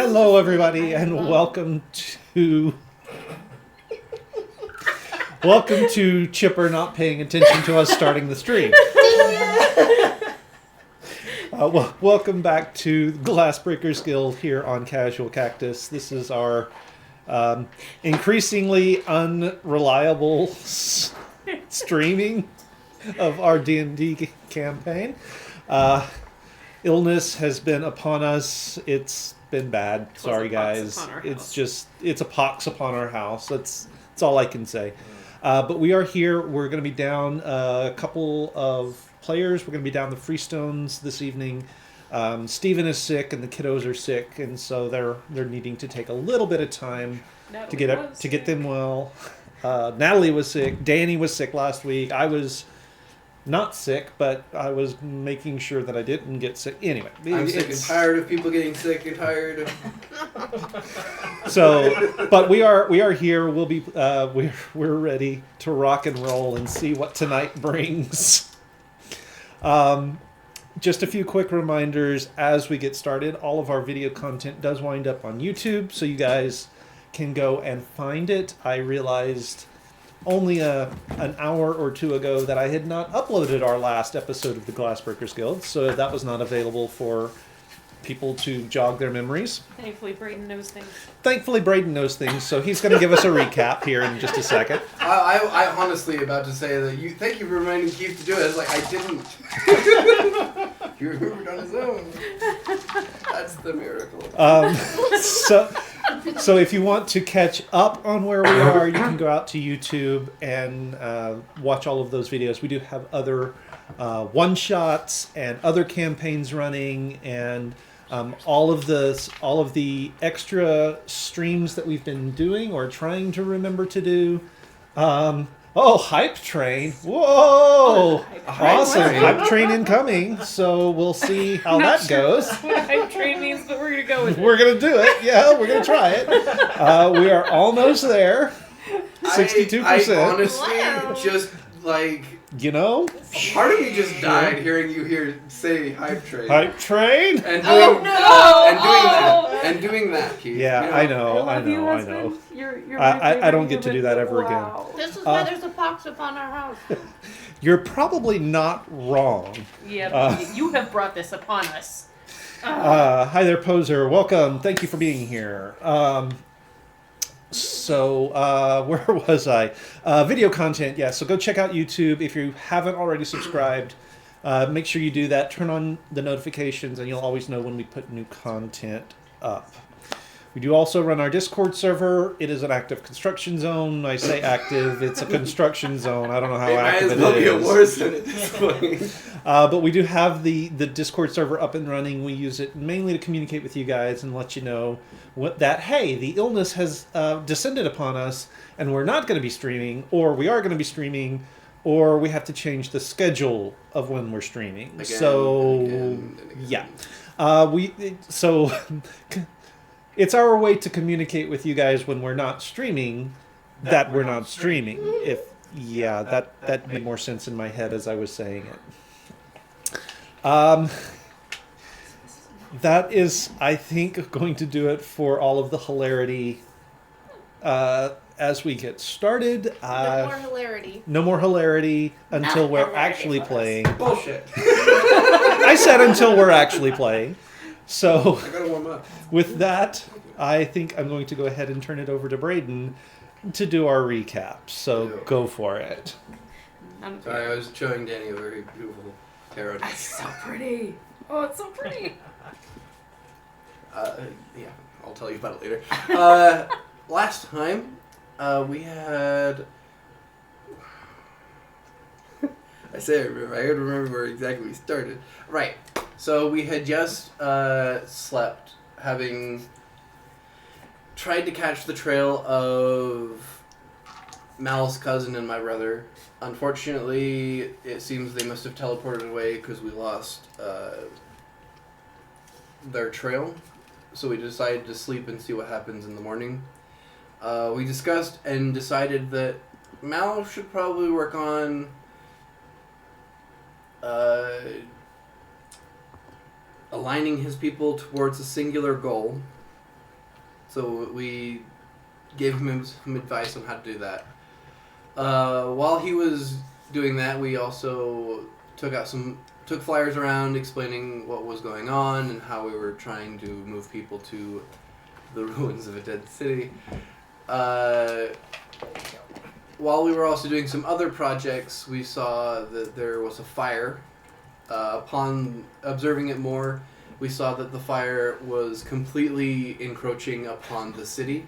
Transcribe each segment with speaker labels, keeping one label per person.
Speaker 1: Hello, everybody, and welcome to Chipper not paying attention to us starting the stream. Welcome back to Glassbreakers Guild here on Casual Cactus. This is our increasingly unreliable streaming of our D&D campaign. Illness has been upon us. It's been bad. Sorry, guys. It's a pox upon our house. That's all I can say. But we are here. We're going to be down a couple of players. We're going to be down the Freestones this evening. Steven is sick and the kiddos are sick, and so they're needing to take a little bit of time to get them well. Natalie was sick. Danny was sick last week. I was not sick, but I was making sure that I didn't get sick. Anyway,
Speaker 2: I'm sick and tired of people getting sick and tired of...
Speaker 1: So, but we are here. We'll be we're ready to rock and roll and see what tonight brings. Just a few quick reminders as we get started. All of our video content does wind up on YouTube, so you guys can go and find it. I realized only an hour or two ago that I had not uploaded our last episode of the Glassbreakers Guild, so that was not available for people to jog their memories.
Speaker 3: Thankfully, Braden knows things.
Speaker 1: So he's going to give us a recap here in just a second.
Speaker 2: I honestly about to say that thank you for reminding Keith to do it. I was like, I didn't. He remembered on his own. That's the miracle.
Speaker 1: So if you want to catch up on where we are, you can go out to YouTube and watch all of those videos. We do have other one-shots and other campaigns running, and all of the extra streams that we've been doing or trying to remember to do. Hype train! Whoa! Awesome! Hype train incoming. So we'll see how that goes.
Speaker 3: What hype train means, but we're gonna go with it.
Speaker 1: We're gonna do it. Yeah, we're gonna try it. We are almost there. 62%.
Speaker 2: I honestly just like.
Speaker 1: You know,
Speaker 2: part of me just died hearing you say hype train.
Speaker 1: Hype train?
Speaker 2: And doing, and doing that, Keith.
Speaker 1: Yeah, you know? I know. I don't get to do that ever again.
Speaker 4: This is why there's a pox upon our house.
Speaker 1: You're probably not wrong.
Speaker 3: Yeah, you have brought this upon us.
Speaker 1: Hi there, Poser. Welcome. Thank you for being here. So, where was I? Video content, yeah. So go check out YouTube. If you haven't already subscribed, make sure you do that. Turn on the notifications, and you'll always know when we put new content up. We do also run our Discord server. It is an active construction zone. I say active, it's a construction zone. I don't know how active it is. It might as well be a war zone at this point. But we do have the Discord server up and running. We use it mainly to communicate with you guys and let you know hey, the illness has descended upon us, and we're not going to be streaming, or we are going to be streaming, or we have to change the schedule of when we're streaming. Again. Yeah. It's our way to communicate with you guys when we're not streaming that we're not streaming. That made more sense in my head as I was saying it. That is, I think, going to do it for all of the hilarity as we get started.
Speaker 4: No more hilarity.
Speaker 1: No more hilarity until we're actually playing.
Speaker 2: Bullshit.
Speaker 1: I said until we're actually playing. So,
Speaker 2: I gotta warm up.
Speaker 1: With that, I think I'm going to go ahead and turn it over to Braden to do our recap. So, go for it.
Speaker 2: Sorry, I was showing Danny a very beautiful tarot.
Speaker 3: It's so pretty. Oh, it's so pretty.
Speaker 2: Yeah, I'll tell you about it later. Last time, we had... I say I remember. I gotta remember where exactly we started. Right. So we had just slept, having tried to catch the trail of Mal's cousin and my brother. Unfortunately, it seems they must have teleported away because we lost their trail. So we decided to sleep and see what happens in the morning. We discussed and decided that Mal should probably work on aligning his people towards a singular goal So we gave him some advice on how to do that. While he was doing that, we also took flyers around explaining what was going on and how we were trying to move people to the ruins of a dead city. While we were also doing some other projects, we saw that there was a fire. Upon observing it more, we saw that the fire was completely encroaching upon the city.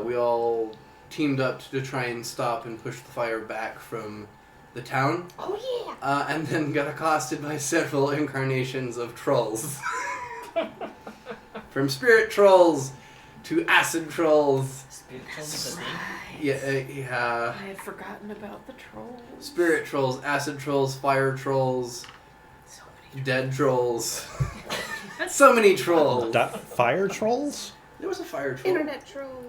Speaker 2: We all teamed up to try and stop and push the fire back from the town.
Speaker 4: Oh yeah.
Speaker 2: And then got accosted by several incarnations of trolls. From spirit trolls to acid trolls.
Speaker 3: That's right.
Speaker 2: Yeah.
Speaker 3: I had forgotten about the trolls.
Speaker 2: Spirit trolls, acid trolls, fire trolls,
Speaker 3: So many
Speaker 2: dead trolls. So many trolls.
Speaker 1: Fire trolls?
Speaker 2: There was a fire troll.
Speaker 4: Internet troll.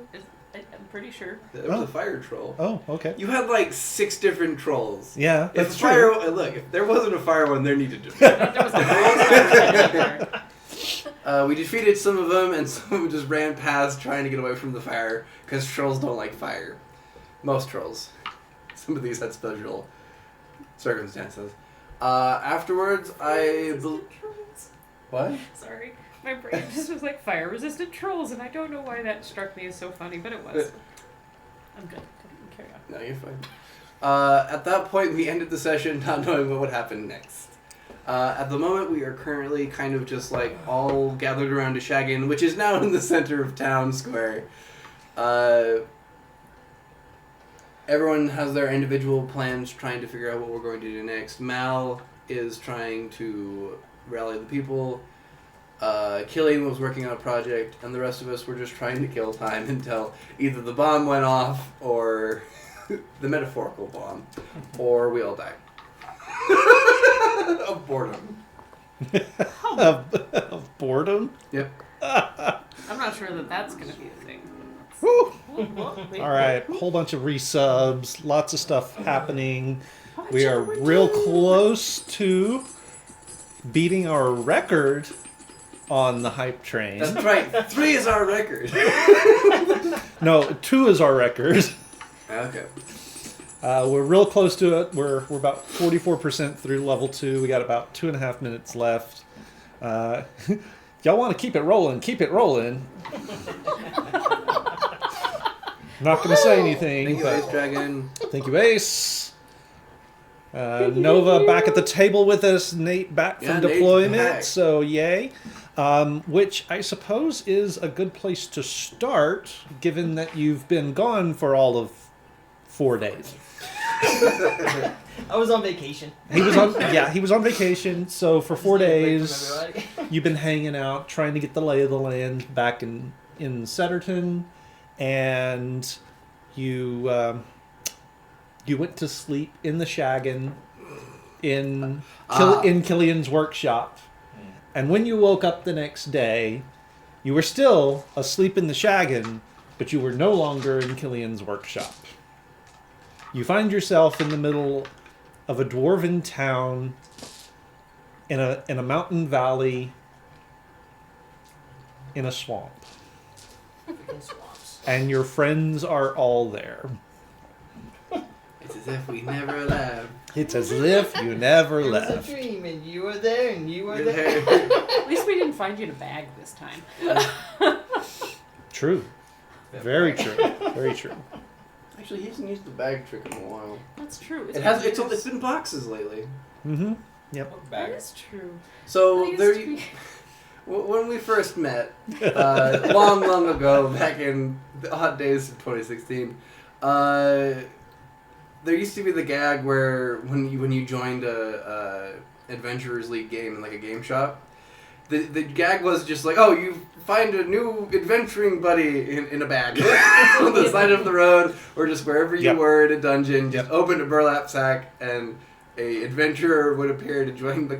Speaker 3: I'm pretty sure.
Speaker 2: There was a fire troll.
Speaker 1: Oh, okay.
Speaker 2: You had like 6 different trolls.
Speaker 1: Yeah, that's
Speaker 2: If
Speaker 1: true.
Speaker 2: look, if there wasn't a fire one, there needed to be.
Speaker 3: There was a whole there.
Speaker 2: We defeated some of them, and some of them just ran past trying to get away from the fire, because trolls don't like fire. Most trolls. Some of these had special circumstances. Afterwards, What?
Speaker 3: Sorry. My brain just was like fire-resistant trolls, and I don't know why that struck me as so funny, but it was. I'm good. Carry on.
Speaker 2: No, you're fine. At that point, we ended the session not knowing what would happen next. At the moment, we are currently kind of just like all gathered around a Shaggin, which is now in the center of town square. Everyone has their individual plans, trying to figure out what we're going to do next. Mal is trying to rally the people. Killian was working on a project, and the rest of us were just trying to kill time until either the bomb went off, or the metaphorical bomb, or we all died. Of boredom.
Speaker 1: of boredom?
Speaker 2: Yep.
Speaker 3: I'm not sure that that's going to be a thing.
Speaker 1: Woo!
Speaker 3: Wait,
Speaker 1: All right, whole bunch of resubs, lots of stuff happening.
Speaker 3: what
Speaker 1: We are
Speaker 3: shall we
Speaker 1: real
Speaker 3: do?
Speaker 1: close to beating our record on the hype train.
Speaker 2: That's right. 3 is our record.
Speaker 1: No, 2 is our record.
Speaker 2: Okay.
Speaker 1: We're real close to it. We're about 44% through level 2. We got about 2.5 minutes left. Y'all want to keep it rolling? Keep it rolling. Not going to say anything.
Speaker 2: Thank you,
Speaker 1: but
Speaker 2: Ice Dragon.
Speaker 1: thank you, Ace. Nova back at the table with us. Nate back
Speaker 2: Yeah,
Speaker 1: from
Speaker 2: Nate's
Speaker 1: deployment.
Speaker 2: back.
Speaker 1: So yay. Which I suppose is a good place to start, given that you've been gone for all of 4 days.
Speaker 5: I was on vacation.
Speaker 1: He was on vacation. So for 4
Speaker 5: Stayed away
Speaker 1: days,
Speaker 5: from everybody.
Speaker 1: you've been hanging out, trying to get the lay of the land back in Setterton, and you went to sleep in the Shaggin in Killian's workshop. And when you woke up the next day, you were still asleep in the Shaggin, but you were no longer in Killian's workshop. You find yourself in the middle of a dwarven town in a mountain valley in a swamp.
Speaker 5: Freaking swamps.
Speaker 1: And your friends are all there.
Speaker 2: It's as if we never left.
Speaker 1: It's as if you never
Speaker 5: It was a
Speaker 1: left.
Speaker 5: dream, and you were there, and you were
Speaker 2: You're
Speaker 5: there.
Speaker 2: there.
Speaker 3: At least we didn't find you in a bag this time.
Speaker 1: True. Very true. Very true.
Speaker 2: Actually, he hasn't used the bag trick in a while.
Speaker 3: That's true.
Speaker 2: It's been boxes lately.
Speaker 1: Mm-hmm. Yep.
Speaker 3: That is true.
Speaker 2: So
Speaker 3: I used
Speaker 2: there,
Speaker 3: to be-
Speaker 2: when we first met, long ago, back in the hot days of 2016, there used to be the gag where when you joined a Adventurers League game in like a game shop, the gag was just like, oh, you find a new adventuring buddy in a bag on the side of the road, or just wherever you
Speaker 1: Yep.
Speaker 2: were in a dungeon, just open a burlap sack and a adventurer would appear to join the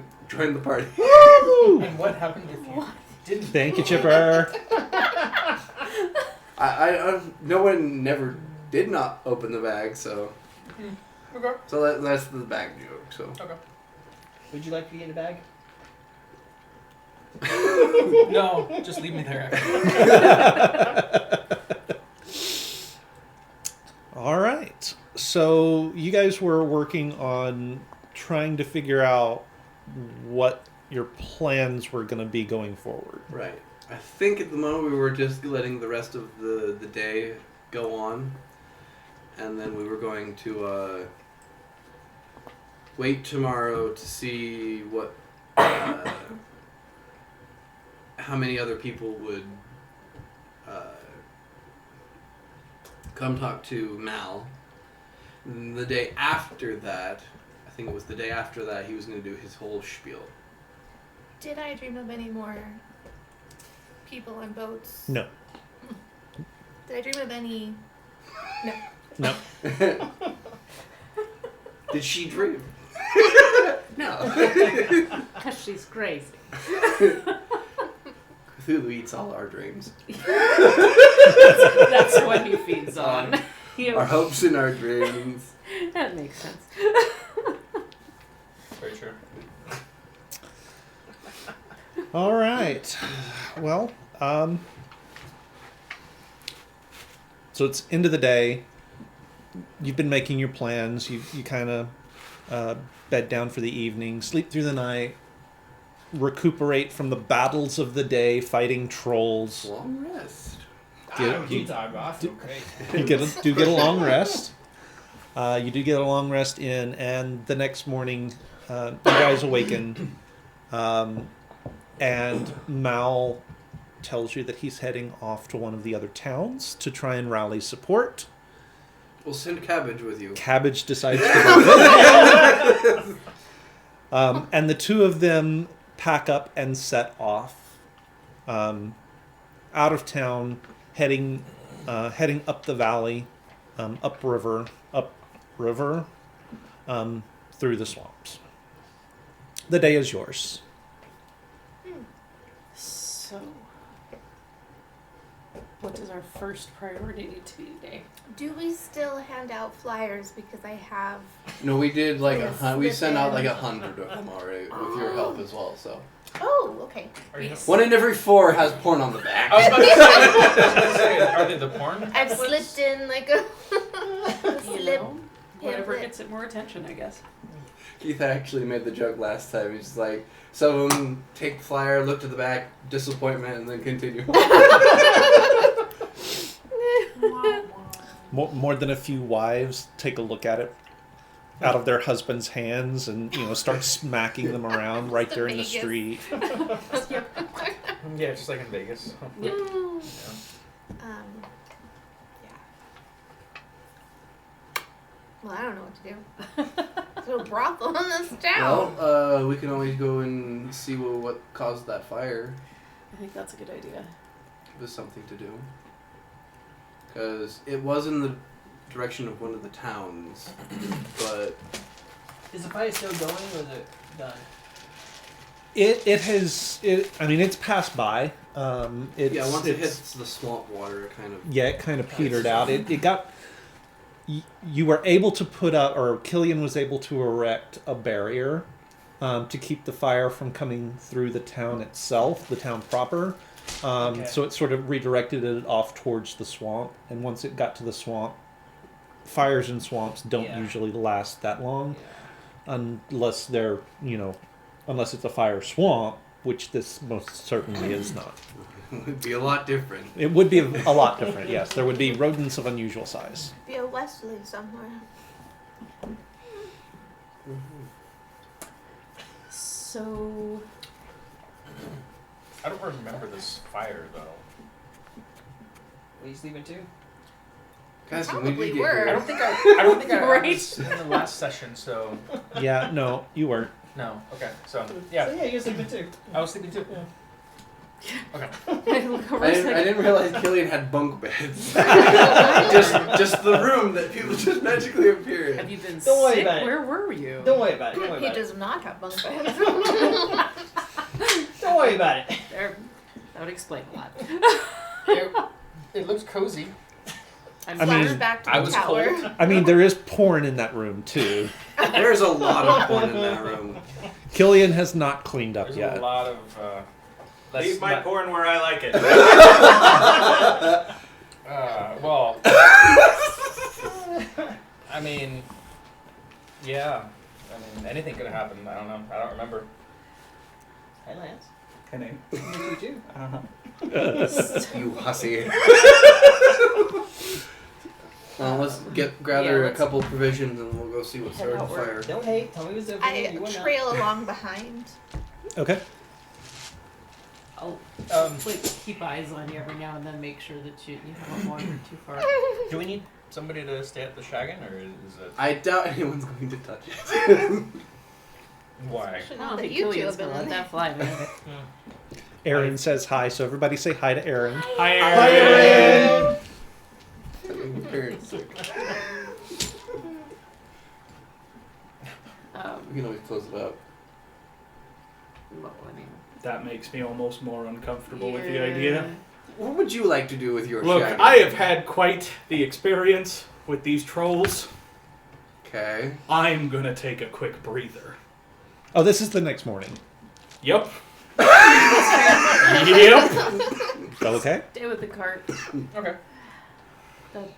Speaker 2: party.
Speaker 5: And what happened if you didn't?
Speaker 1: Thank you, Chipper.
Speaker 2: I no one never did not open the bag, so
Speaker 5: Okay.
Speaker 2: that's the bag joke. So
Speaker 5: Okay. Would you like to be in a bag? No, just leave me there.
Speaker 1: All right. So you guys were working on trying to figure out what your plans were going to be going forward.
Speaker 2: Right. I think at the moment we were just letting the rest of the day go on, and then we were going to wait tomorrow to see what how many other people would come talk to Mal. And the day after that, I think it was the day after that, he was going to do his whole spiel.
Speaker 4: Did I dream of any more people on boats?
Speaker 1: No.
Speaker 4: Did I dream of any?
Speaker 1: No.
Speaker 2: Did she dream? No.
Speaker 3: Because she's crazy.
Speaker 2: Cthulhu eats all our dreams.
Speaker 3: That's what he feeds on.
Speaker 2: Our hopes and our dreams.
Speaker 3: That makes sense.
Speaker 5: Very true.
Speaker 1: All right. Well, so it's end of the day. You've been making your plans. You kind of bed down for the evening, sleep through the night, recuperate from the battles of the day, fighting trolls.
Speaker 2: Long rest.
Speaker 1: You
Speaker 5: Okay.
Speaker 1: do get a long rest. You do get a long rest in, and the next morning, you guys awaken, and Mal tells you that he's heading off to one of the other towns to try and rally support.
Speaker 2: We'll send Cabbage with you.
Speaker 1: Cabbage decides to go with him. And the two of them pack up and set off out of town, heading up the valley, upriver, through the swamps. The day is yours.
Speaker 3: So, what is our first priority today?
Speaker 4: Do we still hand out flyers because I have?
Speaker 2: No, we did like
Speaker 4: Yes,
Speaker 2: we
Speaker 4: with
Speaker 2: sent out
Speaker 4: them.
Speaker 2: like 100 of them already with your help as well. So
Speaker 4: Oh, okay.
Speaker 5: Are you?
Speaker 2: one in every 4 has porn on the back.
Speaker 5: I was about to say, are they the porn?
Speaker 4: I've slipped in like a
Speaker 3: You
Speaker 4: slip.
Speaker 3: know, whatever
Speaker 4: pamphlet.
Speaker 3: gets it more attention, I guess.
Speaker 2: Keith actually made the joke last time. He's just like, some of them take the flyer, look to the back, disappointment, and then continue.
Speaker 1: More than a few wives take a look at it out of their husband's hands and start smacking them around right there in the
Speaker 4: Vegas.
Speaker 1: street.
Speaker 5: Yeah, just like in Vegas.
Speaker 3: Yep.
Speaker 4: Yeah. Well, I don't know what to do. There's no brothel in this town.
Speaker 2: Well, we can always go and see what caused that fire.
Speaker 3: I think that's a good idea.
Speaker 2: It was something to do. Because it was in the direction of one of the towns, but
Speaker 5: Is the fight still going or is it done?
Speaker 1: It's passed by.
Speaker 2: once it hits the swamp water, it kind of...
Speaker 1: Yeah, it kind of petered out. It got... You were able to put up, or Killian was able to erect a barrier to keep the fire from coming through the town itself, the town proper. So it sort of redirected it off towards the swamp. And once it got to the swamp, fires in swamps don't usually last that long. Unless they're, unless it's a fire swamp, which this most certainly is not.
Speaker 2: It would be a lot different.
Speaker 1: It would be a lot different, yes. There would be rodents of unusual size.
Speaker 4: Be a Wesley somewhere.
Speaker 3: So,
Speaker 5: I don't remember this fire though.
Speaker 6: Were you sleeping too?
Speaker 2: Guys, when
Speaker 4: Probably
Speaker 2: did you get
Speaker 4: were.
Speaker 5: I
Speaker 2: here?
Speaker 5: don't think I
Speaker 3: Right.
Speaker 5: was in the last session, so
Speaker 1: Yeah, no, you weren't.
Speaker 5: no. Okay, so
Speaker 6: So
Speaker 5: yeah,
Speaker 6: yeah, you're sleeping too.
Speaker 5: I was sleeping too. Okay.
Speaker 3: I look over
Speaker 2: I
Speaker 3: it's
Speaker 2: didn't,
Speaker 3: like,
Speaker 2: I didn't realize Killian had bunk beds. just the room that people just magically appear in.
Speaker 3: have you been
Speaker 6: Don't worry
Speaker 3: sick?
Speaker 6: about it.
Speaker 3: Where were you?
Speaker 6: Don't worry about it. Don't worry
Speaker 4: He
Speaker 6: about it.
Speaker 4: does not have bunk beds.
Speaker 6: Don't worry about it.
Speaker 3: There, that would explain a lot.
Speaker 5: It looks cozy.
Speaker 3: I'm
Speaker 1: I mean,
Speaker 4: Flashback to
Speaker 5: I
Speaker 4: the
Speaker 5: was
Speaker 4: tower.
Speaker 5: cold.
Speaker 1: I mean, there is porn in that room, too.
Speaker 2: There's a lot of porn in that room.
Speaker 1: Killian has not cleaned up
Speaker 5: There's
Speaker 1: yet.
Speaker 5: a lot of
Speaker 6: Leave my porn where I like it.
Speaker 5: Well. I mean, yeah. I mean, anything could have happened. I don't know. I don't remember.
Speaker 7: Hi, Lance.
Speaker 6: Hey, Nate.
Speaker 7: You too.
Speaker 2: You hussy. Let's gather
Speaker 3: Yeah,
Speaker 2: a
Speaker 3: let's-
Speaker 2: couple provisions and we'll go see what's
Speaker 3: Head
Speaker 2: starting the
Speaker 3: outward.
Speaker 2: fire.
Speaker 7: Don't hate. Tell me what's up.
Speaker 4: I
Speaker 7: You went out.
Speaker 4: trail along behind.
Speaker 1: Okay.
Speaker 3: I'll like keep eyes on you every now and then, make sure that you haven't wandered too far.
Speaker 5: Do we need somebody to stay at the Shaggin, or is it?
Speaker 2: I doubt anyone's going to touch it.
Speaker 5: Why?
Speaker 4: Actually,
Speaker 3: I
Speaker 4: now
Speaker 3: don't
Speaker 4: that
Speaker 3: think
Speaker 4: you two
Speaker 3: Killian's
Speaker 4: have been
Speaker 3: gonna let
Speaker 4: in
Speaker 3: that fly, man.
Speaker 1: Aaron says hi, so everybody say hi to Aaron.
Speaker 6: Hi, Aaron.
Speaker 2: Parents. We can always close it up.
Speaker 3: Well, I mean,
Speaker 6: That makes me almost more uncomfortable with the
Speaker 3: yeah.
Speaker 6: idea.
Speaker 2: What would you like to do with your
Speaker 6: Look,
Speaker 2: shagging?
Speaker 6: I have had quite the experience with these trolls.
Speaker 2: Okay.
Speaker 6: I'm gonna take a quick breather.
Speaker 1: Oh, this is the next morning.
Speaker 6: Yep. Yep.
Speaker 1: Okay.
Speaker 3: Stay with the cart.
Speaker 5: Okay.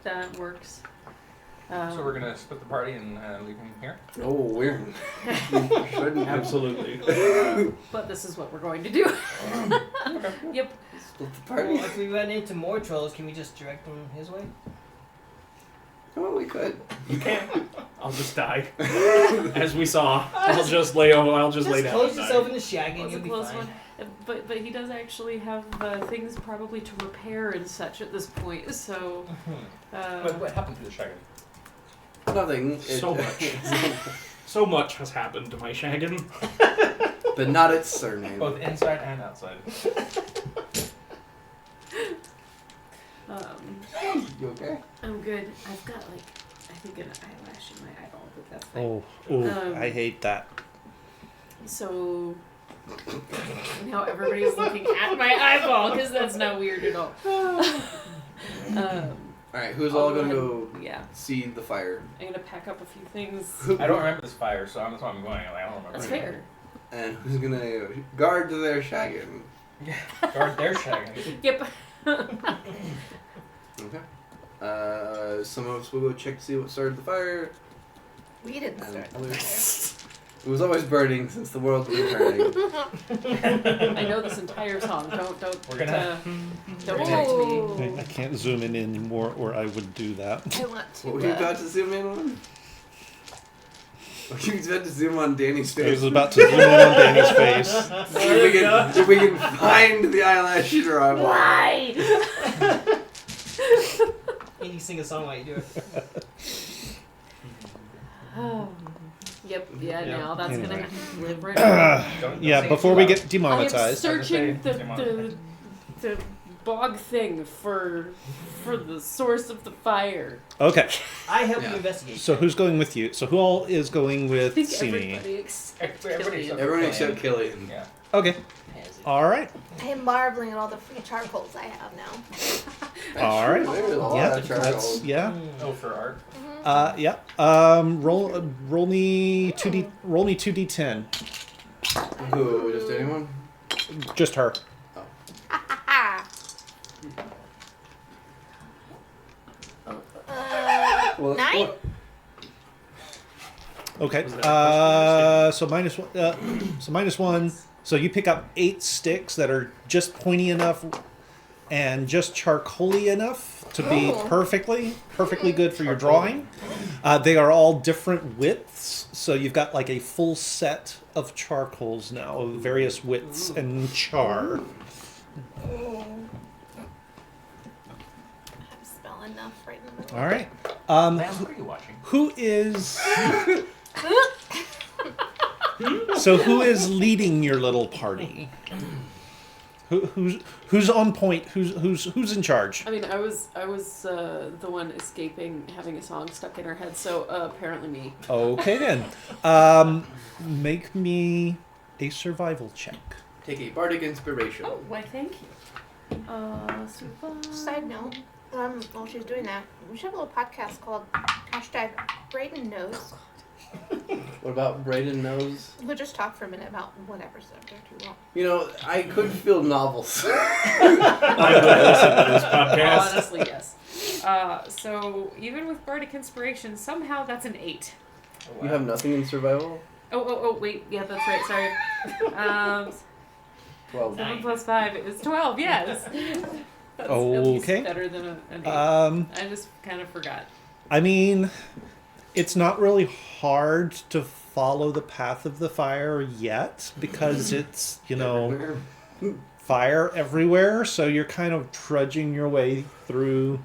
Speaker 3: That works.
Speaker 5: So we're gonna split the party and leave him here.
Speaker 2: Oh, weird. Shouldn't have.
Speaker 6: Absolutely.
Speaker 3: But this is what we're going to do. Yep.
Speaker 2: Split the party.
Speaker 7: Well, if we run into more trolls, can we just direct them his way?
Speaker 2: Oh, we could.
Speaker 6: You can. I'll just die. As we saw. I'll just lay down
Speaker 7: Just
Speaker 6: and
Speaker 7: close
Speaker 6: die.
Speaker 7: yourself in the shagging,
Speaker 3: That was a
Speaker 7: you'll be
Speaker 3: close
Speaker 7: fine.
Speaker 3: one. But he does actually have things probably to repair and such at this point. So.
Speaker 5: What happened to the Shaggin?
Speaker 2: Nothing.
Speaker 6: So much. So much has happened to my shaggin.
Speaker 2: But not its surname.
Speaker 5: Both inside and outside.
Speaker 2: You okay?
Speaker 3: I'm good. I've got I think an eyelash in my eyeball, but that's fine.
Speaker 1: Oh,
Speaker 3: Um,
Speaker 1: I hate that.
Speaker 3: So now everybody's looking at my eyeball because that's not weird at all.
Speaker 2: Alright, who's all going to go
Speaker 3: Yeah,
Speaker 2: see the fire?
Speaker 3: I'm gonna pack up a few things.
Speaker 5: I don't remember this fire, so that's why I'm going. I don't remember.
Speaker 3: That's fair.
Speaker 2: And who's going to guard their shagging?
Speaker 5: Guard their Shaggin.
Speaker 3: Yep.
Speaker 2: Okay. Some of us will go check to see what started the fire.
Speaker 4: We didn't
Speaker 2: And
Speaker 4: start the
Speaker 2: others- It was always burning since the world was burning.
Speaker 3: I know this entire song. Don't
Speaker 5: We're gonna-
Speaker 3: don't tempt me.
Speaker 4: Ooh.
Speaker 1: I can't zoom in anymore, or I would do that.
Speaker 4: I want to.
Speaker 2: What were you about to zoom in on? You had to zoom on Danny's
Speaker 1: I
Speaker 2: face.
Speaker 1: was about to zoom in on Danny's face.
Speaker 2: If we can find the eyelash eater eyeball.
Speaker 3: Why?
Speaker 7: And you sing a song while you do it.
Speaker 3: Yep. Yeah.
Speaker 6: Yeah.
Speaker 3: Now that's
Speaker 1: Anyway.
Speaker 3: gonna have to live right now.
Speaker 5: Don't
Speaker 1: Yeah,
Speaker 5: say it
Speaker 1: before
Speaker 5: too
Speaker 1: we
Speaker 5: loud.
Speaker 1: get
Speaker 3: I am
Speaker 1: demonetized.
Speaker 3: searching
Speaker 5: Demonetized.
Speaker 3: the bog thing for the source of the fire.
Speaker 1: Okay,
Speaker 7: I help
Speaker 2: Yeah.
Speaker 7: you investigate.
Speaker 1: so who's going with you? So who all is going
Speaker 3: I
Speaker 1: with
Speaker 3: think
Speaker 1: Simi?
Speaker 3: everybody except
Speaker 5: Everybody
Speaker 3: Killian.
Speaker 2: Everyone
Speaker 5: Killian.
Speaker 2: except Killian.
Speaker 5: Yeah.
Speaker 1: Okay, all right,
Speaker 4: I am marveling at all the free charcoals I have now.
Speaker 1: all right.
Speaker 2: There's a lot
Speaker 1: Yeah,
Speaker 2: of charcoal.
Speaker 1: that's yeah.
Speaker 5: Oh, for art.
Speaker 1: Yeah. Roll me 2d10.
Speaker 2: Who? Just anyone?
Speaker 1: Just her.
Speaker 2: Well, that's
Speaker 4: 9?
Speaker 2: four.
Speaker 1: Okay.
Speaker 6: Was that a
Speaker 1: So minus one. So minus one. So you pick up 8 sticks that are just pointy enough and just charcoaly enough to be
Speaker 4: Oh.
Speaker 1: perfectly good for your drawing. They are all different widths, so you've got like a full set of charcoals now of various widths and char.
Speaker 4: Oh. I smell enough right in the middle.
Speaker 1: All right.
Speaker 5: Lance, what are you watching?
Speaker 1: Who is? So who is leading your little party? Who's on point? Who's in charge?
Speaker 3: I mean, I was the one escaping, having a song stuck in her head. So apparently me.
Speaker 1: Okay then. Make me a survival check.
Speaker 2: Take a bardic inspiration.
Speaker 3: Oh, why? Thank you. Survival.
Speaker 4: Side note, while she's doing that, we should have a little podcast called #Brayden Knows.
Speaker 2: What about Brayden knows?
Speaker 4: We'll just talk for a minute about whatever subject you want.
Speaker 2: You know, I could feel novels.
Speaker 6: I'm glad I listened to this podcast.
Speaker 3: Honestly, yes. So even with Bardic Inspiration, somehow that's an 8.
Speaker 2: You have nothing in survival?
Speaker 3: Oh, wait. Yeah, that's right. Sorry.
Speaker 2: 12.
Speaker 3: 7 plus 5 is 12, yes. That's at least
Speaker 1: Okay.
Speaker 3: better than an 8. I just kind of forgot.
Speaker 1: I mean, it's not really hard to follow the path of the fire yet because it's,
Speaker 2: Everywhere.
Speaker 1: fire everywhere. So you're kind of trudging your way through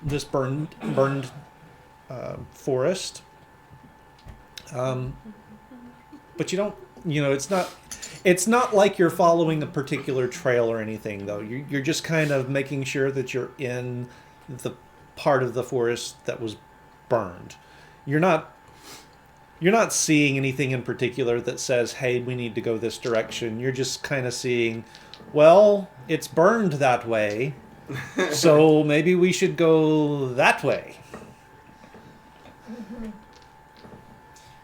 Speaker 1: this burned forest. But you don't, it's not like you're following a particular trail or anything, though. You're just kind of making sure that you're in the part of the forest that was burned. You're not seeing anything in particular that says, hey, we need to go this direction. You're just kind of seeing, well, it's burned that way, so maybe we should go that way.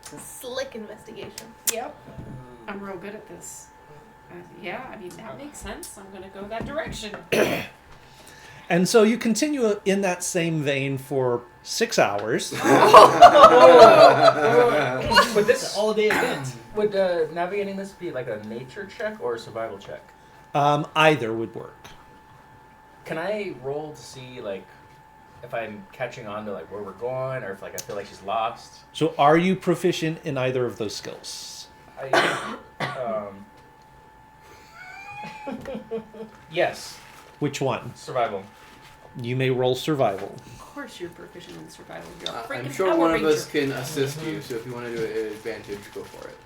Speaker 4: Slick investigation.
Speaker 3: Yep. I'm real good at this. Yeah, I mean, that makes sense. I'm going to go that direction.
Speaker 1: And so you continue in that same vein for 6 hours.
Speaker 5: Would
Speaker 7: It's
Speaker 5: this
Speaker 7: an all-day event.
Speaker 5: would navigating this be like a nature check or a survival check?
Speaker 1: Either would work.
Speaker 5: Can I roll to see like if I'm catching on to like where we're going, or if like I feel like she's lost?
Speaker 1: So are you proficient in either of those skills?
Speaker 5: Yes,
Speaker 1: Which one?
Speaker 5: survival.
Speaker 1: You may roll survival.
Speaker 3: Of course you're proficient in survival. You're a freaking
Speaker 2: I'm sure
Speaker 3: Power
Speaker 2: one of
Speaker 3: Ranger.
Speaker 2: us can assist you, so if you want to do it at advantage, go for it.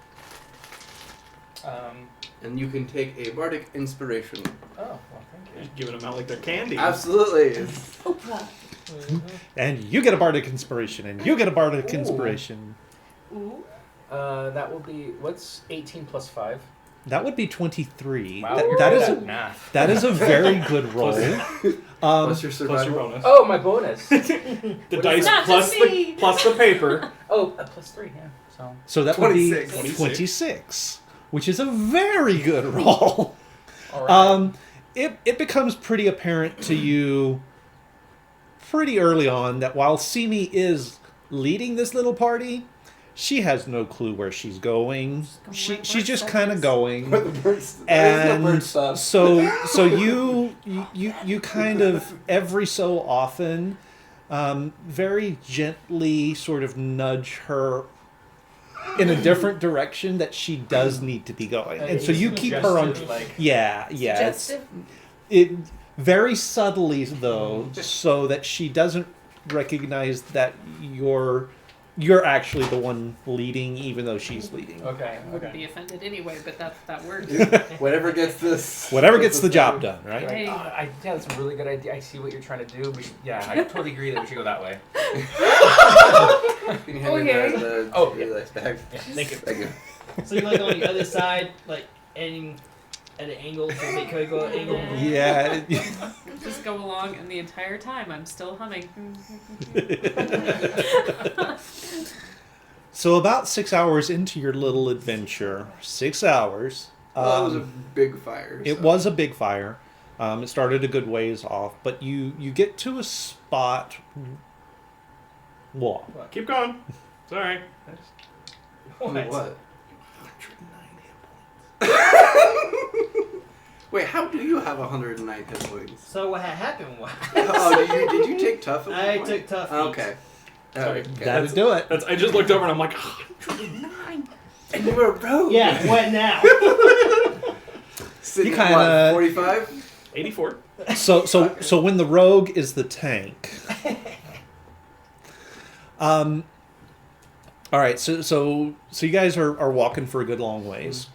Speaker 2: And you can take a bardic inspiration.
Speaker 5: Oh, well, thank you.
Speaker 6: Just giving them out like they're candy.
Speaker 2: Absolutely.
Speaker 3: Oprah.
Speaker 1: And you get a bardic inspiration, and you get a bardic
Speaker 5: Ooh.
Speaker 1: inspiration.
Speaker 3: Ooh.
Speaker 5: That will be what's 18 plus 5?
Speaker 1: That would be 23.
Speaker 5: Wow,
Speaker 1: That-
Speaker 5: you're
Speaker 1: that
Speaker 5: good
Speaker 1: is
Speaker 5: at
Speaker 1: a,
Speaker 5: math.
Speaker 1: that is a very good roll.
Speaker 2: Plus your
Speaker 6: Plus your
Speaker 2: survival.
Speaker 6: bonus.
Speaker 5: Oh, my bonus.
Speaker 6: The
Speaker 5: What
Speaker 6: dice
Speaker 5: is
Speaker 3: Not
Speaker 6: plus
Speaker 3: to
Speaker 6: the
Speaker 3: see.
Speaker 6: plus the paper.
Speaker 5: Oh, plus 3. Yeah. So.
Speaker 1: So that would be
Speaker 2: 26.
Speaker 1: 26, which is a very good roll.
Speaker 5: All right.
Speaker 1: It becomes pretty apparent to you pretty early on that while Simi is leading this little party, she has no clue where she's going. She's just kind of going.
Speaker 2: Where the birds- there's no bird
Speaker 1: And
Speaker 2: stuff.
Speaker 1: so you kind of every so often very gently sort of nudge her in a different direction that she does need to be going, and so you keep her on.
Speaker 5: Suggestive, like,
Speaker 1: Yeah, it's,
Speaker 4: Suggestive.
Speaker 1: it very subtly though, so that she doesn't recognize that you're actually the one leading, even though she's leading.
Speaker 5: Okay.
Speaker 3: I wouldn't be
Speaker 5: Okay.
Speaker 3: offended anyway, but that works.
Speaker 2: Whatever gets this.
Speaker 1: Whatever gets the job done, right?
Speaker 3: Hey.
Speaker 5: Yeah, that's a really good idea. I see what you're trying to do. I totally agree that we should go that way.
Speaker 2: Can you hand me
Speaker 3: Okay.
Speaker 2: the
Speaker 5: Oh,
Speaker 2: your dice bag?
Speaker 5: Yeah, thank you.
Speaker 2: Thank you.
Speaker 7: So you're like on the other side, like aiming at an angle to make her go at an angle.
Speaker 1: Yeah.
Speaker 3: Just go along, and the entire time I'm still humming.
Speaker 1: So about 6 hours into your little adventure, 6 hours.
Speaker 2: Well, that was a big fire.
Speaker 1: It
Speaker 2: so-
Speaker 1: was a big fire. It started a good ways off, but you get to a spot. What?
Speaker 6: Keep going. Sorry.
Speaker 2: What? Wait, how do you have 109 hit points?
Speaker 7: So what had happened was
Speaker 2: Oh, did you take tough? at one
Speaker 7: I
Speaker 2: point?
Speaker 7: took tough. feats.
Speaker 2: Okay.
Speaker 6: Sorry.
Speaker 2: Okay.
Speaker 1: That'd do it.
Speaker 6: I just looked over and I'm like,
Speaker 2: And you were a rogue.
Speaker 7: Yeah. What now?
Speaker 2: Sitting
Speaker 1: You
Speaker 2: at
Speaker 1: kinda-
Speaker 2: what, 45?
Speaker 6: 84.
Speaker 1: So when the rogue is the tank. All right, so you guys are walking for a good long ways,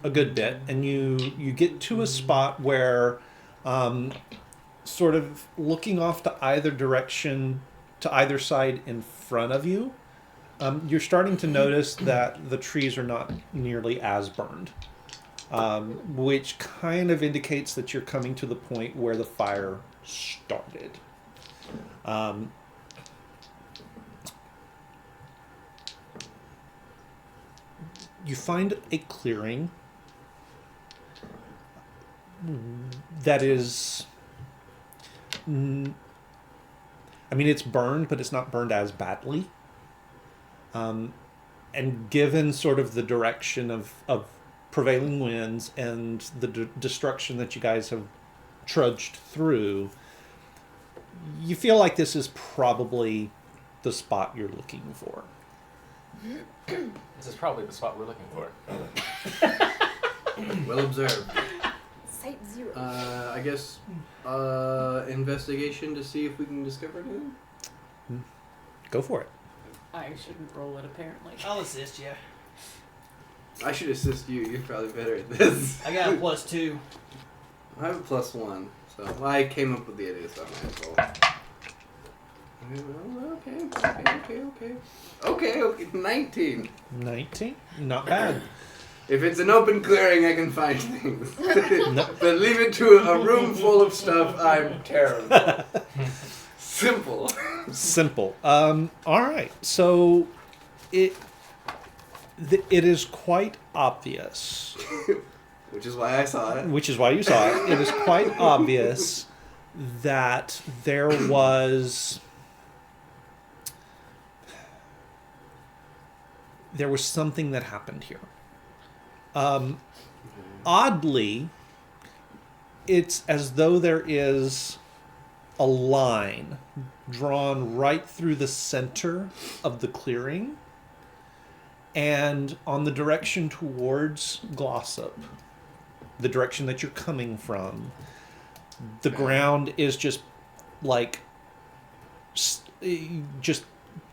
Speaker 1: a good bit, and you get to a spot where, sort of looking off to either direction, to either side in front of you, you're starting to notice that the trees are not nearly as burned, which kind of indicates that you're coming to the point where the fire started. you find a clearing that is, I mean, it's burned, but it's not burned as badly. And given sort of the direction of prevailing winds and the destruction that you guys have trudged through, you feel like this is probably the spot you're looking for.
Speaker 5: This is probably the spot we're looking for.
Speaker 2: Well observed.
Speaker 4: Site 0.
Speaker 2: I guess investigation to see if we can discover anything.
Speaker 1: Go for it.
Speaker 3: I shouldn't roll it, apparently.
Speaker 7: I'll assist you.
Speaker 2: I should assist you. You're probably better at this.
Speaker 7: I got a +2.
Speaker 2: I have a +1, so I came up with the idea, so I might as well. Okay, 19.
Speaker 1: 19? Not bad.
Speaker 2: If it's an open clearing, I can find things.
Speaker 1: No.
Speaker 2: But leave it to a room full of stuff, I'm terrible. Simple.
Speaker 1: Simple. All right. So it is quite obvious,
Speaker 2: Which is why I saw it.
Speaker 1: which is why you saw it. It is quite obvious that there was something that happened here. Oddly, it's as though there is a line drawn right through the center of the clearing, and on the direction towards Glossop, the direction that you're coming from, the ground is just like just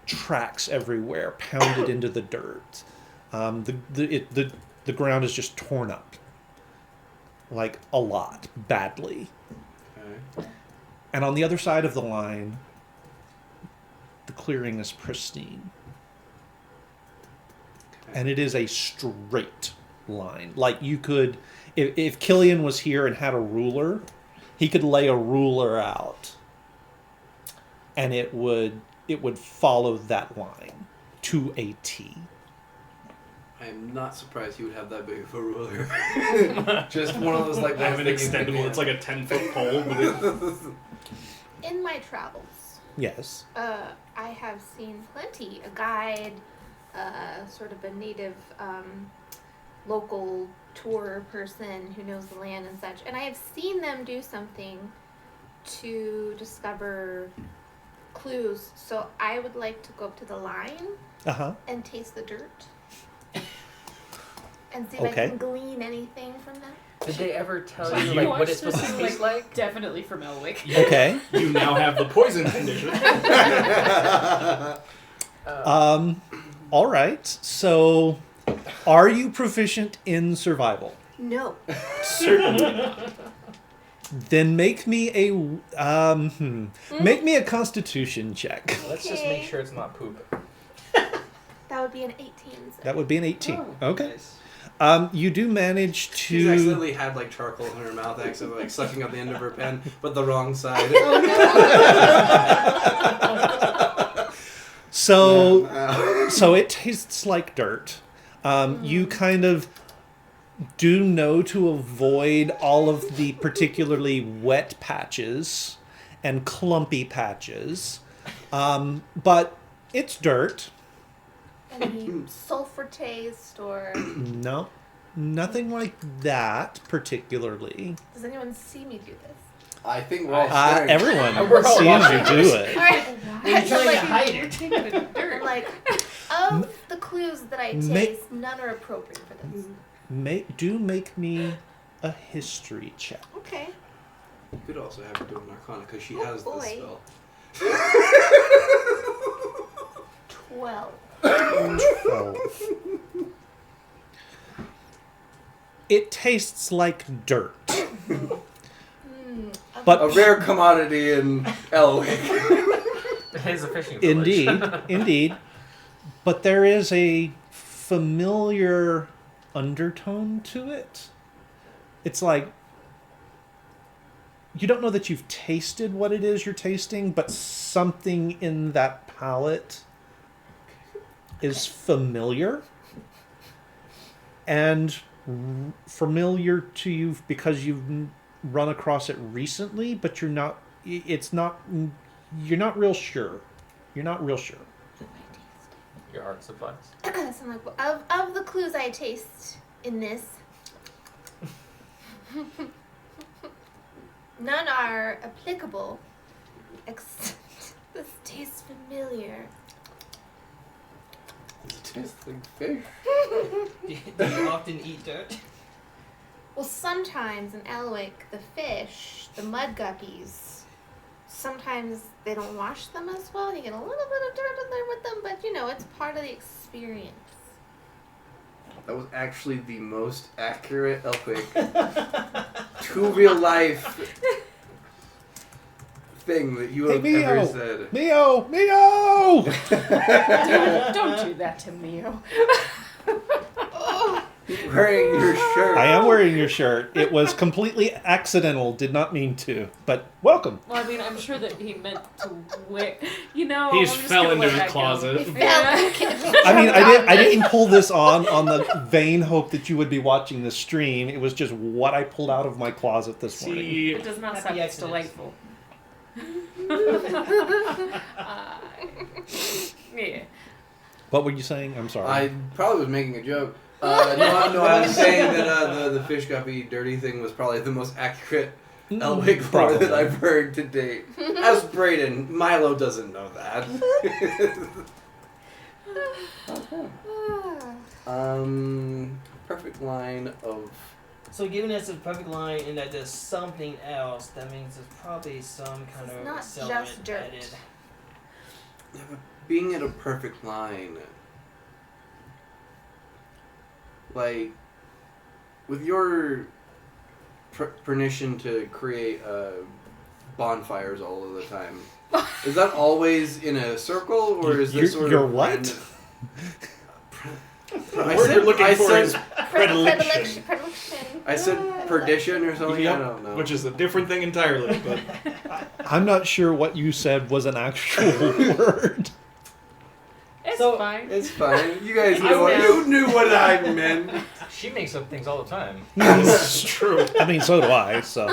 Speaker 1: tracks everywhere, pounded into the dirt. The ground is just torn up, like a lot, badly.
Speaker 2: Okay.
Speaker 1: And on the other side of the line, the clearing is pristine. And it is a straight line. Like you could, if Killian was here and had a ruler, he could lay a ruler out, and it would follow that line to a T.
Speaker 2: I am not surprised you would have that big of a ruler. Just one of those like.
Speaker 6: I have an extendable. It's like a 10-foot pole. But
Speaker 4: In my travels,
Speaker 1: Yes.
Speaker 4: I have seen plenty. A guide, sort of a native local tour person who knows the land and such. And I have seen them do something to discover clues. So I would like to go up to the line
Speaker 1: Uh-huh.
Speaker 4: and taste the dirt. And see if
Speaker 1: Okay.
Speaker 4: I can glean anything from that.
Speaker 5: Did they ever tell
Speaker 3: So
Speaker 5: you
Speaker 3: you
Speaker 5: like what
Speaker 3: watched
Speaker 5: it's supposed
Speaker 3: this
Speaker 5: to
Speaker 3: in,
Speaker 5: taste like?
Speaker 3: Definitely from Elwick.
Speaker 1: Okay.
Speaker 6: you now have the poison condition.
Speaker 1: All right. So, are you proficient in survival?
Speaker 4: No.
Speaker 6: Certainly.
Speaker 1: Then make me make me a Constitution check.
Speaker 5: Let's just make sure it's not poop.
Speaker 4: That would be an 18.
Speaker 1: That would be an 18.
Speaker 5: Oh,
Speaker 1: Okay.
Speaker 5: nice.
Speaker 1: You do manage
Speaker 2: She's
Speaker 1: to.
Speaker 2: accidentally had like charcoal in her mouth, accidentally like sucking up the end of her pen, but the wrong side.
Speaker 1: So,
Speaker 2: Yeah.
Speaker 1: so it tastes like dirt. You kind of do know to avoid all of the particularly wet patches and clumpy patches, but it's dirt.
Speaker 4: Any sulfur taste or
Speaker 1: No, nothing like that particularly.
Speaker 4: does anyone see me do this?
Speaker 2: I think we're all staring.
Speaker 1: Everyone
Speaker 5: We're all
Speaker 1: sees
Speaker 5: watching
Speaker 1: you do it.
Speaker 4: Alright.
Speaker 7: You're
Speaker 4: So
Speaker 7: trying
Speaker 4: like,
Speaker 7: to hide it.
Speaker 3: Taking the dirt.
Speaker 4: like of the clues that I
Speaker 1: Ma-
Speaker 4: taste, none are appropriate for this.
Speaker 1: Make me a history check.
Speaker 4: Okay.
Speaker 2: You could also have her do an Arcana because she
Speaker 4: Oh,
Speaker 2: has
Speaker 4: boy.
Speaker 2: this spell.
Speaker 4: 12.
Speaker 1: 12. It tastes like dirt. But
Speaker 2: A rare commodity in Elwick.
Speaker 5: It is a fishing village.
Speaker 1: Indeed. But there is a familiar undertone to it. It's like you don't know that you've tasted what it is you're tasting, but something in that palate is familiar. and familiar to you because you've run across it recently, but you're not. It's not. You're not real sure. You're not real sure.
Speaker 5: Your art supplies.
Speaker 4: So I'm like, well, of the clues I taste in this, none are applicable. Except this tastes familiar.
Speaker 2: It tastes like fish.
Speaker 7: Do you often eat dirt?
Speaker 4: Well, sometimes in Elwick, the fish, the mud guppies, sometimes they don't wash them as well. You get a little bit of dirt in there with them, but you know, it's part of the experience.
Speaker 2: That was actually the most accurate Elwick to real life thing that you have ever said.
Speaker 1: Mio! Mio!
Speaker 3: Don't do that to Mio.
Speaker 2: Wearing your shirt.
Speaker 1: I am wearing your shirt. It was completely accidental. Did not mean to. But welcome.
Speaker 3: Well, I mean, I'm sure that he meant to wear. You know,
Speaker 6: He
Speaker 3: I'm
Speaker 6: just
Speaker 3: just
Speaker 6: fell
Speaker 3: gonna
Speaker 6: into
Speaker 3: let
Speaker 6: his
Speaker 3: that go.
Speaker 6: closet.
Speaker 4: He fell.
Speaker 3: Yeah.
Speaker 1: I mean, I didn't pull this on the vain hope that you would be watching the stream. It was just what I pulled out of my closet this morning.
Speaker 6: See,
Speaker 3: It does not
Speaker 7: Happy
Speaker 3: suck. It's
Speaker 7: accidents.
Speaker 3: delightful. Yeah.
Speaker 1: What were you saying? I'm sorry.
Speaker 2: I probably was making a joke. No, I was saying that the fish guppy dirty thing was probably the most accurate Elwick lore
Speaker 1: Probably.
Speaker 2: that I've heard to date. As Brayden, Milo doesn't know that. Perfect line of.
Speaker 7: So given it's a perfect line and that there's something else, that means there's probably some kind
Speaker 4: It's
Speaker 7: of
Speaker 4: not
Speaker 7: accelerant
Speaker 4: just dirt.
Speaker 7: added.
Speaker 2: Yeah, but being at a perfect line. Like, with your permission to create bonfires all of the time, is that always in a circle, or is this sort
Speaker 1: Your
Speaker 2: of
Speaker 1: what?
Speaker 2: random?
Speaker 6: the word you're looking for is
Speaker 4: Predilection.
Speaker 2: I said perdition or something.
Speaker 6: Yep,
Speaker 2: I don't know.
Speaker 6: which is a different thing entirely. But
Speaker 1: I'm not sure what you said was an actual word.
Speaker 3: It's
Speaker 7: So-
Speaker 3: fine.
Speaker 2: It's fine. You guys
Speaker 3: I
Speaker 2: know what
Speaker 3: know.
Speaker 2: you knew what I meant.
Speaker 5: She makes up things all the time.
Speaker 6: this is true.
Speaker 1: I mean, so do I. So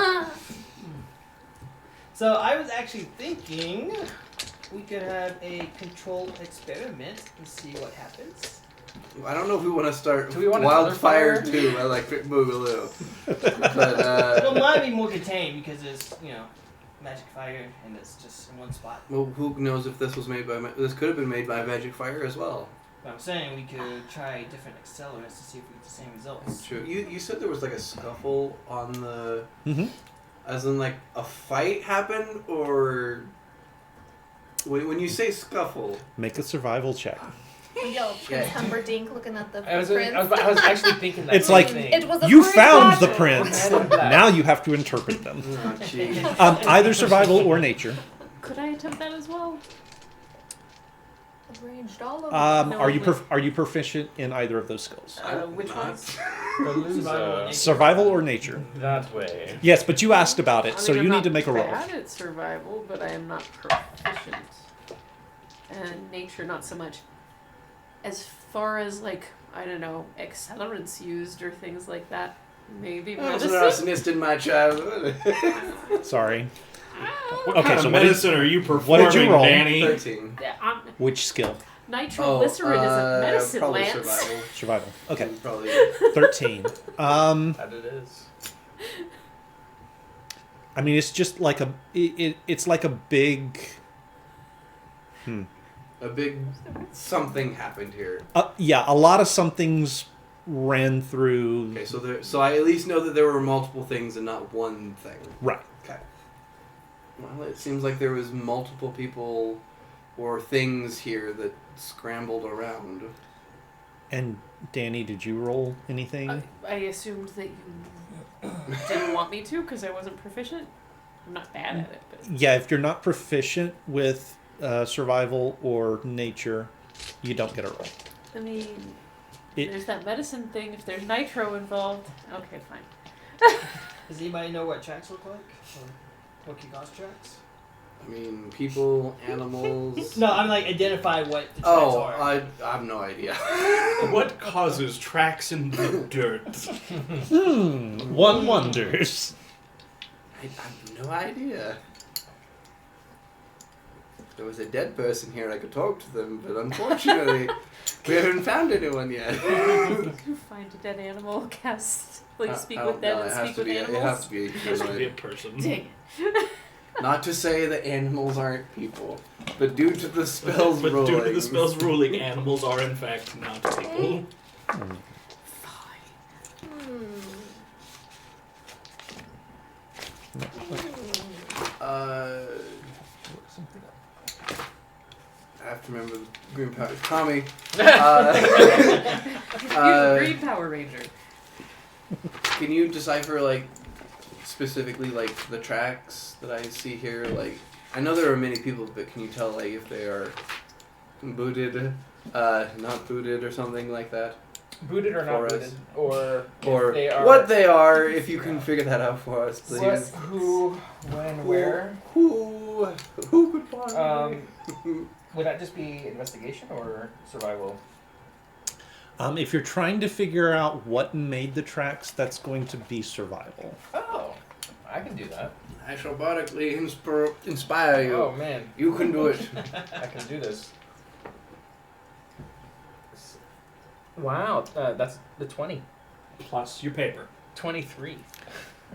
Speaker 7: So I was actually thinking we could have a controlled experiment and see what happens.
Speaker 2: I don't know if we want to start
Speaker 5: Do we want another
Speaker 2: Wildfire
Speaker 5: fire?
Speaker 2: 2. I like Fit Boogaloo. But,
Speaker 7: Well, mine be more contained because it's, magic fire and it's just in one spot.
Speaker 2: well, who knows if this was made by... This could have been made by Magic Fire as well.
Speaker 7: But I'm saying we could try different accelerants to see if we get the same results.
Speaker 2: True. You said there was like a scuffle on the...
Speaker 1: Mhm.
Speaker 2: As in like a fight happened, or... When you say scuffle...
Speaker 1: make a survival check.
Speaker 4: Yo, Prince Humperdinck looking at the
Speaker 5: I was
Speaker 4: prince.
Speaker 5: actually thinking that.
Speaker 1: It's
Speaker 5: same
Speaker 1: like-
Speaker 5: thing.
Speaker 4: It was a
Speaker 1: You
Speaker 4: great
Speaker 1: found the
Speaker 4: battle.
Speaker 1: prince.
Speaker 5: Men in Black.
Speaker 1: Now you have to interpret them.
Speaker 2: Oh, jeez.
Speaker 1: Either survival or nature.
Speaker 3: Could I attempt that as well?
Speaker 4: Arranged all over.
Speaker 3: No,
Speaker 1: Are you
Speaker 3: with-
Speaker 1: are you proficient in either of those skills?
Speaker 3: Which
Speaker 2: Not.
Speaker 3: ones?
Speaker 1: Survival or nature?
Speaker 5: That way.
Speaker 1: Yes, but you asked about it,
Speaker 3: I
Speaker 1: so
Speaker 3: mean,
Speaker 1: you
Speaker 3: I'm
Speaker 1: need to
Speaker 3: not
Speaker 1: make a roll.
Speaker 3: bad at survival, but I am not proficient. And nature, not so much. As far as I don't know, accelerants used or things like that, maybe
Speaker 2: I was an
Speaker 3: medicine.
Speaker 2: arsonist in my childhood.
Speaker 1: Sorry.
Speaker 6: What
Speaker 1: Okay,
Speaker 6: kind
Speaker 1: so
Speaker 6: of
Speaker 1: what did-
Speaker 6: medicine are you performing,
Speaker 1: what did you roll?
Speaker 6: Danny?
Speaker 2: 13.
Speaker 3: Yeah,
Speaker 1: Which skill?
Speaker 3: nitroglycerin isn't medicine,
Speaker 2: probably
Speaker 3: Lance.
Speaker 2: survival.
Speaker 1: Survival. Okay.
Speaker 2: Probably.
Speaker 1: 13.
Speaker 5: That it is.
Speaker 1: I mean, it's just like it's like a big.
Speaker 2: A big something happened here.
Speaker 1: Yeah, a lot of somethings ran through.
Speaker 2: Okay, so I at least know that there were multiple things and not one thing.
Speaker 1: Right.
Speaker 2: Okay. Well, it seems like there was multiple people or things here that scrambled around.
Speaker 1: And Danny, did you roll anything?
Speaker 3: I assumed that you didn't want me to because I wasn't proficient. I'm not bad at it, but
Speaker 1: Yeah, if you're not proficient with survival or nature, you don't get a roll.
Speaker 3: I mean,
Speaker 1: It-
Speaker 3: there's that medicine thing. If there's nitro involved, okay, fine.
Speaker 7: Does anybody know what tracks look like? Or what can cause tracks?
Speaker 2: I mean, people, animals.
Speaker 7: No, I'm like identify what the tracks
Speaker 2: Oh,
Speaker 7: are.
Speaker 2: I have no idea.
Speaker 6: What causes tracks in the dirt?
Speaker 1: One wonders.
Speaker 2: I have no idea. If there was a dead person here, I could talk to them, but unfortunately, we haven't found anyone yet.
Speaker 3: You find a dead animal, cast, like, speak
Speaker 2: I
Speaker 3: with
Speaker 2: don't
Speaker 3: them
Speaker 2: know,
Speaker 3: and
Speaker 2: it has
Speaker 3: speak
Speaker 2: to
Speaker 3: with
Speaker 2: be. It has
Speaker 3: animals.
Speaker 2: to be.
Speaker 6: It has to be a
Speaker 2: humanoid.
Speaker 6: person.
Speaker 3: Dang it.
Speaker 2: Not to say that animals aren't people, but due to the spell's
Speaker 6: But
Speaker 2: ruling.
Speaker 6: due to the spell's ruling, animals are in fact not people.
Speaker 4: Hmm.
Speaker 2: I have to remember the green powder. Tommy.
Speaker 3: You're the Green Power Ranger.
Speaker 2: Can you decipher like specifically like the tracks that I see here? Like, I know there are many people, but can you tell like if they are booted, not booted, or something like that?
Speaker 5: Booted or not
Speaker 2: For us.
Speaker 5: booted, or
Speaker 2: Or
Speaker 5: if they are
Speaker 2: what they are, if you can figure that out for us, please.
Speaker 5: what, who, when, where.
Speaker 2: Who could possibly?
Speaker 5: Would that just be investigation or survival?
Speaker 1: If you're trying to figure out what made the tracks, that's going to be survival.
Speaker 5: Oh, I can do that.
Speaker 2: I shall bodically inspire you.
Speaker 5: Oh man,
Speaker 2: You can do it.
Speaker 5: I can do this. Wow, that's the 20.
Speaker 6: Plus your paper.
Speaker 5: 23.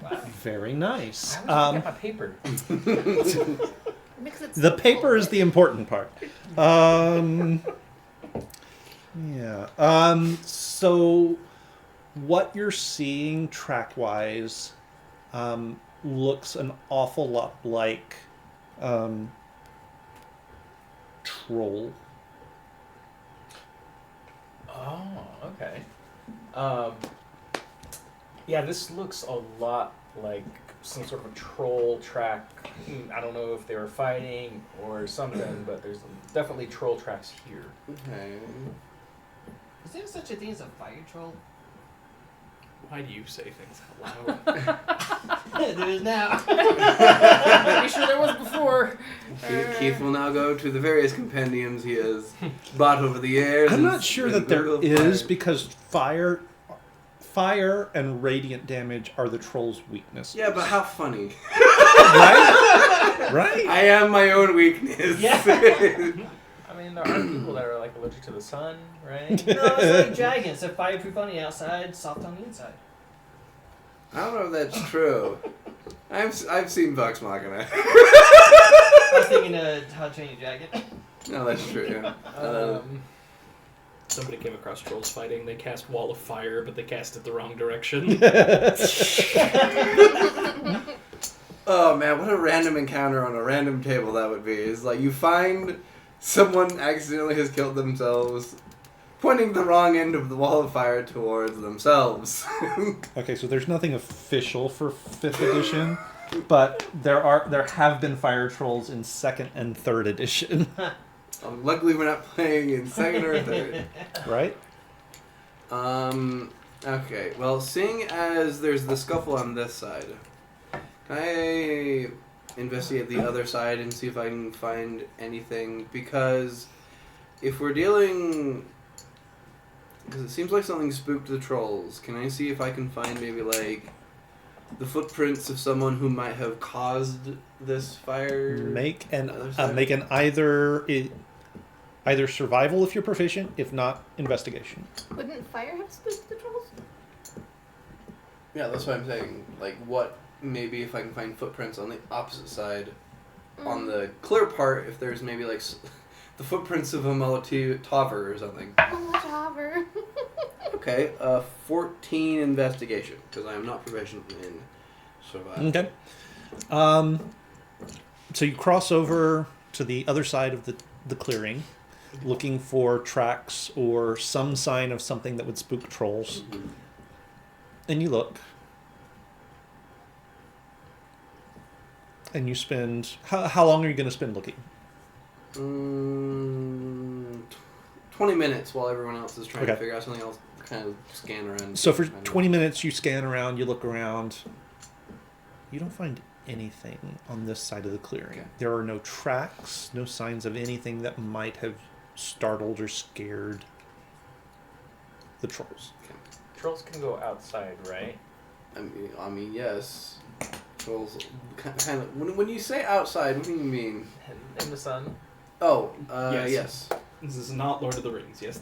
Speaker 5: Wow.
Speaker 1: Very nice.
Speaker 5: I always forget my paper.
Speaker 4: Because it's
Speaker 1: The
Speaker 4: so
Speaker 1: paper
Speaker 4: cool.
Speaker 1: is the important part. Yeah. So what you're seeing track-wise looks an awful lot like Troll.
Speaker 5: Oh, okay. Yeah, this looks a lot like some sort of a troll track. I don't know if they were fighting or something, but there's definitely troll tracks here.
Speaker 2: Okay.
Speaker 7: Is there such a thing as a fire troll?
Speaker 6: Why do you say things out loud?
Speaker 7: There is now.
Speaker 3: Pretty sure there was before.
Speaker 2: Keith will now go to the various compendiums he has bought over the years.
Speaker 1: I'm
Speaker 2: and-
Speaker 1: not sure
Speaker 2: and
Speaker 1: that there
Speaker 2: Google
Speaker 1: is
Speaker 2: fire.
Speaker 1: because fire and radiant damage are the troll's weakness.
Speaker 2: Yeah, but how funny.
Speaker 1: Right? Right?
Speaker 2: I am my own weakness.
Speaker 7: Yeah.
Speaker 5: I mean, there are people that are like allergic to the sun, right?
Speaker 7: No, it's like dragons. They're fireproof on the outside, soft on the inside.
Speaker 2: I don't know if that's true. I've seen Vox Machina.
Speaker 7: I was thinking How to Train Your Dragon.
Speaker 2: No, that's true.
Speaker 6: Somebody came across trolls fighting. They cast Wall of Fire, but they cast it the wrong direction.
Speaker 2: Oh man, what a random encounter on a random table that would be. It's like you find someone accidentally has killed themselves, pointing the wrong end of the wall of fire towards themselves.
Speaker 1: Okay, so there's nothing official for 5th edition, but there have been fire trolls in 2nd and 3rd edition,
Speaker 2: Luckily, we're not playing in 2nd or 3rd.
Speaker 1: right?
Speaker 2: Okay, well, seeing as there's the scuffle on this side, can I investigate the other side and see if I can find anything? Because if we're dealing... Because it seems like something spooked the trolls. Can I see if I can find maybe, like, the footprints of someone who might have caused this fire?
Speaker 1: Make an
Speaker 2: Other side?
Speaker 1: either survival if you're proficient, if not investigation.
Speaker 4: Wouldn't fire have spooked the trolls?
Speaker 2: Yeah, that's what I'm saying. Like, what... Maybe if I can find footprints on the opposite side, on the clear part, if there's maybe like the footprints of a Molotov or something.
Speaker 4: Molotov.
Speaker 2: Okay, 14 investigation because I am not proficient in survival.
Speaker 1: Okay. So you cross over to the other side of the clearing, looking for tracks or some sign of something that would spook trolls.
Speaker 2: Mhm.
Speaker 1: And you look. And you spend... How long are you going to spend looking?
Speaker 2: 20 minutes while everyone else is trying to
Speaker 1: Okay.
Speaker 2: figure out something else. Kind of scan around.
Speaker 1: So for 20 minutes, you scan around, you look around. You don't find anything on this side of the clearing.
Speaker 2: Okay.
Speaker 1: There are no tracks, no signs of anything that might have startled or scared the trolls.
Speaker 5: Trolls can go outside, right?
Speaker 2: I mean, yes. Trolls, kind of. When you say outside, what do you mean?
Speaker 5: In the sun.
Speaker 2: Oh,
Speaker 6: Yes.
Speaker 2: yes.
Speaker 6: This is not Lord of the Rings. Yes,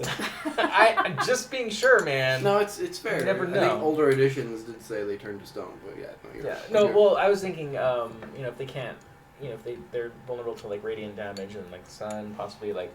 Speaker 5: I'm just being sure, man.
Speaker 2: No, it's fair.
Speaker 5: You never
Speaker 2: I
Speaker 5: know.
Speaker 2: think older editions did say they turned to stone, but yeah, no, you're
Speaker 5: Yeah.
Speaker 2: right.
Speaker 5: No.
Speaker 2: You're-
Speaker 5: Well, I was thinking, if they can't, if they're vulnerable to like radiant damage and like the sun, possibly like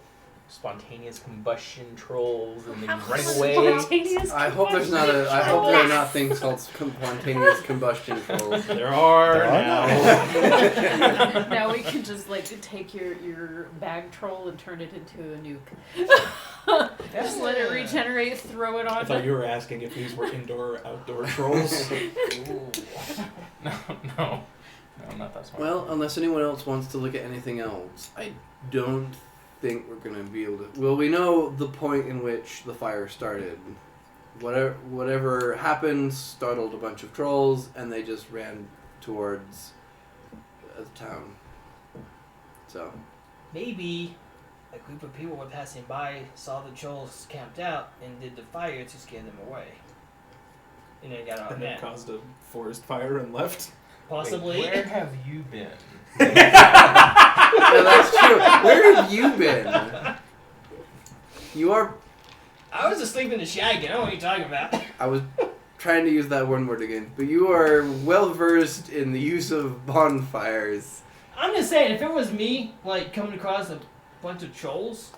Speaker 5: spontaneous combustion trolls and then running away.
Speaker 3: Spontaneous
Speaker 2: I hope there's not a. I hope there are not things called spontaneous combustion trolls.
Speaker 6: there are
Speaker 1: There are
Speaker 6: now.
Speaker 3: Now we can just like take your bag troll and turn it into a nuke. Just let it regenerate, throw it on.
Speaker 6: I thought you were asking if these were indoor or outdoor trolls.
Speaker 5: Ooh. No, not that smart.
Speaker 2: Well, unless anyone else wants to look at anything else, I don't think we're gonna be able to. Well, we know the point in which the fire started. Whatever happened startled a bunch of trolls, and they just ran towards the town. So
Speaker 7: Maybe a group of people were passing by, saw the trolls camped out, and did the fire to scare them away. And then got out
Speaker 6: And then
Speaker 7: mad.
Speaker 6: caused a forest fire and left.
Speaker 7: Possibly.
Speaker 5: Wait, where have you been?
Speaker 2: yeah, that's true. Where have you been? You are.
Speaker 7: I was asleep in the shag. I know what you're talking about.
Speaker 2: I was trying to use that one word again, but you are well versed in the use of bonfires.
Speaker 7: I'm just saying, if it was me, like, coming across a bunch of trolls,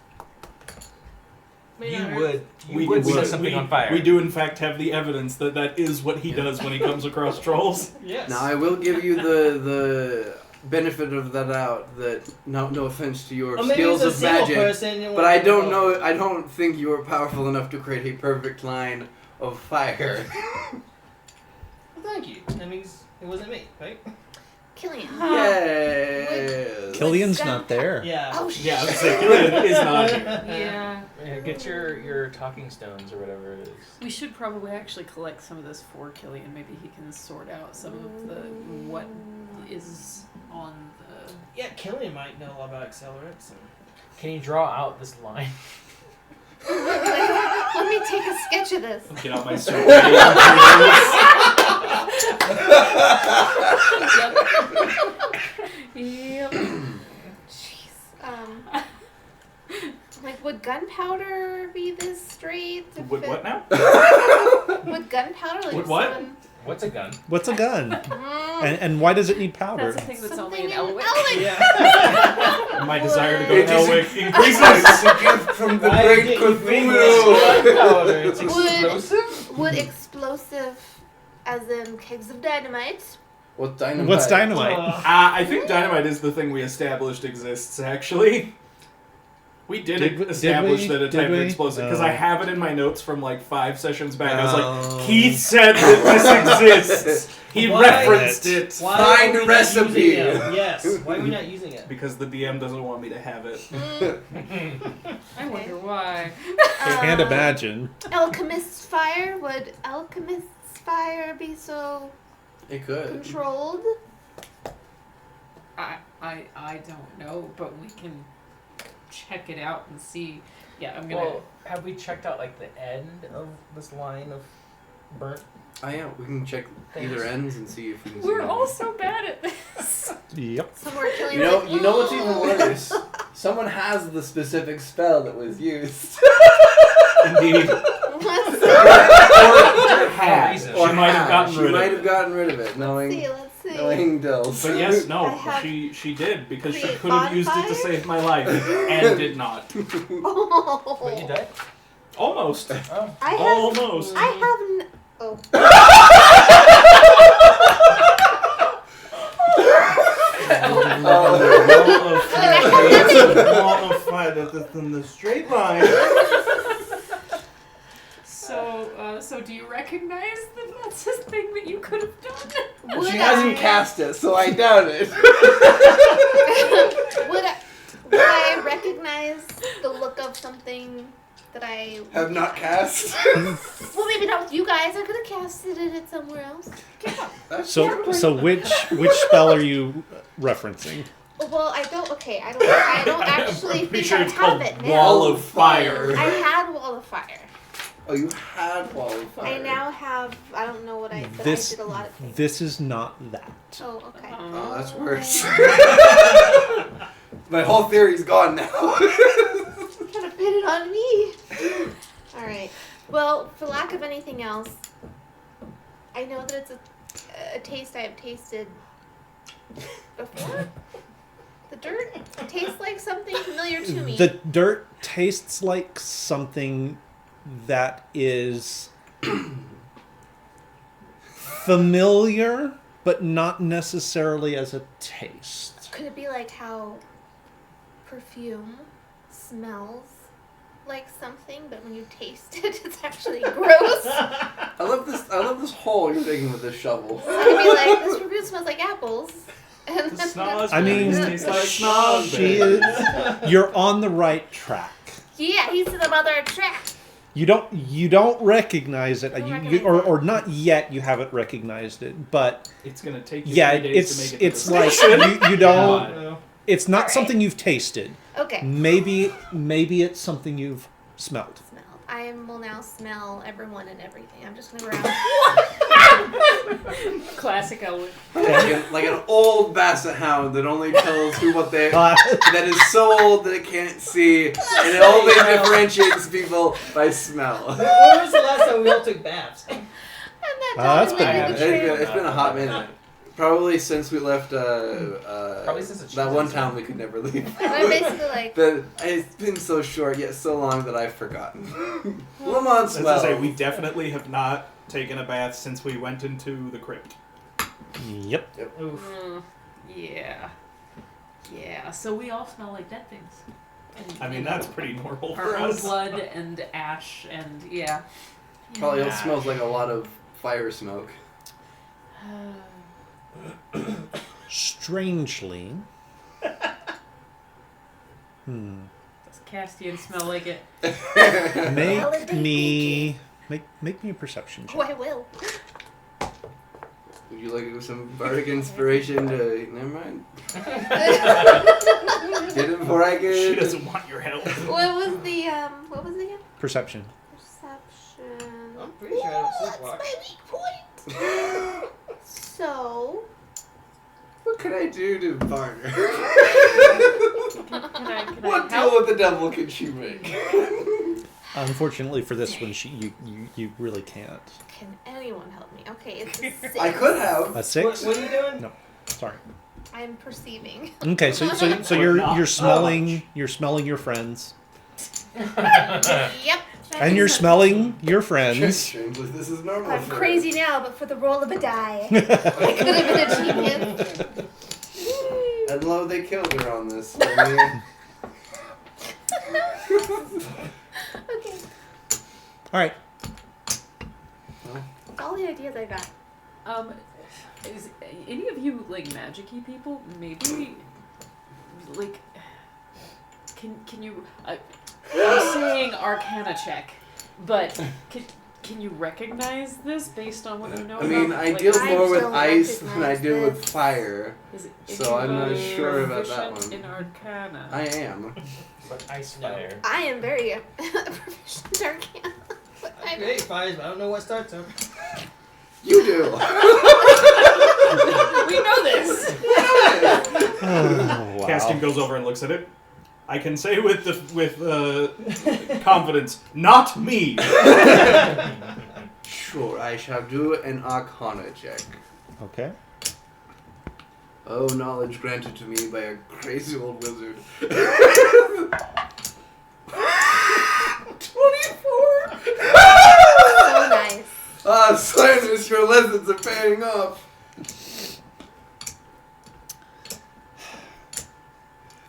Speaker 5: You would set something on fire.
Speaker 6: We do, in fact, have the evidence that that is what he does when he comes across trolls.
Speaker 7: yes.
Speaker 2: Now I will give you the benefit of the doubt that no offense to your
Speaker 7: or maybe
Speaker 2: skills
Speaker 7: it's a
Speaker 2: of
Speaker 7: single
Speaker 2: magic,
Speaker 7: person. and
Speaker 2: but I don't
Speaker 7: one-
Speaker 2: know. I don't think you are powerful enough to create a perfect line of fire.
Speaker 7: Well, thank you. That means it wasn't me, right?
Speaker 4: Killian.
Speaker 2: Yes.
Speaker 1: Killian's
Speaker 4: Gun-
Speaker 1: not there.
Speaker 7: Yeah.
Speaker 4: Oh
Speaker 6: Yeah, I was
Speaker 4: shit.
Speaker 6: gonna say, Killian is not here.
Speaker 3: Yeah.
Speaker 5: Yeah, get your talking stones or whatever it is.
Speaker 3: We should probably actually collect some of this for Killian. Maybe he can sort out some of the what is on the.
Speaker 7: Yeah, Killian might know about accelerants. And...
Speaker 5: Can you draw out this line?
Speaker 4: Let me take a sketch of this.
Speaker 6: Get out my sword.
Speaker 3: Yep.
Speaker 4: Jeez. Like, would gunpowder be this straight? if
Speaker 6: What,
Speaker 4: it-
Speaker 6: what now?
Speaker 4: Would gunpowder like
Speaker 6: Would what?
Speaker 4: someone-
Speaker 5: What's a gun?
Speaker 1: What's a gun?
Speaker 4: Mm,
Speaker 1: And why does it need powder?
Speaker 3: That's a thing that's
Speaker 4: something
Speaker 3: only in
Speaker 4: in
Speaker 3: Elwick.
Speaker 4: Elwick.
Speaker 7: Yeah.
Speaker 6: My desire to go
Speaker 2: It
Speaker 6: to
Speaker 2: is-
Speaker 6: Elwick increases.
Speaker 2: It's a gift from the
Speaker 7: Why
Speaker 2: great
Speaker 7: did you bring
Speaker 2: Cthulhu.
Speaker 5: Gunpowder. It's
Speaker 4: Would-
Speaker 5: explosive.
Speaker 4: Would explosive, as in kegs of dynamite?
Speaker 2: What's dynamite?
Speaker 1: What's dynamite?
Speaker 6: I think dynamite is the thing we established exists, actually. We did
Speaker 1: Did we-
Speaker 6: establish
Speaker 1: did
Speaker 6: that
Speaker 1: we?
Speaker 6: a type
Speaker 1: Did
Speaker 6: of
Speaker 1: we?
Speaker 6: explosive, because
Speaker 1: No.
Speaker 6: I have it in my notes from like 5 sessions back. I was like,
Speaker 1: No.
Speaker 6: Keith said that this exists. He
Speaker 7: Why?
Speaker 6: referenced it.
Speaker 7: Why
Speaker 2: Find
Speaker 7: are we
Speaker 2: a
Speaker 7: not
Speaker 2: recipe.
Speaker 7: using it? Yes. Why are we not using it?
Speaker 6: Because the DM doesn't want me to have it.
Speaker 3: I wonder why.
Speaker 1: I can't imagine.
Speaker 4: Alchemist's fire? Would alchemist's fire be so
Speaker 2: It could.
Speaker 4: controlled?
Speaker 3: I don't know, but we can check it out and see. Yeah, I'm gonna.
Speaker 5: Well, have we checked out like the end of this line of burnt?
Speaker 2: Oh yeah, we can check either
Speaker 5: Thanks.
Speaker 2: ends and see if we can.
Speaker 3: We're
Speaker 2: see
Speaker 3: all so bad at this.
Speaker 1: Yep.
Speaker 4: Somewhere killing
Speaker 2: You know what's even worse? Someone has the specific spell that was used.
Speaker 6: Indeed.
Speaker 4: Let's
Speaker 2: or had.
Speaker 5: reason.
Speaker 2: Or
Speaker 6: She might have
Speaker 2: had.
Speaker 6: gotten
Speaker 2: She
Speaker 6: rid of
Speaker 2: might
Speaker 6: it.
Speaker 2: have gotten rid of it,
Speaker 4: see,
Speaker 2: knowing
Speaker 4: let's see.
Speaker 2: Dills.
Speaker 6: But yes,
Speaker 4: I
Speaker 6: no,
Speaker 4: have
Speaker 6: she did, because she
Speaker 4: create
Speaker 6: could have used it to
Speaker 4: bonfire?
Speaker 6: save my life, and did not.
Speaker 4: Oh.
Speaker 5: Wait, you died?
Speaker 6: Almost.
Speaker 5: Oh.
Speaker 4: I have.
Speaker 6: Almost.
Speaker 4: I have. Oh.
Speaker 8: Wall of fire that's in the straight line.
Speaker 3: So do you recognize that that's a thing that you could have done?
Speaker 4: Would
Speaker 2: She hasn't
Speaker 4: I-
Speaker 2: cast it, so I doubt it.
Speaker 4: Would I recognize recognize the look of something that I
Speaker 2: Have not cast.
Speaker 4: Well, maybe not with you guys. I could have casted it somewhere else.
Speaker 1: So which spell are you referencing?
Speaker 4: Well, I don't. Okay, I don't actually
Speaker 6: Pretty
Speaker 4: think
Speaker 6: sure
Speaker 4: I
Speaker 6: it's
Speaker 4: have
Speaker 6: called
Speaker 4: it now.
Speaker 6: Wall of Fire.
Speaker 4: I had Wall of Fire.
Speaker 2: Oh, you had Wall of Fire.
Speaker 4: I now have. I don't know what I. But
Speaker 1: This
Speaker 4: I did a lot of things.
Speaker 1: this is not that.
Speaker 4: Oh, okay.
Speaker 2: Oh, that's worse. My whole theory's gone now.
Speaker 4: Kind of pin it on me. All right. Well, for lack of anything else, I know that it's a taste I have tasted before. The dirt tastes like something familiar to me.
Speaker 1: The dirt tastes like something that is familiar, but not necessarily as a taste.
Speaker 4: Could it be like how perfume smells like something, but when you taste it, it's actually gross?
Speaker 2: I love this hole you're digging with this shovel.
Speaker 4: So it could be like, this perfume smells like apples. And then
Speaker 1: I mean,
Speaker 6: Tastes like
Speaker 1: she is. You're on the right track.
Speaker 4: yeah, he's in the mother track.
Speaker 1: You don't recognize it,
Speaker 4: Don't
Speaker 1: you,
Speaker 4: recognize
Speaker 1: or not yet. You haven't recognized it, but
Speaker 6: It's gonna take you
Speaker 1: yeah,
Speaker 6: 3 days to make it.
Speaker 1: it's like you don't.
Speaker 6: God.
Speaker 1: It's not
Speaker 4: Alright.
Speaker 1: something you've tasted.
Speaker 4: Okay.
Speaker 1: Maybe it's something you've smelled.
Speaker 4: Smell. I will now smell everyone and everything. I'm just gonna go around.
Speaker 3: Classic Elwood.
Speaker 2: Like an old basset hound that only tells who what they
Speaker 1: Uh,
Speaker 2: that is so old that it can't see, and it only differentiates people by smell.
Speaker 7: When was the last time we all took baths?
Speaker 4: And that
Speaker 1: that's
Speaker 4: dog
Speaker 1: been
Speaker 4: led me the trail.
Speaker 2: It's been a hot minute. Probably since we left
Speaker 5: Probably since it's
Speaker 2: that one town we could never leave.
Speaker 4: I'm basically like,
Speaker 2: But it's been so short yet so long that I've forgotten. Lamont's
Speaker 6: As I say, we definitely have not taken a bath since we went into the crypt.
Speaker 1: Yep.
Speaker 7: Oof.
Speaker 3: Yeah. Yeah. So we all smell like dead things. And,
Speaker 6: I mean, that's pretty normal
Speaker 3: our
Speaker 6: for
Speaker 3: own
Speaker 6: us.
Speaker 3: blood and ash and yeah.
Speaker 2: Probably all smells like a lot of fire smoke.
Speaker 1: Strangely.
Speaker 3: Does Castian smell like it?
Speaker 1: Make me a perception check.
Speaker 4: oh, I will.
Speaker 2: Would you like some bardic inspiration to... Never mind. Get it before I get...
Speaker 6: She doesn't want your help.
Speaker 4: What was it again?
Speaker 1: Perception.
Speaker 4: Perception.
Speaker 7: I'm pretty sure I don't
Speaker 4: That's
Speaker 7: sleepwalk.
Speaker 4: my weak point. So,
Speaker 2: What can I do to Varner?
Speaker 3: Can I
Speaker 2: What deal
Speaker 3: help?
Speaker 2: with the devil can she make?
Speaker 1: Unfortunately for this one, you really can't.
Speaker 4: can anyone help me? Okay, it's a 6.
Speaker 2: I could have.
Speaker 1: A 6?
Speaker 7: What are you doing?
Speaker 1: No. Sorry.
Speaker 4: I'm perceiving.
Speaker 1: Okay, so you're smelling your friends,
Speaker 4: Yep.
Speaker 1: and you're smelling your friends.
Speaker 2: Strangely, this is normal.
Speaker 4: I'm
Speaker 2: for
Speaker 4: crazy now, but for the roll of a die, I could have been a genius.
Speaker 2: her. And lo, they killed her on this. I mean,
Speaker 4: Okay,
Speaker 1: All right.
Speaker 4: that's all the ideas I got.
Speaker 3: Is any of you like magic-y people? Maybe like can you? I'm saying Arcana check, but can you recognize this based on what you know?
Speaker 2: I mean,
Speaker 3: about,
Speaker 2: I
Speaker 3: like,
Speaker 2: deal
Speaker 4: I
Speaker 2: more with
Speaker 4: don't
Speaker 2: ice than I
Speaker 4: recognize
Speaker 2: deal with
Speaker 4: this.
Speaker 2: fire.
Speaker 3: Is it
Speaker 2: So I'm not
Speaker 3: anybody
Speaker 2: sure about that
Speaker 3: proficient
Speaker 2: one.
Speaker 3: In Arcana.
Speaker 2: I am.
Speaker 5: But ice
Speaker 7: No.
Speaker 5: fire.
Speaker 4: I am very proficient in Arcana. But I'm
Speaker 7: Great, fine, but I don't know what starts them.
Speaker 2: You do.
Speaker 3: We know this.
Speaker 1: Oh, wow.
Speaker 6: Castian goes over and looks at it. I can say with confidence, not me.
Speaker 2: Sure, I shall do an Arcana check.
Speaker 1: Okay.
Speaker 2: Oh, knowledge granted to me by a crazy old wizard. 24!
Speaker 4: so nice.
Speaker 2: Ah, Science, your lessons are paying off.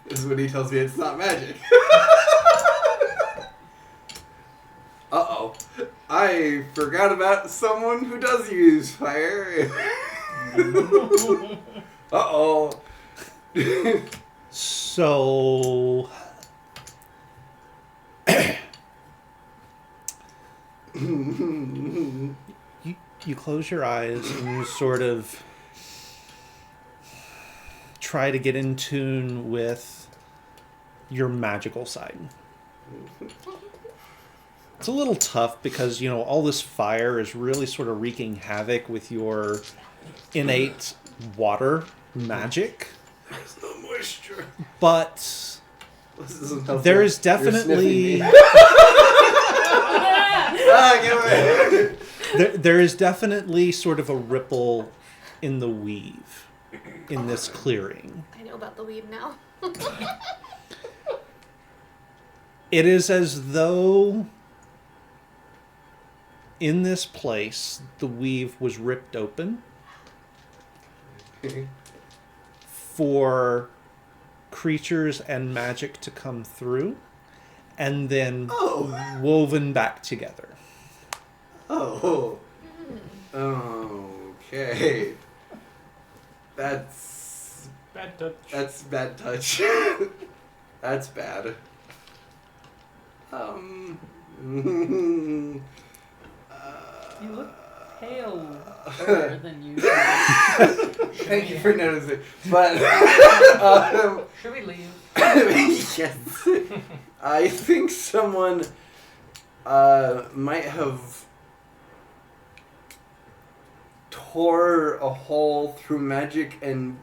Speaker 2: This is when he tells me it's not magic. Uh-oh. I forgot about someone who does use fire. Uh-oh.
Speaker 1: So You close your eyes and you sort of try to get in tune with your magical side. It's a little tough because, you know, all this fire is really sort of wreaking havoc with your innate water magic.
Speaker 2: There's no moisture.
Speaker 1: But
Speaker 2: This doesn't help
Speaker 1: there
Speaker 2: you.
Speaker 1: is definitely
Speaker 2: Get away.
Speaker 1: there is definitely sort of a ripple in the weave in this clearing.
Speaker 4: I know about the weave now.
Speaker 1: It is as though in this place the weave was ripped open for creatures and magic to come through and then woven back together.
Speaker 2: Oh. Okay. That's
Speaker 5: Bad touch.
Speaker 2: bad touch. That's bad.
Speaker 3: You look paler than usual.
Speaker 2: Thank you for noticing. But
Speaker 7: Should we leave?
Speaker 2: yes, I think someone might have tore a hole through magic and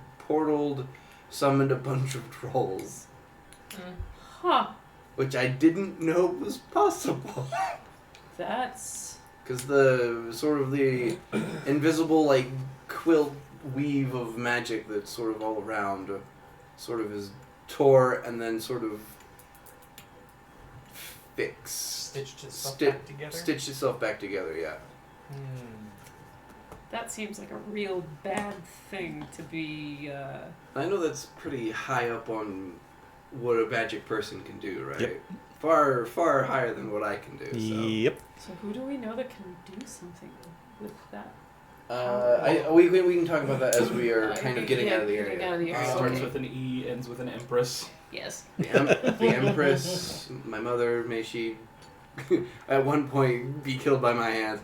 Speaker 2: summoned a bunch of trolls,
Speaker 3: Huh.
Speaker 2: which I didn't know was possible.
Speaker 3: That's...
Speaker 2: Because the sort of the invisible like quilt weave of magic that's sort of all around, sort of is tore and then sort of
Speaker 5: Stitched itself
Speaker 2: Sti-
Speaker 5: back together.
Speaker 2: stitched itself back together. Yeah.
Speaker 3: That seems like a real bad thing to be,
Speaker 2: I know that's pretty high up on what a magic person can do, right?
Speaker 1: Yep.
Speaker 2: Far, far higher than what I can do. So.
Speaker 1: Yep.
Speaker 3: So who do we know that can do something with that?
Speaker 2: We can talk about that as we are kind of getting
Speaker 3: Yeah,
Speaker 2: out of the
Speaker 3: getting
Speaker 2: area.
Speaker 3: out of the area.
Speaker 6: Starts
Speaker 3: Okay.
Speaker 6: with an E, ends with an Empress.
Speaker 3: Yes.
Speaker 2: The Empress, my mother, may she at one point be killed by my hands.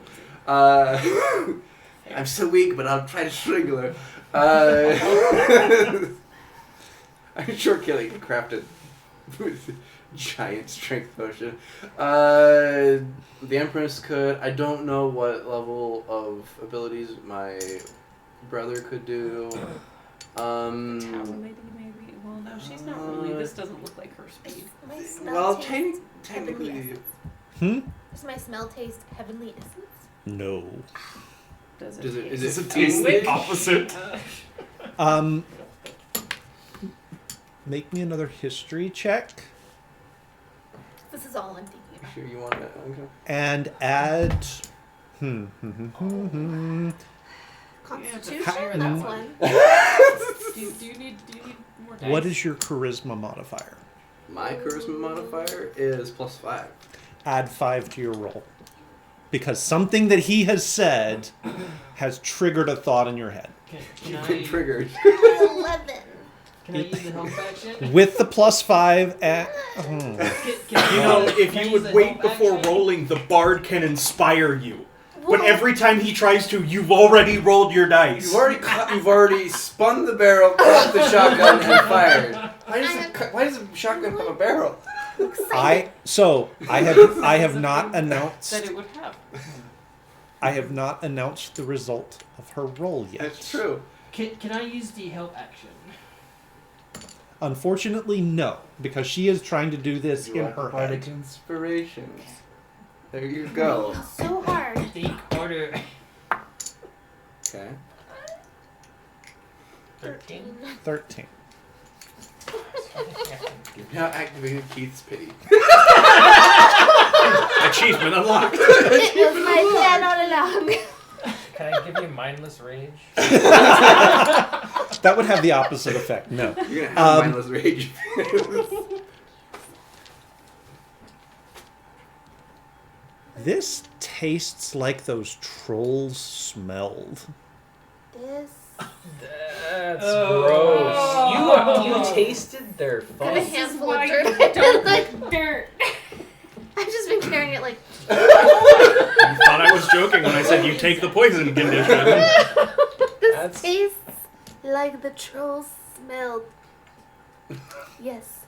Speaker 2: I'm so weak, but I'll try to strangle her. I'm sure Kelly can craft a giant strength potion. The Empress could. I don't know what level of abilities my brother could do.
Speaker 3: Tower lady, maybe? Well, no, she's not really. This doesn't look like her speed.
Speaker 4: My smell
Speaker 2: Well,
Speaker 4: taste
Speaker 2: technically.
Speaker 4: heavenly essence? Does my smell taste heavenly essence?
Speaker 1: No.
Speaker 3: Does it?
Speaker 2: Does it-
Speaker 3: taste-
Speaker 2: is
Speaker 6: It's a
Speaker 2: it
Speaker 6: taste
Speaker 2: tingly?
Speaker 6: the opposite.
Speaker 1: Make me another history check
Speaker 4: This is all I'm thinking about.
Speaker 2: Sure, you want to? Okay.
Speaker 1: and add.
Speaker 4: Constitution,
Speaker 3: higher
Speaker 4: that's
Speaker 3: that
Speaker 4: one.
Speaker 3: Do you need more dice?
Speaker 1: What is your charisma modifier?
Speaker 2: My charisma modifier is +5.
Speaker 1: Add 5 to your roll. Because something that he has said has triggered a thought in your head.
Speaker 2: You've been triggered.
Speaker 4: 11.
Speaker 7: Can I use the help action?
Speaker 1: With the +5 at.
Speaker 7: Can
Speaker 6: You know, if
Speaker 7: can I
Speaker 6: you
Speaker 7: use
Speaker 6: would
Speaker 7: the
Speaker 6: wait
Speaker 7: help
Speaker 6: before
Speaker 7: action?
Speaker 6: rolling, the bard can inspire you. But
Speaker 4: Whoa.
Speaker 6: every time he tries to, you've already rolled your dice.
Speaker 2: You've already spun the barrel, caught the shotgun, and fired. Why does a shotgun have a barrel?
Speaker 1: I have not announced.
Speaker 3: That it would have.
Speaker 1: I have not announced the result of her roll yet.
Speaker 2: That's true.
Speaker 7: Can I use the help action?
Speaker 1: Unfortunately, no, because she is trying to do this in her
Speaker 2: Bardic
Speaker 1: head.
Speaker 2: inspirations. There you go.
Speaker 4: So hard.
Speaker 7: Think harder.
Speaker 2: Okay.
Speaker 7: 13.
Speaker 1: 13.
Speaker 2: You've now activated Keith's pity.
Speaker 6: Achievement unlocked.
Speaker 4: It was my plan all along.
Speaker 5: Can I give you mindless rage?
Speaker 1: That would have the opposite effect. No.
Speaker 2: You're gonna have mindless rage.
Speaker 1: This tastes like those trolls smelled.
Speaker 4: This
Speaker 5: That's
Speaker 3: Oh.
Speaker 5: gross. You tasted their
Speaker 4: got a
Speaker 5: fuzz.
Speaker 4: handful
Speaker 3: why
Speaker 4: of dirt.
Speaker 3: you don't like dirt.
Speaker 4: I've just been carrying it like
Speaker 6: You thought I was joking when I said you take the poison condition.
Speaker 4: This
Speaker 5: That's-
Speaker 4: tastes like the trolls smelled. Yes.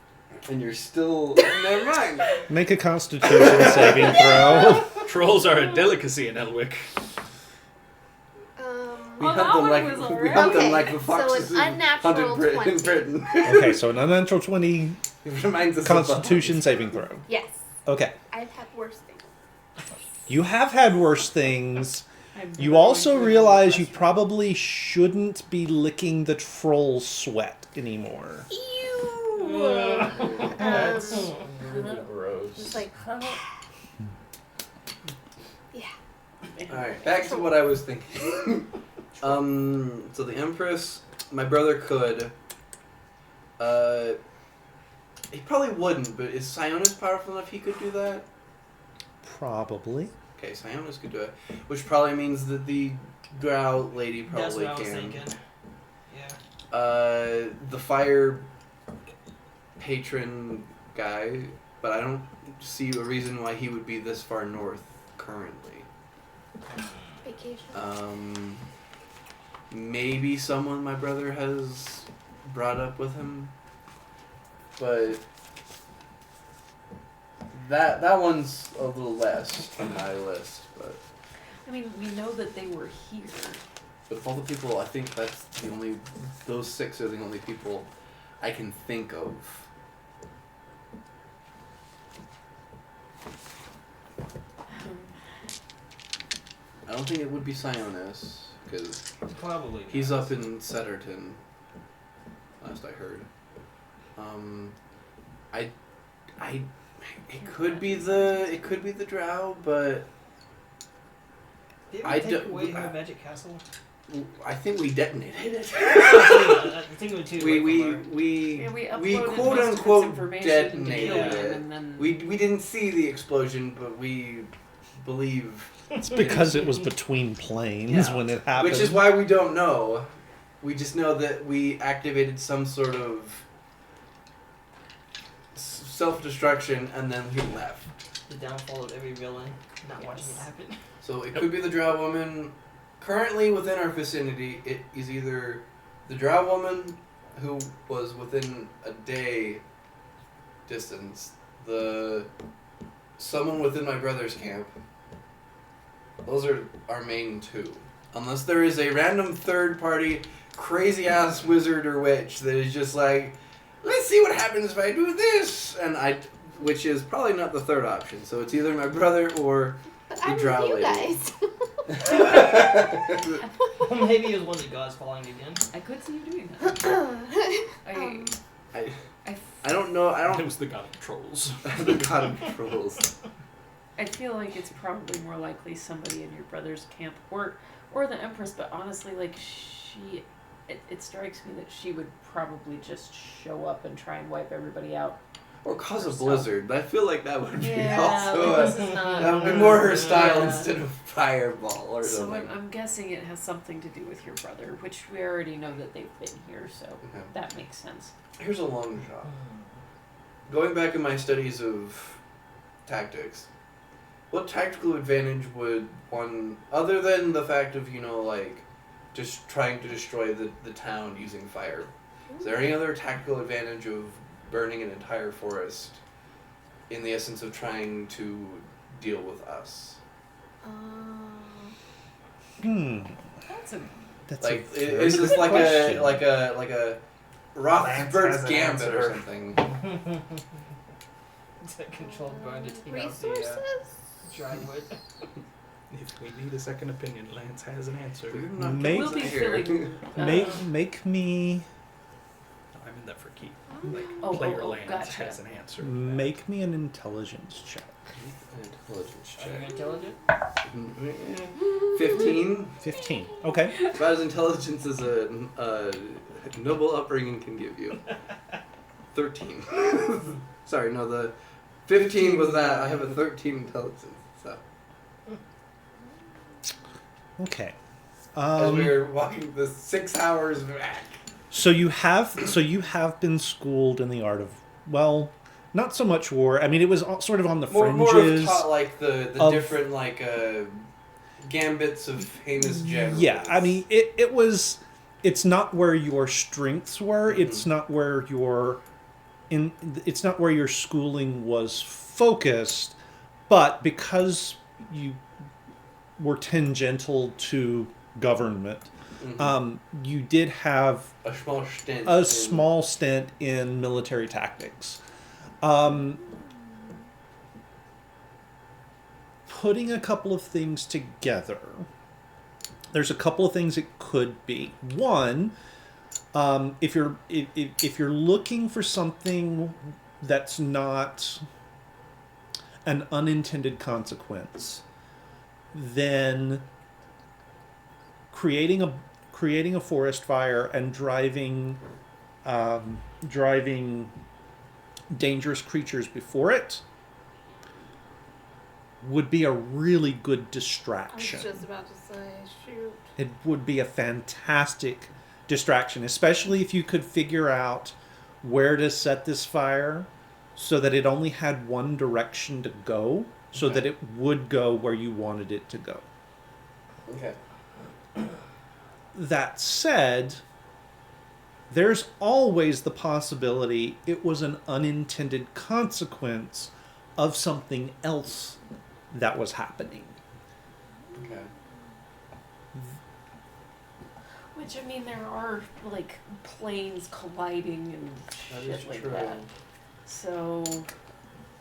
Speaker 2: And you're still. Never mind.
Speaker 1: Make a Constitution saving throw.
Speaker 6: Trolls are a delicacy in Elwick.
Speaker 2: We
Speaker 3: Well,
Speaker 2: hunt
Speaker 3: that
Speaker 2: them
Speaker 3: one
Speaker 2: like
Speaker 3: was
Speaker 2: we
Speaker 3: alright.
Speaker 2: hunt them
Speaker 4: Okay,
Speaker 2: like the foxes
Speaker 4: so an unnatural
Speaker 2: hunted in
Speaker 4: 20.
Speaker 2: Britain.
Speaker 1: Okay, so an unnatural 20
Speaker 2: It reminds us
Speaker 1: Constitution saving throw.
Speaker 4: Yes.
Speaker 1: Okay.
Speaker 4: I've had worse things.
Speaker 1: You have had worse things.
Speaker 3: I've
Speaker 1: You
Speaker 3: never
Speaker 1: also
Speaker 3: gone through
Speaker 1: realize
Speaker 3: the
Speaker 1: you
Speaker 3: restaurant.
Speaker 1: probably shouldn't be licking the troll sweat anymore.
Speaker 4: Ew.
Speaker 5: That's
Speaker 4: Um,
Speaker 5: really gross.
Speaker 4: Just like, yeah.
Speaker 2: Alright, back to what I was thinking. So the Empress, my brother could. He probably wouldn't, but is Sionis powerful enough he could do that?
Speaker 1: Probably.
Speaker 2: Okay, Sionis could do it. Which probably means that the Drow lady
Speaker 7: That's
Speaker 2: probably
Speaker 7: what I was
Speaker 2: can.
Speaker 7: thinking. Yeah.
Speaker 2: The fire patron guy, but I don't see a reason why he would be this far north currently.
Speaker 4: Vacation.
Speaker 2: Maybe someone my brother has brought up with him, but that one's a little less on my list. But
Speaker 3: I mean, we know that they were here.
Speaker 2: of all the people, I think that's the only. Those 6 are the only people I can think of. I don't think it would be Sionis, because
Speaker 7: Probably.
Speaker 2: he's
Speaker 7: not.
Speaker 2: up in Setterton, last I heard. It could be the Drow, but
Speaker 7: Did we
Speaker 2: I
Speaker 7: take
Speaker 2: don't-
Speaker 7: away her magic castle?
Speaker 2: I think we detonated it.
Speaker 7: I think we took
Speaker 2: we
Speaker 7: away from her.
Speaker 2: we
Speaker 3: Yeah, we
Speaker 2: we
Speaker 3: uploaded
Speaker 2: quote
Speaker 3: most of its
Speaker 2: unquote
Speaker 3: information to kill
Speaker 2: detonated
Speaker 3: them,
Speaker 2: it.
Speaker 3: and then
Speaker 2: We didn't see the explosion, but we believe,
Speaker 1: It's because it was between planes
Speaker 2: Yeah.
Speaker 1: when it happened.
Speaker 2: which is why we don't know. We just know that we activated some sort of self-destruction, and then we left.
Speaker 7: The downfall of every villain, not watching it
Speaker 3: Yes.
Speaker 7: happen.
Speaker 2: So it could be the Drow woman. Currently within our vicinity, it is either the Drow woman who was within a day distance, someone within my brother's camp. Those are our main 2. Unless there is a random third party crazy ass wizard or witch that is just like, let's see what happens if I do this, which is probably not the third option. So it's either my brother or
Speaker 4: But
Speaker 2: the
Speaker 4: I'm
Speaker 2: Drow
Speaker 4: with you
Speaker 2: lady.
Speaker 4: guys.
Speaker 7: Maybe it was one of the gods falling again.
Speaker 3: I could see you doing that.
Speaker 2: I don't know. I
Speaker 6: It
Speaker 2: don't.
Speaker 6: was the god of trolls.
Speaker 2: The god of trolls.
Speaker 3: I feel like it's probably more likely somebody in your brother's camp or the Empress, but honestly, like it strikes me that she would probably just show up and try and wipe everybody out.
Speaker 2: Or cause a
Speaker 3: Herself.
Speaker 2: blizzard. I feel like that would be
Speaker 3: Yeah,
Speaker 2: also
Speaker 3: like, this is not.
Speaker 2: that would be more her style
Speaker 3: Yeah.
Speaker 2: instead of fireball or
Speaker 3: So
Speaker 2: something.
Speaker 3: I'm guessing it has something to do with your brother, which we already know that they've been here, so
Speaker 2: Okay.
Speaker 3: that makes sense.
Speaker 2: Here's a long shot. Going back in my studies of tactics, what tactical advantage would one, other than the fact of, like, just trying to destroy the town using fire, is there any other tactical advantage of burning an entire forest in the essence of trying to deal with us?
Speaker 3: That's a
Speaker 1: That's
Speaker 2: Like,
Speaker 1: a very
Speaker 2: is this
Speaker 1: good
Speaker 2: like
Speaker 1: question.
Speaker 2: a
Speaker 8: Lance
Speaker 2: Rothberg's
Speaker 8: has an
Speaker 2: Gambit or
Speaker 8: answer.
Speaker 2: something?
Speaker 7: It's a controlled burn to take out
Speaker 4: Resources?
Speaker 7: the dry wood.
Speaker 6: If we need a second opinion, Lance has an answer.
Speaker 2: We're not
Speaker 1: Make-
Speaker 3: we'll be
Speaker 2: here.
Speaker 3: filling.
Speaker 1: Make me
Speaker 6: I'm in that for keep.
Speaker 3: Oh,
Speaker 6: Lance
Speaker 3: gotcha.
Speaker 6: has an answer.
Speaker 1: make me an intelligence check.
Speaker 2: Intelligence
Speaker 7: Are you
Speaker 2: check.
Speaker 7: intelligent?
Speaker 2: 15.
Speaker 1: 15. Okay.
Speaker 2: About as intelligence as a noble upbringing can give you. 13. Sorry, no, the 15 was that. I have a 13 intelligence. So
Speaker 1: Okay.
Speaker 2: as we were walking the 6 hours back.
Speaker 1: So you have been schooled in the art of, well, not so much war. I mean, it was sort of on the
Speaker 2: More
Speaker 1: fringes.
Speaker 2: of taught like the
Speaker 1: of-
Speaker 2: different like gambits of famous generals.
Speaker 1: Yeah, I mean, it was. It's not where your strengths were. It's not where your It's not where your schooling was focused, but because you were tangential to government, you did have
Speaker 2: a small stint.
Speaker 1: a small stint in military tactics. Putting a couple of things together, there's a couple of things it could be. One, if you're looking for something that's not an unintended consequence, then creating a forest fire and driving dangerous creatures before it would be a really good
Speaker 4: I was
Speaker 1: distraction.
Speaker 4: just about to say, shoot.
Speaker 1: It would be a fantastic distraction, especially if you could figure out where to set this fire so that it only had one direction to go, so that it would go where you wanted it to go.
Speaker 2: Okay.
Speaker 1: That said, there's always the possibility it was an unintended consequence of something else that was happening.
Speaker 2: Okay.
Speaker 3: Which, I mean, there are, like, planes colliding and
Speaker 2: That
Speaker 3: shit
Speaker 2: is
Speaker 3: like
Speaker 2: true.
Speaker 3: that. So,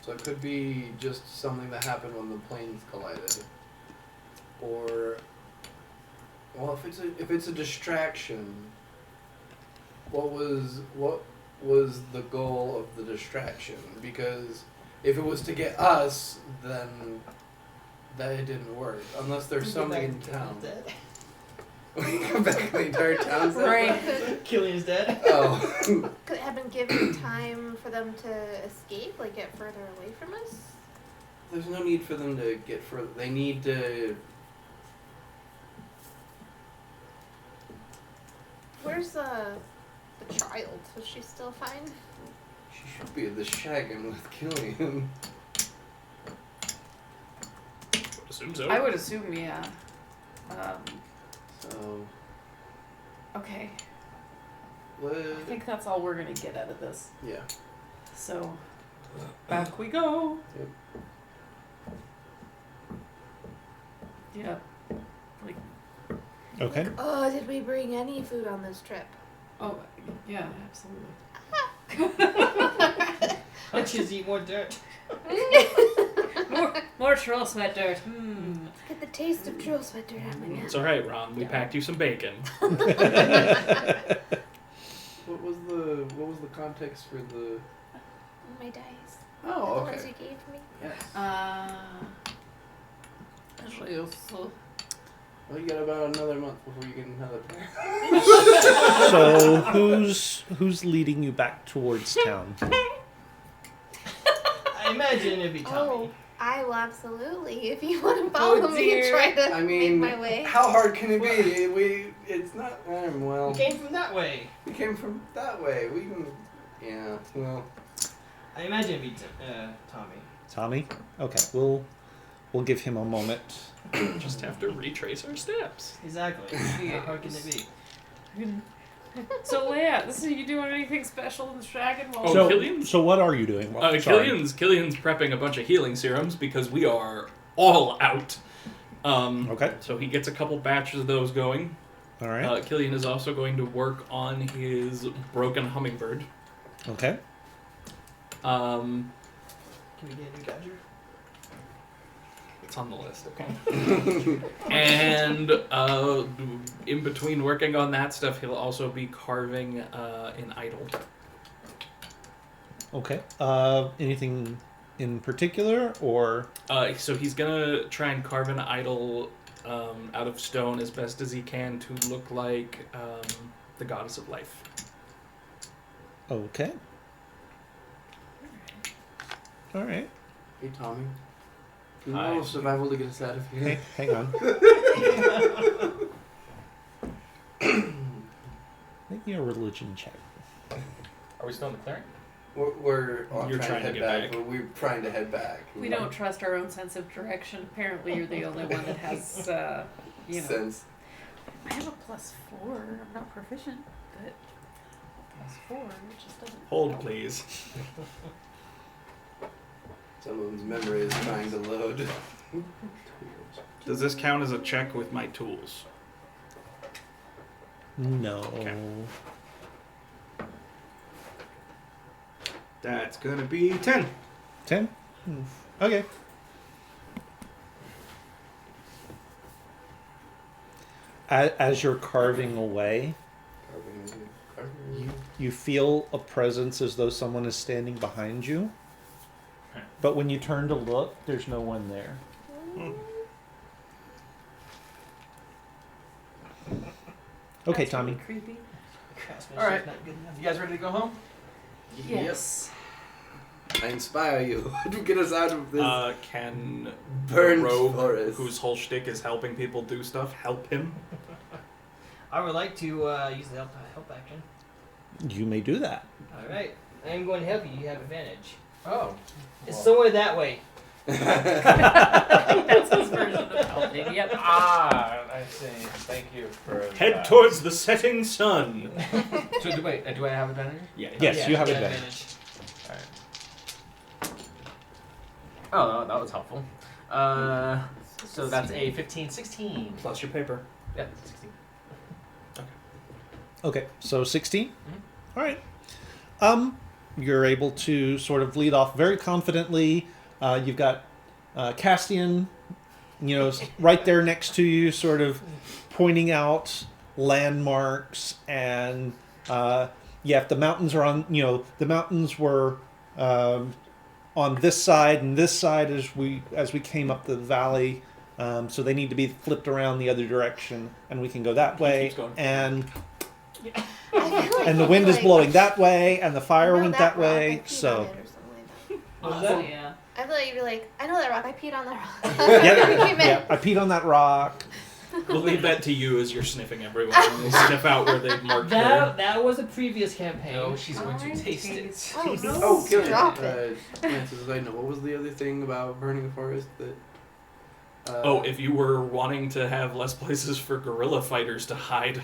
Speaker 2: So it could be just something that happened when the planes collided, or, well, if it's a distraction, what was the goal of the distraction? Because if it was to get us, then that didn't work. Unless there's something in town. We come back and the entire town's dead?
Speaker 3: right.
Speaker 7: Killian's dead.
Speaker 2: Oh.
Speaker 4: Could it have been given time for them to escape, like get further away from us?
Speaker 2: There's no need for them to get further. They need to.
Speaker 4: Where's the child? Was she still fine?
Speaker 2: She should be at the shaggin' with Killian.
Speaker 5: Assume so.
Speaker 3: I would assume, yeah.
Speaker 2: So.
Speaker 3: Okay.
Speaker 2: What?
Speaker 3: I think that's all we're gonna get out of this.
Speaker 2: Yeah.
Speaker 3: So, back we go.
Speaker 2: Yep.
Speaker 3: Yep. Like,
Speaker 1: Okay.
Speaker 4: Oh, did we bring any food on this trip?
Speaker 3: oh, yeah, absolutely.
Speaker 7: Bitches eat more dirt.
Speaker 3: More troll sweat dirt. Hmm.
Speaker 4: Get the taste of troll sweater out my mouth.
Speaker 5: It's all right, Ron. We packed you some bacon.
Speaker 2: What was the context for the?
Speaker 4: My dice.
Speaker 2: Oh,
Speaker 4: The
Speaker 2: okay.
Speaker 4: ones you gave me.
Speaker 2: Yes. Well, you got about another month before you get another pair.
Speaker 1: So who's leading you back towards town?
Speaker 7: I imagine it'd be Tommy.
Speaker 4: Oh, I will absolutely. If you want to follow
Speaker 3: Oh,
Speaker 4: me
Speaker 3: dear.
Speaker 4: and try to
Speaker 2: I mean,
Speaker 4: make my way.
Speaker 2: how hard can it be? It's not. Well,
Speaker 7: We came from that way.
Speaker 2: we came from that way. We can. Yeah. Well.
Speaker 7: I imagine it'd be Tommy.
Speaker 1: Tommy? Okay, we'll give him a moment.
Speaker 5: Just have to retrace our steps.
Speaker 7: Exactly. How hard can it be?
Speaker 3: So, Leia, this is you doing anything special in the dragon?
Speaker 5: Oh,
Speaker 1: so,
Speaker 5: Killian's?
Speaker 1: so what are you doing? Sorry.
Speaker 5: Killian's prepping a bunch of healing serums because we are all out.
Speaker 1: Okay.
Speaker 5: So he gets a couple batches of those going.
Speaker 1: All right.
Speaker 5: Killian is also going to work on his broken hummingbird.
Speaker 1: Okay.
Speaker 5: Um,
Speaker 7: Can we get a new gadget?
Speaker 5: it's on the list, okay? And in between working on that stuff, he'll also be carving an idol.
Speaker 1: Okay. Anything in particular, or
Speaker 5: So he's gonna try and carve an idol out of stone as best as he can to look like the goddess of life.
Speaker 1: okay? All right.
Speaker 2: Hey, Tommy. Can you
Speaker 5: Hi.
Speaker 2: roll survival to get us out of here?
Speaker 1: Hey, hang on. Make me a religion check.
Speaker 5: Are we still in the clearing?
Speaker 2: We're all
Speaker 6: You're
Speaker 2: trying to
Speaker 6: trying
Speaker 2: head
Speaker 6: to
Speaker 2: back,
Speaker 6: get back.
Speaker 2: but we're trying to head back.
Speaker 3: We don't trust our own sense of direction. Apparently, you're the only one that has, you know.
Speaker 2: sense.
Speaker 3: I have a +4. I'm not proficient, but +4, it just doesn't.
Speaker 6: Hold,
Speaker 3: help.
Speaker 6: please.
Speaker 2: Someone's memory is trying to load.
Speaker 6: Does this count as a check with my tools?
Speaker 1: No.
Speaker 6: Okay. That's gonna be 10.
Speaker 1: 10? Okay. As you're carving away, you feel a presence as though someone is standing behind you.
Speaker 6: Okay.
Speaker 1: But when you turn to look, there's no one there. Okay,
Speaker 3: That's
Speaker 1: Tommy.
Speaker 3: really creepy.
Speaker 7: Craftsmanship's
Speaker 5: All right.
Speaker 7: not good enough.
Speaker 5: You guys ready to go home?
Speaker 3: Yes.
Speaker 2: Yep. I inspire you to get us out of this.
Speaker 6: Can
Speaker 2: Burned
Speaker 6: the rogue
Speaker 2: forest.
Speaker 6: whose whole shtick is helping people do stuff help him?
Speaker 7: I would like to use the help action.
Speaker 1: You may do that.
Speaker 7: All right. I am going to help you. You have advantage.
Speaker 5: Oh.
Speaker 7: It's somewhere that way.
Speaker 3: That's his version of helping. Yep.
Speaker 5: Ah, I see. Thank you for
Speaker 6: Head
Speaker 5: that.
Speaker 6: towards the setting sun.
Speaker 5: So wait, do I have advantage?
Speaker 6: Yeah.
Speaker 1: Yes,
Speaker 7: Yeah,
Speaker 1: you have
Speaker 7: you
Speaker 1: advantage.
Speaker 5: Alright. Oh, that was helpful. So that's a 15, 16.
Speaker 6: Plus your paper.
Speaker 5: Yeah, 16.
Speaker 1: Okay, so 16?
Speaker 5: Mhm.
Speaker 1: All right. You're able to sort of lead off very confidently. You've got Castian, right there next to you, sort of pointing out landmarks. And if the mountains are on, the mountains were on this side and this side as we came up the valley. So they need to be flipped around the other direction, and we can go that way.
Speaker 6: keeps going.
Speaker 1: And
Speaker 4: I feel like
Speaker 1: and the
Speaker 4: you
Speaker 1: wind
Speaker 4: could,
Speaker 1: is blowing that way, and the fire
Speaker 4: I know
Speaker 1: went that
Speaker 4: rock, I
Speaker 1: way.
Speaker 4: peed
Speaker 1: So
Speaker 4: on it or something like
Speaker 7: What was
Speaker 3: Oh,
Speaker 7: that?
Speaker 3: yeah.
Speaker 4: that. I feel like you'd be like, I know that rock. I peed on that rock.
Speaker 1: yeah, I peed on that rock.
Speaker 6: We'll leave that to you as you're sniffing everyone. And we'll sniff out where they've marked
Speaker 7: That was a previous campaign.
Speaker 5: No, she's going to
Speaker 3: I
Speaker 5: taste it.
Speaker 3: taste-
Speaker 4: Oh, no.
Speaker 2: Oh, Gillian.
Speaker 4: Stop it.
Speaker 2: Francis, I know. What was the other thing about burning a forest that?
Speaker 6: Oh, if you were wanting to have less places for guerrilla fighters to hide,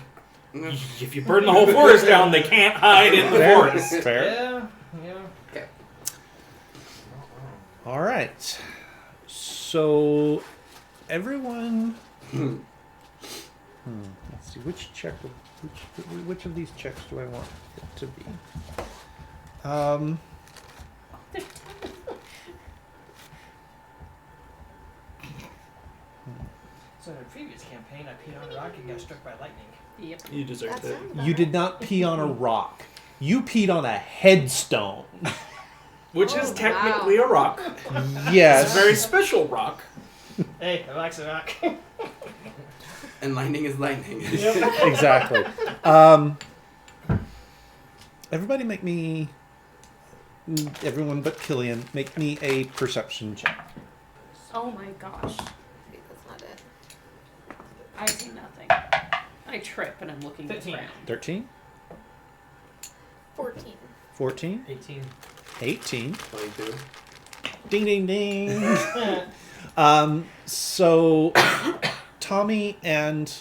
Speaker 6: if you burn the whole forest down, they can't hide in the forest.
Speaker 1: Fair.
Speaker 7: Yeah, yeah.
Speaker 1: All right. So, everyone. Let's see. Which of these checks do I want it to be?
Speaker 7: So in a previous campaign, I peed on a rock and got struck by lightning.
Speaker 3: Yep.
Speaker 6: You deserve
Speaker 4: That
Speaker 6: it.
Speaker 4: sounds about
Speaker 1: You did
Speaker 4: right.
Speaker 1: not pee on a rock. You peed on a headstone.
Speaker 6: Which
Speaker 4: Oh,
Speaker 6: is technically a rock. It's a
Speaker 1: Yes.
Speaker 6: very special rock.
Speaker 7: Hey, I like the rock.
Speaker 2: And lightning is lightning.
Speaker 1: Exactly. Everybody make me. Everyone but Killian, make me a perception check.
Speaker 3: Oh my gosh.
Speaker 4: Wait, that's not it.
Speaker 3: I see nothing. I trip and I'm looking
Speaker 7: 15.
Speaker 3: around.
Speaker 1: 13,
Speaker 4: 14.
Speaker 1: 14,
Speaker 5: 18.
Speaker 1: 18.
Speaker 2: 22.
Speaker 1: Ding, ding, ding. So, Tommy and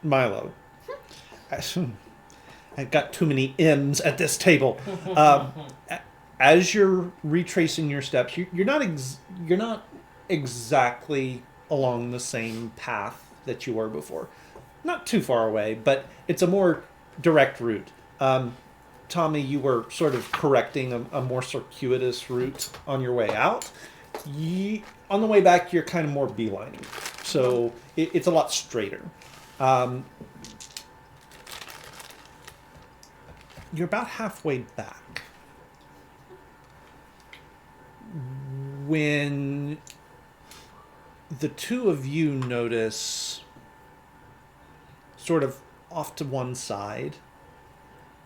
Speaker 1: Milo. I've got too many M's at this table. As you're retracing your steps, you're not exactly along the same path that you were before. Not too far away, but it's a more direct route. Tommy, you were sort of correcting a more circuitous route on your way out. On the way back, you're kind of more beelining. So it's a lot straighter. You're about halfway back when the two of you notice, sort of off to one side,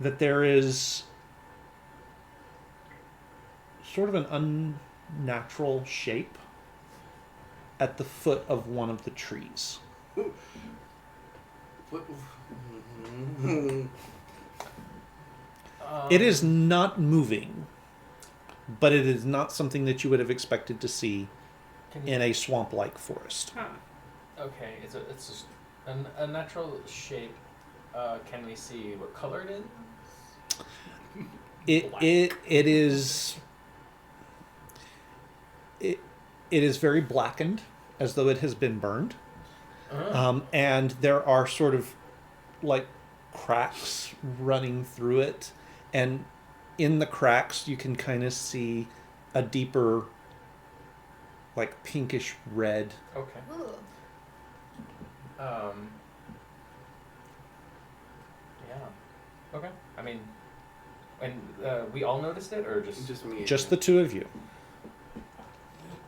Speaker 1: that there is sort of an unnatural shape at the foot of one of the trees.
Speaker 2: What?
Speaker 1: It is not moving, but it is not something that you would have expected to see in a swamp-like forest.
Speaker 3: Huh.
Speaker 5: Okay, it's just a natural shape. Can we see what color it is?
Speaker 1: It is. It is very blackened, as though it has been burned. And there are sort of like cracks running through it, and in the cracks you can kind of see a deeper, like pinkish red.
Speaker 5: Okay.
Speaker 4: Ooh.
Speaker 5: Yeah. Okay. I mean, and we all noticed it, or
Speaker 2: Just me.
Speaker 1: Just the two of you.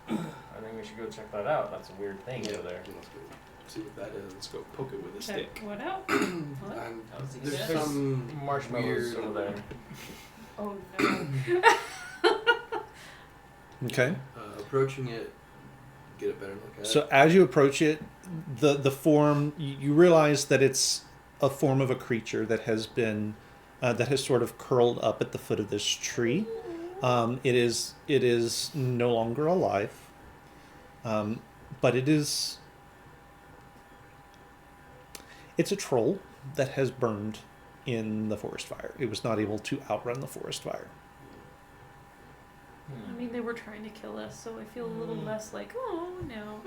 Speaker 5: I think we should go check that out. That's a weird thing over there.
Speaker 2: Let's go see what that is.
Speaker 6: Let's go poke it with a
Speaker 3: Check
Speaker 6: stick.
Speaker 3: what out? What?
Speaker 2: And
Speaker 7: Let's see.
Speaker 2: there's
Speaker 7: There's
Speaker 2: some
Speaker 5: Marshmallows
Speaker 2: weird
Speaker 5: over there.
Speaker 3: Oh no.
Speaker 1: Okay.
Speaker 2: Approaching it, get a better look at it.
Speaker 1: So as you approach it, the form, you realize that it's a form of a creature that has been that has sort of curled up at the foot of this tree. It is no longer alive, but it's a troll that has burned in the forest fire. It was not able to outrun the forest fire.
Speaker 3: I mean, they were trying to kill us, so I feel a little less like, oh no.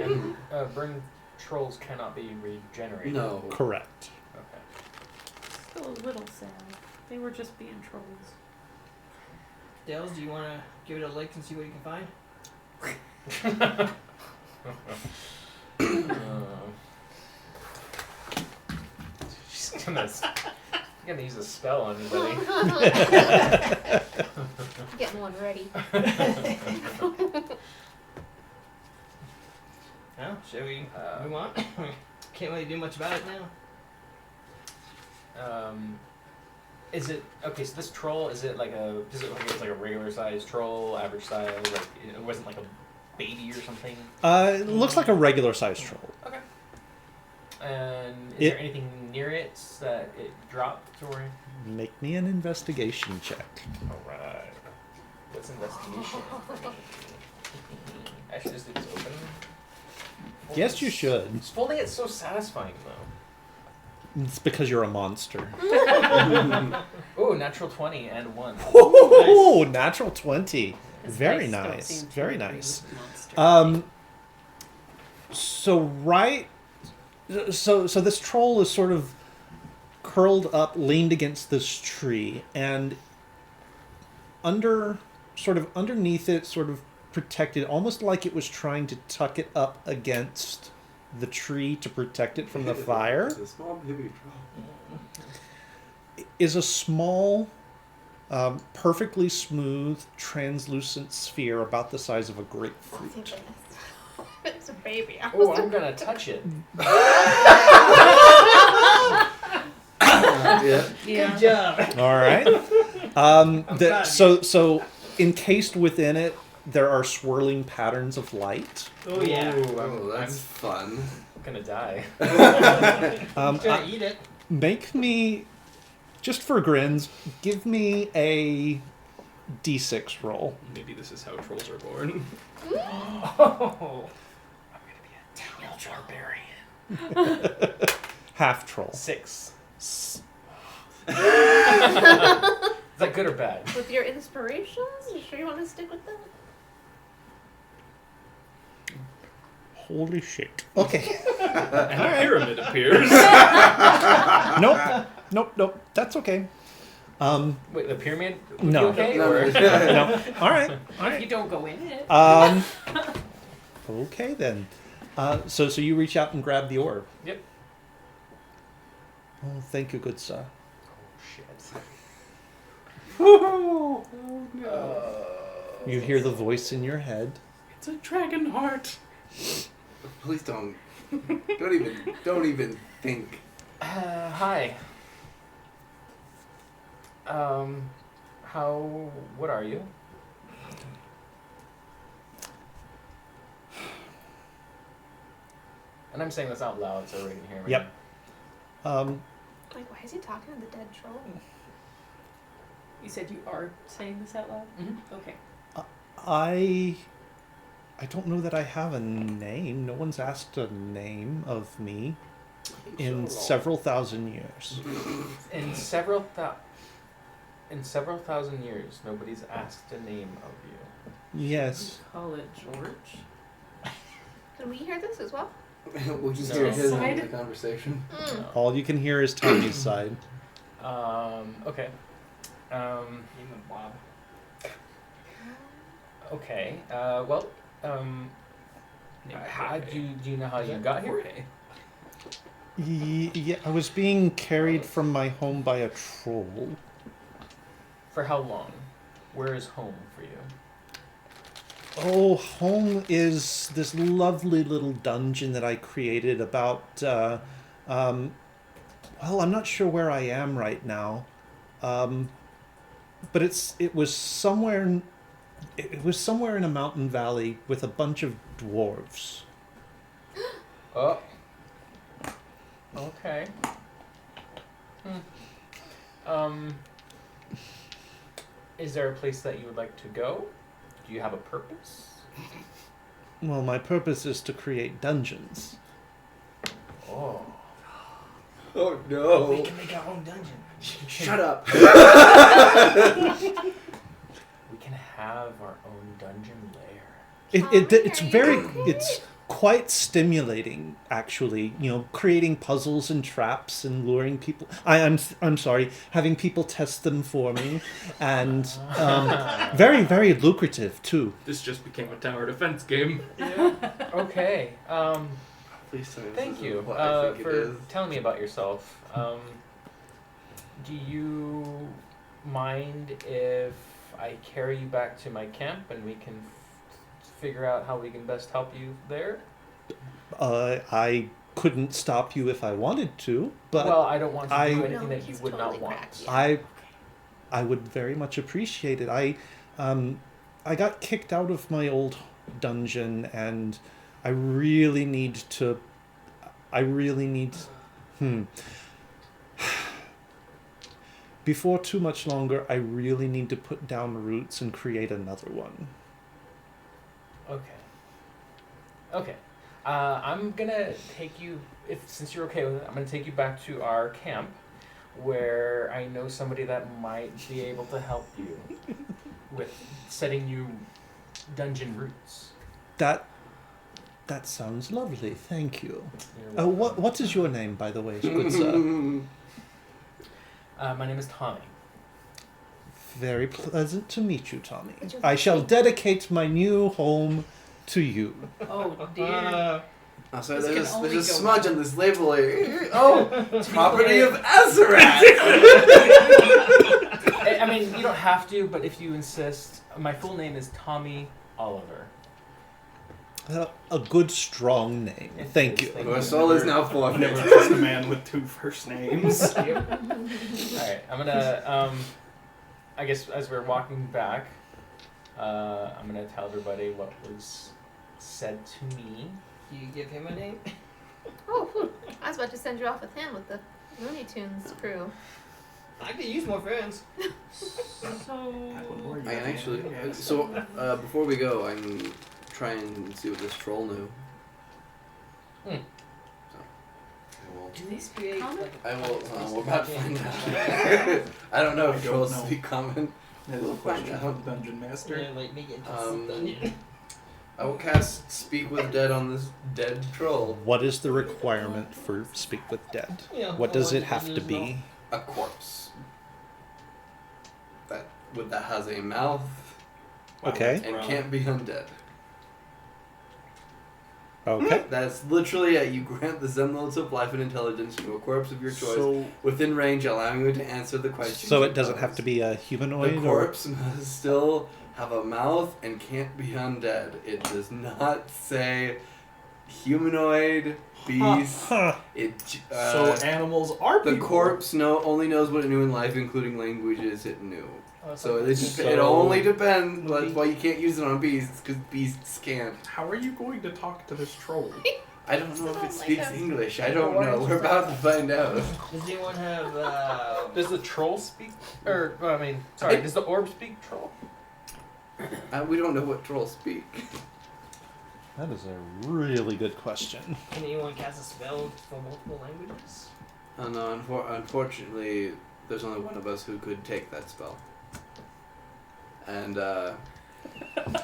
Speaker 5: And burned trolls cannot be regenerated.
Speaker 2: No.
Speaker 1: Correct.
Speaker 5: Okay.
Speaker 3: Still a little sad. They were just being trolls.
Speaker 7: Dales, do you want to give it a lick and see what you can find?
Speaker 5: She's gonna use a spell on anybody.
Speaker 4: Getting one ready.
Speaker 7: Well, shall we move on? Can't really do much about it now.
Speaker 5: Is it okay? So this troll, is it like a regular sized troll, average size? Like it wasn't like a baby or something.
Speaker 1: It looks like a regular sized troll.
Speaker 5: Okay. And is there anything near it that it dropped or?
Speaker 1: Make me an investigation check.
Speaker 5: All right. What's investigation? I should just do this open.
Speaker 1: Yes, you should.
Speaker 5: If only it's so satisfying though.
Speaker 1: It's because you're a monster.
Speaker 5: Ooh, natural 20 and 1.
Speaker 1: Oh, natural 20.
Speaker 3: His
Speaker 1: Very
Speaker 3: dice don't
Speaker 1: nice.
Speaker 3: seem to
Speaker 1: Very
Speaker 3: agree
Speaker 1: nice.
Speaker 3: with monster.
Speaker 1: So this troll is sort of curled up, leaned against this tree, and underneath it, sort of protected, almost like it was trying to tuck it up against the tree to protect it from the fire,
Speaker 2: It's a small baby troll.
Speaker 1: is a small, perfectly smooth, translucent sphere about the size of a
Speaker 4: Oh, thank
Speaker 1: grapefruit.
Speaker 4: goodness. It's a baby.
Speaker 5: Oh, I'm gonna touch it.
Speaker 2: Yeah.
Speaker 7: Good job.
Speaker 1: All right.
Speaker 7: proud.
Speaker 1: So encased within it, there are swirling patterns of light.
Speaker 7: Oh yeah.
Speaker 5: Ooh,
Speaker 2: Oh,
Speaker 5: I'm
Speaker 2: that's fun.
Speaker 5: gonna die.
Speaker 1: Um,
Speaker 7: Gonna eat it.
Speaker 1: make me, just for grins, give me a d6 roll.
Speaker 6: Maybe this is how trolls are born.
Speaker 5: Oh, I'm gonna be a towel barbarian.
Speaker 1: Half troll.
Speaker 5: 6. Is that good or bad?
Speaker 4: With your inspirations, you sure you want to stick with them?
Speaker 1: Holy shit. Okay.
Speaker 6: And a pyramid appears.
Speaker 1: Nope. That's okay.
Speaker 5: Wait, the pyramid? Would
Speaker 1: No.
Speaker 5: be okay?
Speaker 2: No.
Speaker 5: Or?
Speaker 1: No. All right.
Speaker 3: If you don't go in it.
Speaker 1: Okay then. So you reach out and grab the orb.
Speaker 5: Yep.
Speaker 1: Oh, thank you, good sir.
Speaker 5: Oh,
Speaker 1: You hear the voice in your head.
Speaker 6: It's a dragon heart.
Speaker 2: Please don't. Don't even think.
Speaker 5: Hi. What are you? And I'm saying this out loud so everybody can hear me.
Speaker 1: Yep.
Speaker 4: Like, why is he talking to the dead troll?
Speaker 3: You said you are saying this out loud?
Speaker 5: Mhm.
Speaker 3: Okay.
Speaker 1: I don't know that I have a name. No one's asked a name of me in several thousand years.
Speaker 5: In several thousand years, nobody's asked a name of you.
Speaker 1: Yes.
Speaker 3: Call it George.
Speaker 4: Can we hear this as well?
Speaker 2: We just
Speaker 5: No.
Speaker 2: hear his end
Speaker 3: Side?
Speaker 2: of the conversation.
Speaker 5: No.
Speaker 1: All you can hear is Tommy's side.
Speaker 5: Okay.
Speaker 7: Name him Bob.
Speaker 5: Okay. Well. How do you know how you got here?
Speaker 1: Yeah, I was being carried from my home by a troll.
Speaker 5: For how long? Where is home for you?
Speaker 1: Oh, home is this lovely little dungeon that I created about, well, I'm not sure where I am right now. But it was somewhere in a mountain valley with a bunch of dwarves.
Speaker 5: Oh. Okay. Is there a place that you would like to go? Do you have a purpose?
Speaker 1: Well, my purpose is to create dungeons.
Speaker 5: Oh.
Speaker 2: Oh
Speaker 7: We
Speaker 2: no!
Speaker 7: can make our own dungeon.
Speaker 2: Shut up!
Speaker 5: We can have our own dungeon lair.
Speaker 1: It's quite stimulating, actually. You know, creating puzzles and traps and luring people. I'm sorry, having people test them for me, and very, very lucrative too.
Speaker 6: This just became a tower defense game.
Speaker 5: Okay.
Speaker 2: Please tell me this
Speaker 5: Thank
Speaker 2: isn't
Speaker 5: you
Speaker 2: what I think it
Speaker 5: for
Speaker 2: is.
Speaker 5: telling me about yourself. Do you mind if I carry you back to my camp and we can figure out how we can best help you there?
Speaker 1: I couldn't stop you if I wanted to, but
Speaker 5: well, I don't want to do anything
Speaker 4: No,
Speaker 5: that you
Speaker 4: he's
Speaker 5: would
Speaker 4: totally
Speaker 5: not want.
Speaker 4: cracked, yeah.
Speaker 1: I would very much appreciate it. I got kicked out of my old dungeon, and I really need to. Before too much longer, I really need to put down roots and create another one.
Speaker 5: Okay. Okay. I'm gonna take you, since you're okay with it, I'm gonna take you back to our camp, where I know somebody that might be able to help you with setting you dungeon roots.
Speaker 1: That sounds lovely. Thank you.
Speaker 5: You're welcome.
Speaker 1: What is your name, by the way, good sir?
Speaker 5: My name is Tommy.
Speaker 1: Very pleasant to meet you, Tommy.
Speaker 4: Would you
Speaker 1: I
Speaker 4: like
Speaker 1: shall
Speaker 4: me-
Speaker 1: dedicate my new home to you.
Speaker 3: Oh dear.
Speaker 2: Oh, sorry,
Speaker 3: This can
Speaker 2: there's
Speaker 3: only
Speaker 2: a
Speaker 3: go
Speaker 2: smudge
Speaker 3: up.
Speaker 2: on this label here. Oh, property of Azarat!
Speaker 5: I mean, you don't have to, but if you insist, my full name is Tommy Oliver.
Speaker 1: A good, strong name.
Speaker 5: It
Speaker 1: Thank
Speaker 5: is,
Speaker 1: you.
Speaker 5: thank
Speaker 2: Our soul is now
Speaker 6: I've
Speaker 2: forfeit.
Speaker 6: never trust a man with two first names.
Speaker 5: Alright, I'm gonna, I guess as we're walking back, I'm gonna tell everybody what was said to me.
Speaker 7: Do you give him a name?
Speaker 4: Oh, whew. I was about to send you off with him with the Looney Tunes crew.
Speaker 7: I could use more friends.
Speaker 3: So.
Speaker 2: I can actually. So, before we go, I can try and see what this troll knew.
Speaker 5: Hmm.
Speaker 2: So, I will.
Speaker 3: Do they speak common?
Speaker 2: I will. We're about to find out. I don't know if
Speaker 6: I don't
Speaker 2: trolls
Speaker 6: know.
Speaker 2: speak common.
Speaker 6: That is
Speaker 2: We'll
Speaker 6: a
Speaker 2: find
Speaker 6: question
Speaker 2: out.
Speaker 6: from the dungeon master.
Speaker 7: Yeah, like make it into
Speaker 2: Um,
Speaker 7: dungeon.
Speaker 2: I will cast Speak with Dead on this dead troll.
Speaker 1: What is the requirement for Speak with Dead?
Speaker 7: Yeah,
Speaker 1: What does
Speaker 7: I
Speaker 1: it
Speaker 7: want
Speaker 1: have to
Speaker 7: know.
Speaker 1: be?
Speaker 2: A corpse. That has a mouth
Speaker 1: Okay.
Speaker 2: and can't be undead.
Speaker 1: Okay.
Speaker 2: That's literally it. You grant the semblance of life and intelligence to a corpse of your choice
Speaker 6: So,
Speaker 2: within range, allowing you to answer the question.
Speaker 1: So it doesn't have to be a humanoid?
Speaker 2: The corpse must still have a mouth and can't be undead. It does not say humanoid, beast.
Speaker 1: Huh.
Speaker 2: It.
Speaker 6: so animals are
Speaker 2: the
Speaker 6: people.
Speaker 2: corpse only knows what it knew in life, including languages it knew.
Speaker 7: Oh, it's
Speaker 2: So
Speaker 7: like-
Speaker 2: it only depends. That's why you can't use it on beasts, because beasts can't.
Speaker 6: How are you going to talk to this troll?
Speaker 2: I don't know if it speaks
Speaker 4: a
Speaker 2: English. I don't know. We're about to find out.
Speaker 7: Does anyone have
Speaker 5: Does the troll speak? Or, I mean, sorry, does the orb speak troll?
Speaker 2: We don't know what trolls speak.
Speaker 1: That is a really good question.
Speaker 7: Can anyone cast a spell for multiple languages?
Speaker 2: Oh no, unfortunately, there's only one of us who could take that spell. And,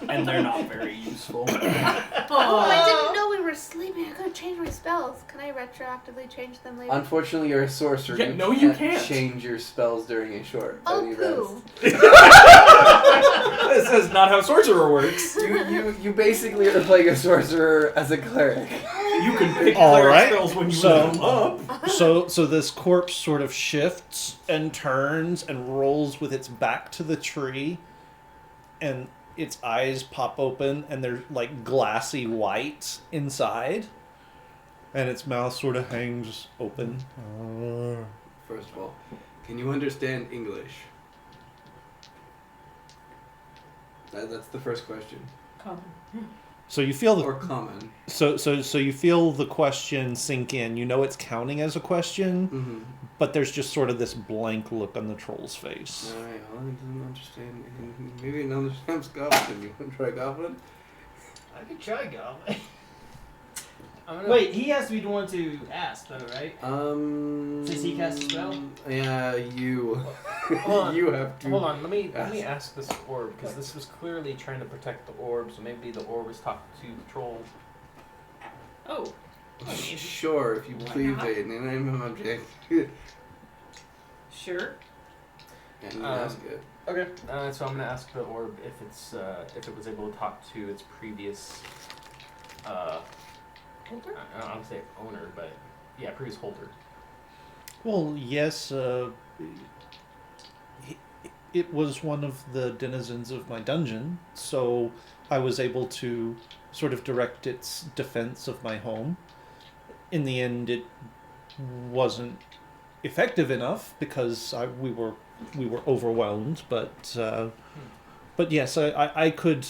Speaker 6: And they're not very useful.
Speaker 4: Oh, I didn't know we were sleeping. I could change my spells. Can I retroactively change them later?
Speaker 2: unfortunately, you're a sorcerer.
Speaker 6: Yeah, no, you can't.
Speaker 2: change your spells during a short
Speaker 4: Oh,
Speaker 2: any
Speaker 4: poo.
Speaker 6: This is not how sorcerer works.
Speaker 2: You basically are playing a sorcerer as a cleric.
Speaker 6: You can pick
Speaker 1: All
Speaker 6: cleric
Speaker 1: right,
Speaker 6: spells when you
Speaker 1: so-
Speaker 6: level up.
Speaker 1: So this corpse sort of shifts and turns and rolls with its back to the tree, and its eyes pop open and they're like glassy white inside, and its mouth sort of hangs open.
Speaker 2: First of all, can you understand English? That's the first question.
Speaker 3: Common.
Speaker 1: So you feel
Speaker 2: Or
Speaker 1: the
Speaker 2: common.
Speaker 1: so you feel the question sink in. You know it's counting as a question,
Speaker 2: Mm-hmm.
Speaker 1: but there's just sort of this blank look on the troll's face.
Speaker 2: Alright, Holly doesn't understand. Maybe it understands Goblin. You want to try Goblin?
Speaker 7: I could try Goblin.
Speaker 5: I'm gonna,
Speaker 7: Wait, he has to be the one to ask, though, right?
Speaker 2: Since
Speaker 7: he cast a spell?
Speaker 2: Yeah, you.
Speaker 5: Hold on.
Speaker 2: You have to.
Speaker 5: Hold on, let me ask this orb, because this was clearly trying to protect the orb, so maybe the orb was talking to the troll.
Speaker 3: Oh.
Speaker 2: Sure, if you
Speaker 3: Why
Speaker 2: please,
Speaker 3: not?
Speaker 2: Aiden, and I'm an object.
Speaker 3: Sure.
Speaker 2: And you
Speaker 5: Um,
Speaker 2: ask it.
Speaker 5: Okay, so I'm gonna ask the orb if if it was able to talk to its previous, I don't want to say owner, but yeah, previous holder.
Speaker 1: Well, yes, it was one of the denizens of my dungeon, so I was able to sort of direct its defense of my home. In the end, it wasn't effective enough because we were overwhelmed, but yes, I could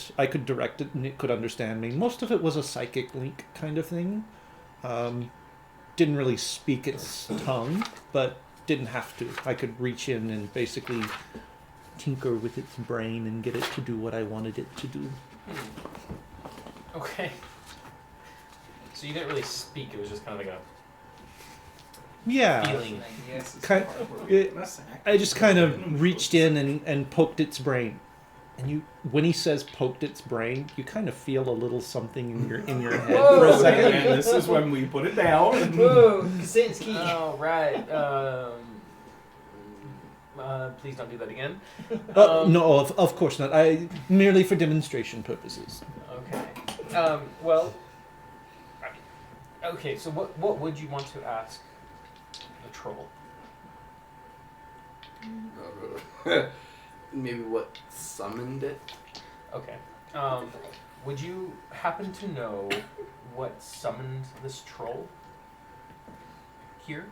Speaker 1: direct it and it could understand me. Most of it was a psychic link kind of thing. Didn't really speak its tongue, but didn't have to. I could reach in and basically tinker with its brain and get it to do what I wanted it to do.
Speaker 5: Okay. So you didn't really speak, it was just kind of like a
Speaker 1: Yeah.
Speaker 5: feeling.
Speaker 1: I just kind of reached in and poked its brain. And when he says poked its brain, you kind of feel a little something in your head for a second.
Speaker 6: And this is when we put it down.
Speaker 7: Whoa, Satan's key.
Speaker 5: Oh, right. Please don't do that again.
Speaker 1: No, of course not. Merely for demonstration purposes.
Speaker 5: Okay. Well. Okay. So what would you want to ask the troll?
Speaker 2: Maybe what summoned it?
Speaker 5: Okay. Would you happen to know what summoned this troll here?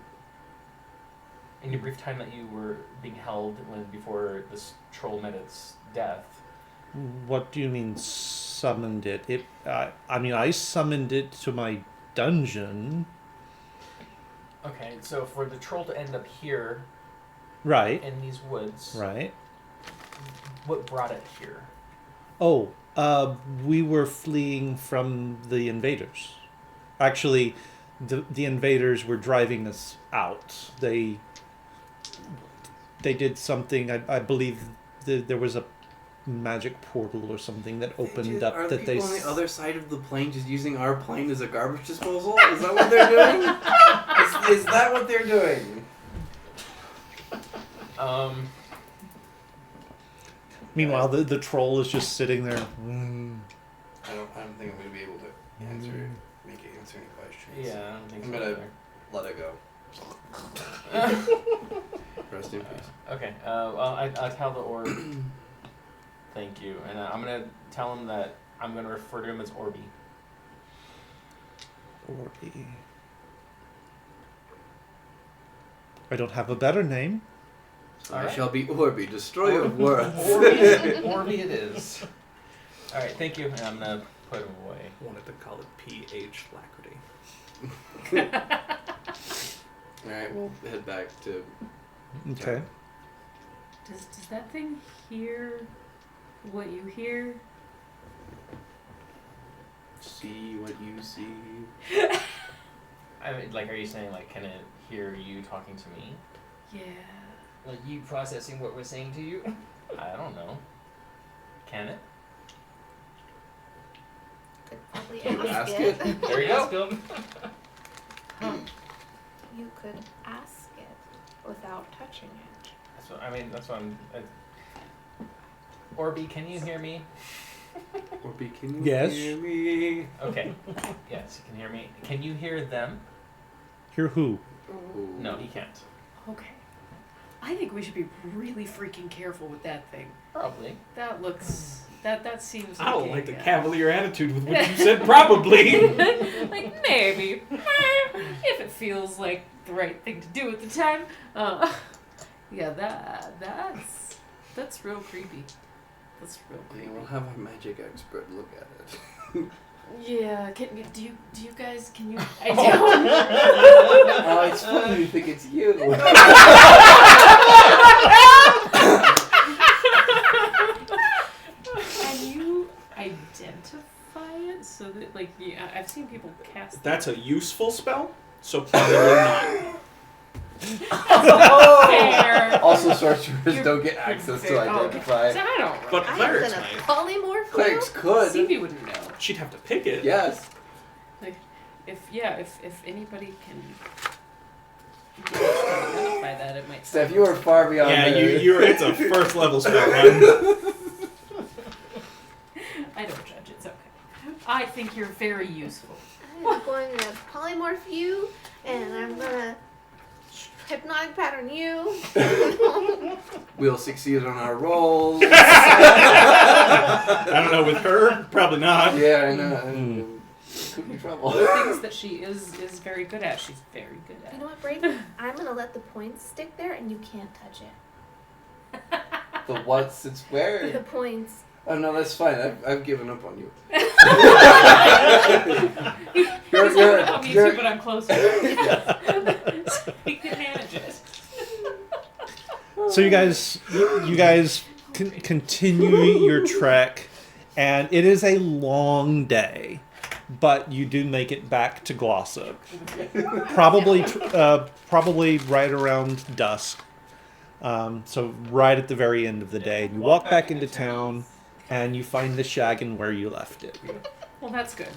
Speaker 5: In your brief time that you were being held before this troll met its death.
Speaker 1: What do you mean summoned it? I summoned it to my dungeon.
Speaker 5: Okay, so for the troll to end up here
Speaker 1: Right.
Speaker 5: in these woods,
Speaker 1: Right.
Speaker 5: what brought it here?
Speaker 1: Oh, we were fleeing from the invaders. Actually, the invaders were driving us out. They did something. I believe there was a magic portal or something that opened up.
Speaker 2: Are
Speaker 1: that
Speaker 2: people
Speaker 1: they
Speaker 2: on the other side of the plane just using our plane as a garbage disposal? Is that what they're doing? is that what they're doing?
Speaker 1: Meanwhile, the troll is just sitting there.
Speaker 2: I don't think I'm gonna be able to answer any questions.
Speaker 5: Yeah, I don't think
Speaker 2: I'm
Speaker 5: so.
Speaker 2: gonna
Speaker 5: either.
Speaker 2: let it go. Rest in peace.
Speaker 5: Okay, well, I tell the orb, thank you, and I'm going to tell him that I'm going to refer to him as Orby.
Speaker 1: Orby. I don't have a better name.
Speaker 2: So
Speaker 5: All
Speaker 2: I
Speaker 5: right.
Speaker 2: shall be Orby, destroyer of worlds.
Speaker 5: Orby it is. Alright, thank you, and I'm going to put him away.
Speaker 6: Wanted to call it PH Lacrity.
Speaker 2: Alright, we'll head back to.
Speaker 1: Okay.
Speaker 3: Does that thing hear what you hear?
Speaker 2: See what you see.
Speaker 5: I mean, like, are you saying, like, can it hear you talking to me?
Speaker 3: Yeah.
Speaker 7: Like you processing what we're saying to you?
Speaker 5: I don't know. Can it?
Speaker 4: Could probably
Speaker 2: Can you
Speaker 4: ask
Speaker 2: ask
Speaker 4: it.
Speaker 2: it?
Speaker 5: There you
Speaker 7: Ask
Speaker 5: go.
Speaker 7: him.
Speaker 4: You could ask it without touching it.
Speaker 5: That's what I mean. That's what I'm. Orby, can you hear me?
Speaker 2: Orby, can you
Speaker 1: Yes.
Speaker 2: hear me?
Speaker 5: Okay. Yes, you can hear me. Can you hear them?
Speaker 1: Hear who?
Speaker 2: Ooh.
Speaker 5: No, he can't.
Speaker 3: Okay. I think we should be really freaking careful with that thing.
Speaker 5: Probably.
Speaker 3: That looks. That seems.
Speaker 6: I don't
Speaker 3: a,
Speaker 6: like the
Speaker 3: uh,
Speaker 6: cavalier attitude with which you said probably.
Speaker 3: Like maybe, if it feels like the right thing to do at the time. Yeah, that's real creepy. That's real
Speaker 2: Okay,
Speaker 3: creepy.
Speaker 2: we'll have our magic expert look at it.
Speaker 3: Yeah, do you guys can you? I
Speaker 2: Oh, it's funny you think it's you.
Speaker 3: Can you identify it so that like yeah, I've seen people cast.
Speaker 6: That's a useful spell, so probably not.
Speaker 3: Fair.
Speaker 2: Also, sorcerers
Speaker 3: You're-
Speaker 2: don't get access to
Speaker 3: fair. Oh, okay.
Speaker 2: identify.
Speaker 3: So I don't.
Speaker 6: But
Speaker 4: I'm
Speaker 6: clerics
Speaker 4: gonna
Speaker 6: might.
Speaker 4: polymorph
Speaker 2: Clerics
Speaker 4: you.
Speaker 2: could.
Speaker 3: Stevie wouldn't know.
Speaker 6: She'd have to pick it.
Speaker 2: Yes.
Speaker 3: If anybody can identify that, it might.
Speaker 2: Steph, you are far beyond.
Speaker 6: Yeah,
Speaker 2: the-
Speaker 6: you're. It's a first level spell, man.
Speaker 3: I don't judge. It's okay. I think you're very useful.
Speaker 4: I'm going to polymorph you, and I'm gonna hypnotic pattern you.
Speaker 2: We'll succeed on our rolls.
Speaker 6: I don't know, with her, probably not.
Speaker 2: Yeah, I know. Could be trouble.
Speaker 3: The things that she is very good at, she's very good at.
Speaker 4: You know what, Brady? I'm gonna let the points stick there, and you can't touch it.
Speaker 2: The what's it's
Speaker 4: The
Speaker 2: where?
Speaker 4: points.
Speaker 2: Oh no, that's fine. I've given up on you.
Speaker 3: He's
Speaker 2: you're-
Speaker 3: on me
Speaker 2: you're-
Speaker 3: too, but I'm closer. So he can manage it.
Speaker 1: So you guys continue your trek, and it is a long day, but you do make it back to Glossop. Probably right around dusk. So right at the very end of the day, you walk back into town, and you find the Shaggin where you left it.
Speaker 3: Well, that's good.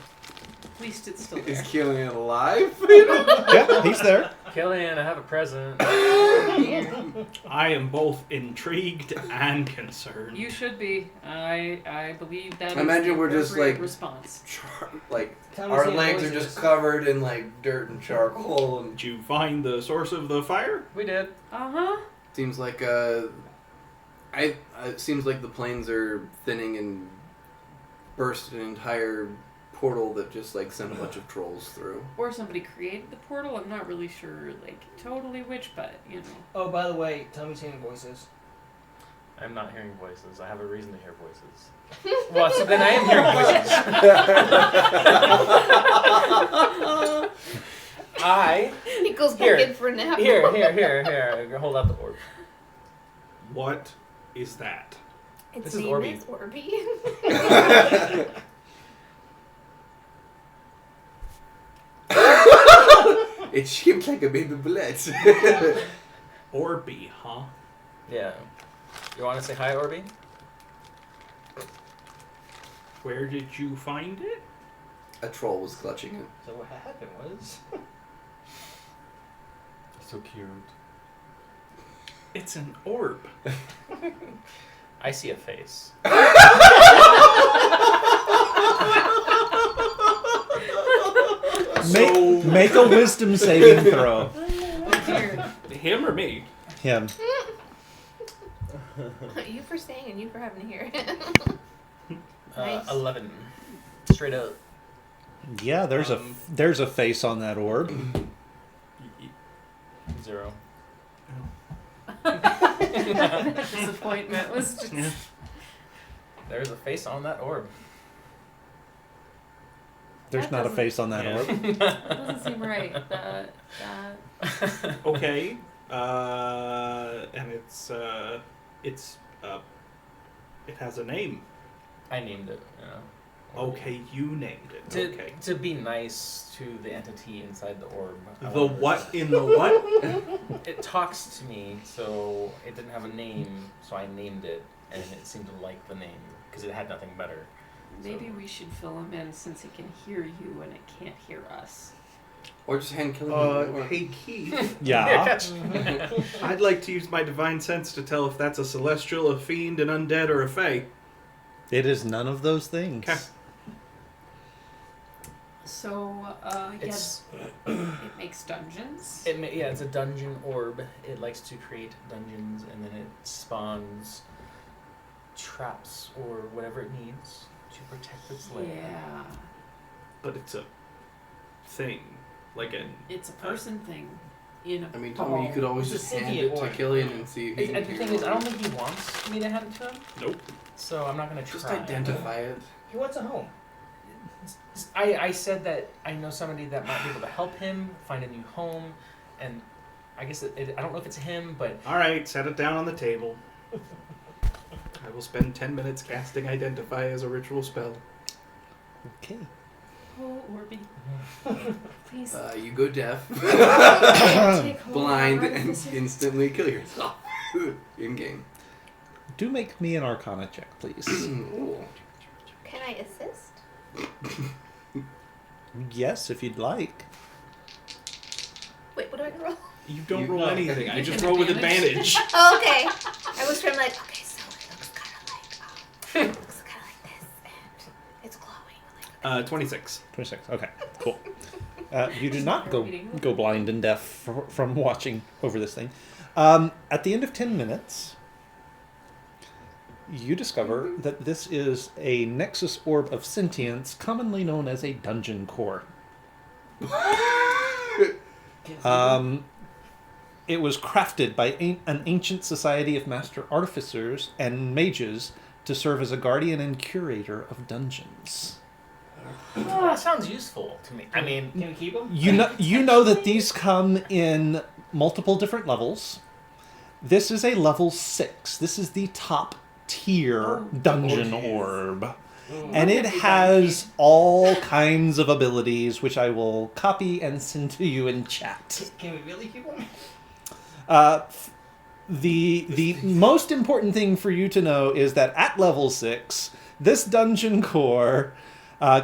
Speaker 3: At least it's still
Speaker 2: Is
Speaker 3: there.
Speaker 2: Killian alive?
Speaker 1: Yeah, he's there.
Speaker 5: Killian, I have a present.
Speaker 6: I am both intrigued and concerned.
Speaker 3: You should be. I believe that.
Speaker 2: I imagine
Speaker 3: is the
Speaker 2: we're just,
Speaker 3: appropriate
Speaker 2: like,
Speaker 3: response.
Speaker 2: Like
Speaker 7: Tell me
Speaker 2: our
Speaker 7: some
Speaker 2: legs are
Speaker 7: voices.
Speaker 2: just covered in like dirt and charcoal, and
Speaker 6: Did you find the source of the fire?
Speaker 5: We did.
Speaker 3: Uh-huh.
Speaker 2: seems like it seems like the plains are thinning and burst an entire portal that just like sent a bunch of trolls through.
Speaker 3: Or somebody created the portal. I'm not really sure, like, totally which, but, you know.
Speaker 7: Oh, by the way, tell me some voices.
Speaker 5: I'm not hearing voices. I have a reason to hear voices. Well, so then I am hearing voices. I
Speaker 4: He goes back
Speaker 5: Here.
Speaker 4: in for a nap.
Speaker 5: here. Hold out the orb.
Speaker 6: What is that?
Speaker 4: Its
Speaker 5: This is
Speaker 4: name
Speaker 5: Orby.
Speaker 4: is Orby.
Speaker 2: It's shaped like a baby bullet.
Speaker 6: Orby, huh?
Speaker 5: Yeah. You want to say hi, Orby?
Speaker 6: Where did you find it?
Speaker 2: A troll was clutching it.
Speaker 7: So what happened was...
Speaker 5: So cute.
Speaker 6: It's an orb.
Speaker 5: I see a face.
Speaker 1: Make a wisdom saving throw.
Speaker 3: Oh, dear.
Speaker 6: Him or me?
Speaker 1: Him.
Speaker 4: You for saying and you for having to hear it. Nice.
Speaker 5: 11. Straight up.
Speaker 1: Yeah, there's a face on that orb.
Speaker 5: 0.
Speaker 3: Disappointment was just.
Speaker 6: Yeah.
Speaker 5: There's a face on that orb.
Speaker 1: There's
Speaker 3: That
Speaker 1: not a
Speaker 3: doesn't-
Speaker 1: face on that
Speaker 6: Yeah.
Speaker 1: orb.
Speaker 3: That doesn't seem right.
Speaker 6: Okay. And it has a name.
Speaker 5: I named it.
Speaker 6: Okay, you named it.
Speaker 5: To,
Speaker 6: Okay.
Speaker 5: to be nice to the entity inside the orb. I
Speaker 6: The
Speaker 5: wanted-
Speaker 6: what in the what?
Speaker 5: It talks to me, so it didn't have a name, so I named it, and it seemed to like the name because it had nothing better.
Speaker 3: Maybe we should fill him in since it can hear you and it can't hear us.
Speaker 2: Or just hand killing him.
Speaker 6: Hey Keith,
Speaker 1: Yeah.
Speaker 6: I'd like to use my divine sense to tell if that's a celestial, a fiend, an undead, or a fae.
Speaker 1: It is none of those things.
Speaker 6: Okay.
Speaker 3: So,
Speaker 5: It's
Speaker 3: it makes dungeons.
Speaker 5: it's a dungeon orb. It likes to create dungeons, and then it spawns traps or whatever it needs to protect its lair.
Speaker 3: Yeah,
Speaker 6: But it's a thing, like an.
Speaker 3: it's a person thing. In a
Speaker 2: I mean, Tommy, you could always
Speaker 7: It's a
Speaker 2: just hand
Speaker 7: sentient
Speaker 2: it to
Speaker 7: orb.
Speaker 2: Killian and see if he
Speaker 5: And
Speaker 2: can
Speaker 5: the
Speaker 2: hear
Speaker 5: thing is,
Speaker 2: it.
Speaker 5: I don't think he wants me to hand it to him,
Speaker 6: Nope.
Speaker 5: so I'm not gonna try.
Speaker 2: Just identify it.
Speaker 7: He wants a home.
Speaker 5: I said that I know somebody that might be able to help him find a new home, and I guess I don't know if it's him, but
Speaker 6: All right, set it down on the table. I will spend 10 minutes casting Identify as a ritual spell.
Speaker 1: Okay.
Speaker 3: Oh, Orby, please.
Speaker 2: You go deaf,
Speaker 3: Take hold
Speaker 2: blind,
Speaker 3: of our
Speaker 2: and
Speaker 3: artificer.
Speaker 2: instantly kill yourself in game.
Speaker 1: Do make me an Arcana check, please.
Speaker 2: Ooh.
Speaker 4: Can I assist?
Speaker 1: Yes, if you'd like.
Speaker 4: Wait, what do I roll?
Speaker 6: You don't
Speaker 2: You-
Speaker 6: roll
Speaker 2: no.
Speaker 6: anything. I
Speaker 3: You
Speaker 6: just
Speaker 3: can
Speaker 6: roll with
Speaker 3: advantage.
Speaker 6: advantage.
Speaker 4: Oh, okay. I was trying like, okay, so it looks kind of like, it looks kind of like this, and it's glowing. Like,
Speaker 6: 26.
Speaker 1: 26. Okay, cool. You do not go blind and deaf from watching over this thing. At the end of 10 minutes, you discover that this is a Nexus Orb of Sentience, commonly known as a Dungeon Core. It was crafted by an ancient society of master artificers and mages to serve as a guardian and curator of dungeons.
Speaker 5: that sounds useful to me. I mean,
Speaker 7: Can we keep him?
Speaker 1: You know that these come in multiple different levels. This is a level 6. This is the top tier dungeon orb. And it has all kinds of abilities, which I will copy and send to you in chat.
Speaker 7: Can we really keep him?
Speaker 1: The most important thing for you to know is that at level 6, this dungeon core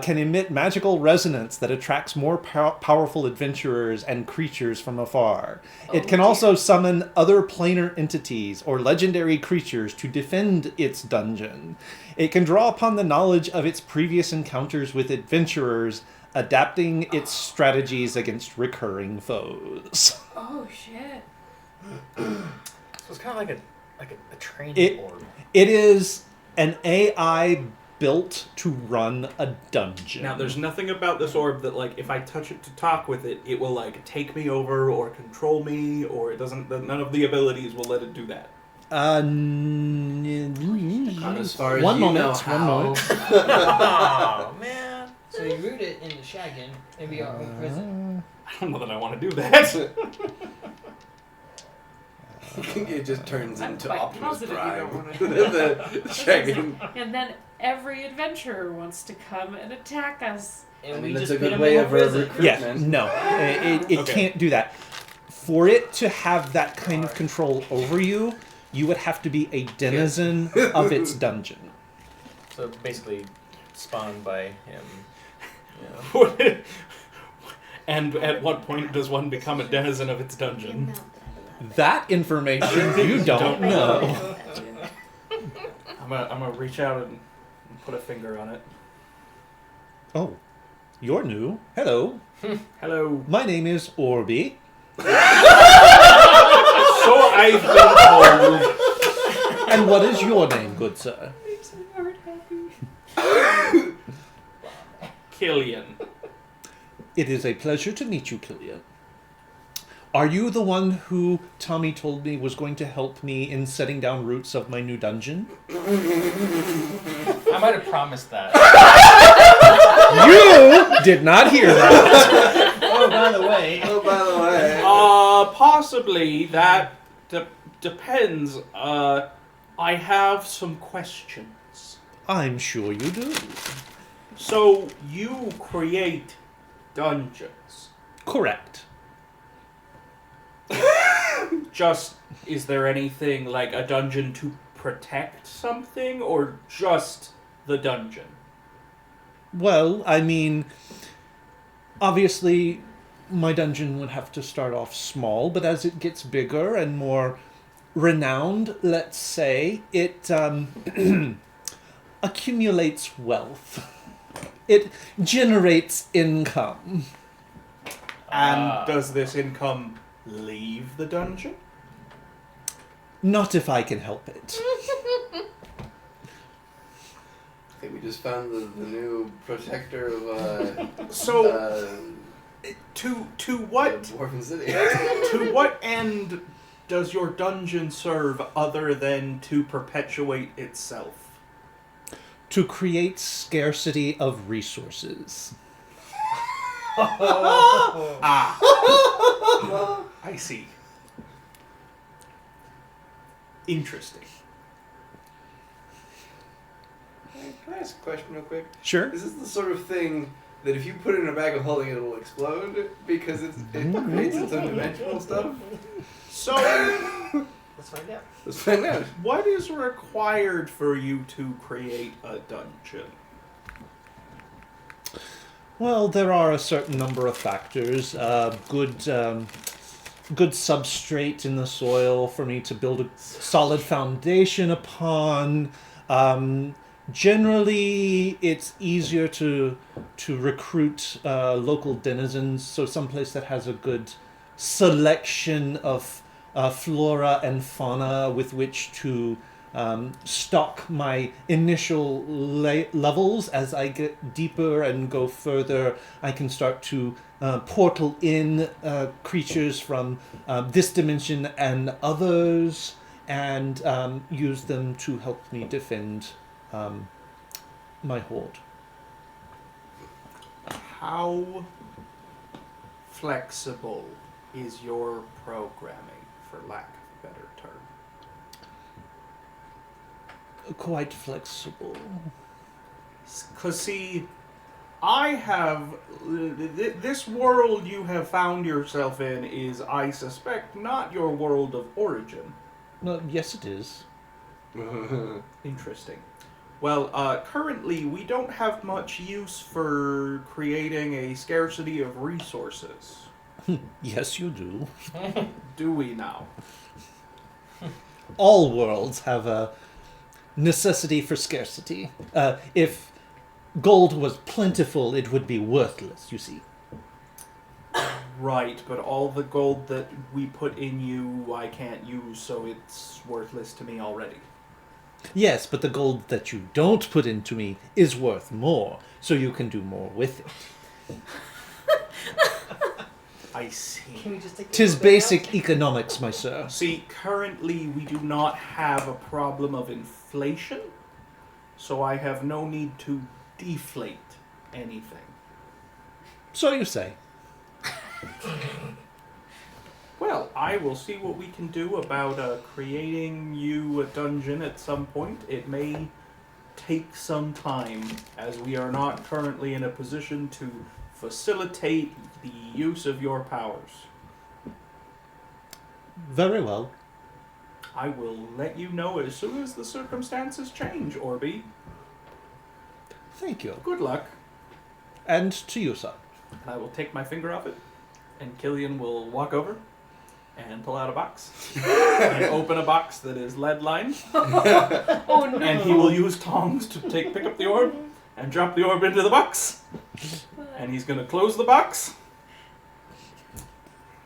Speaker 1: can emit magical resonance that attracts more powerful adventurers and creatures from afar. It can also summon other planar entities or legendary creatures to defend its dungeon. It can draw upon the knowledge of its previous encounters with adventurers, adapting its strategies against recurring foes.
Speaker 3: Oh shit.
Speaker 5: so it's kind of like a training
Speaker 1: It-
Speaker 5: orb.
Speaker 1: It is an AI built to run a dungeon.
Speaker 6: Now, there's nothing about this orb that, like, if I touch it to talk with it, it will, like, take me over or control me, or it doesn't. None of the abilities will let it do that.
Speaker 2: As far as
Speaker 1: one
Speaker 2: you
Speaker 1: moment.
Speaker 2: know
Speaker 1: One
Speaker 2: how.
Speaker 1: moment.
Speaker 5: Oh man!
Speaker 7: So you root it into Shaggin, maybe our own prison.
Speaker 6: I don't know that I want to do that.
Speaker 2: It just turns
Speaker 3: I'm
Speaker 2: into
Speaker 3: quite
Speaker 2: Optimus
Speaker 3: positive you
Speaker 2: Prime.
Speaker 3: don't wanna do
Speaker 2: the shagging.
Speaker 3: And then every adventurer wants to come and attack us.
Speaker 7: And
Speaker 2: I
Speaker 7: we
Speaker 2: mean, that's
Speaker 7: just
Speaker 2: a
Speaker 7: put
Speaker 2: good
Speaker 7: him
Speaker 2: way
Speaker 7: in a
Speaker 2: of
Speaker 7: prison.
Speaker 2: recruitment.
Speaker 1: Yeah, no, it
Speaker 6: Okay.
Speaker 1: can't do that. For it to have that kind of control over you, you would have to be a denizen of its dungeon.
Speaker 5: So basically, spawned by him. You know.
Speaker 6: And at what point does one become a denizen of its dungeon?
Speaker 1: That information you don't know.
Speaker 6: I'm gonna reach out and put a finger on it.
Speaker 1: Oh, you're new. Hello,
Speaker 6: Hello.
Speaker 1: my name is Orby.
Speaker 6: So I've been told.
Speaker 1: And what is your name, good sir?
Speaker 3: Makes my heart happy.
Speaker 6: Killian.
Speaker 1: It is a pleasure to meet you, Killian. Are you the one who Tommy told me was going to help me in setting down roots of my new dungeon?
Speaker 5: I might have promised that.
Speaker 1: You did not hear that.
Speaker 7: Oh, by the way.
Speaker 2: Oh, by the way.
Speaker 6: Possibly that depends. I have some questions.
Speaker 1: I'm sure you do.
Speaker 6: So you create dungeons.
Speaker 1: Correct.
Speaker 6: Just, is there anything like a dungeon to protect something, or just the dungeon?
Speaker 1: Well, I mean, obviously, my dungeon would have to start off small, but as it gets bigger and more renowned, let's say, it accumulates wealth. It generates income.
Speaker 6: And does this income leave the dungeon?
Speaker 1: Not if I can help it.
Speaker 2: I think we just found the new protector of
Speaker 6: So, to what
Speaker 2: Dwarven City.
Speaker 6: to what end does your dungeon serve other than to perpetuate itself?
Speaker 1: To create scarcity of resources.
Speaker 6: Ah, I see. Interesting.
Speaker 2: Can I ask a question real quick?
Speaker 1: Sure.
Speaker 2: Is this the sort of thing that if you put it in a bag of holding, it will explode because it creates its own dimensional stuff?
Speaker 6: So,
Speaker 7: Let's find out.
Speaker 2: Let's find out.
Speaker 6: what is required for you to create a dungeon?
Speaker 1: Well, there are a certain number of factors. Good substrate in the soil for me to build a solid foundation upon. Generally, it's easier to recruit local denizens, so someplace that has a good selection of flora and fauna with which to stock my initial levels. As I get deeper and go further, I can start to portal in creatures from this dimension and others, and use them to help me defend my horde.
Speaker 6: How flexible is your programming, for lack of a better term?
Speaker 1: Quite flexible.
Speaker 6: Because, see, I have... This world you have found yourself in is, I suspect, not your world of origin.
Speaker 1: No, yes, it is.
Speaker 6: Interesting. Well, currently we don't have much use for creating a scarcity of resources.
Speaker 1: Yes, you do.
Speaker 6: Do we now?
Speaker 1: All worlds have a necessity for scarcity. If gold was plentiful, it would be worthless, you see.
Speaker 6: Right, but all the gold that we put in you I can't use, so it's worthless to me already.
Speaker 1: Yes, but the gold that you don't put into me is worth more, so you can do more with it.
Speaker 6: I see.
Speaker 7: Can we just take
Speaker 1: Tis
Speaker 7: this thing
Speaker 1: basic economics, my sir.
Speaker 6: See, currently we do not have a problem of inflation, so I have no need to deflate anything.
Speaker 1: So you say.
Speaker 6: Well, I will see what we can do about creating you a dungeon at some point. It may take some time, as we are not currently in a position to facilitate the use of your powers.
Speaker 1: Very well.
Speaker 6: I will let you know as soon as the circumstances change, Orby.
Speaker 1: Thank you.
Speaker 6: Good luck.
Speaker 1: And to you, sir.
Speaker 6: And I will take my finger off it, and Killian will walk over and pull out a box and open a box that is lead lined.
Speaker 3: Oh no!
Speaker 6: And he will use tongs to pick up the orb and drop the orb into the box. And he's going to close the box.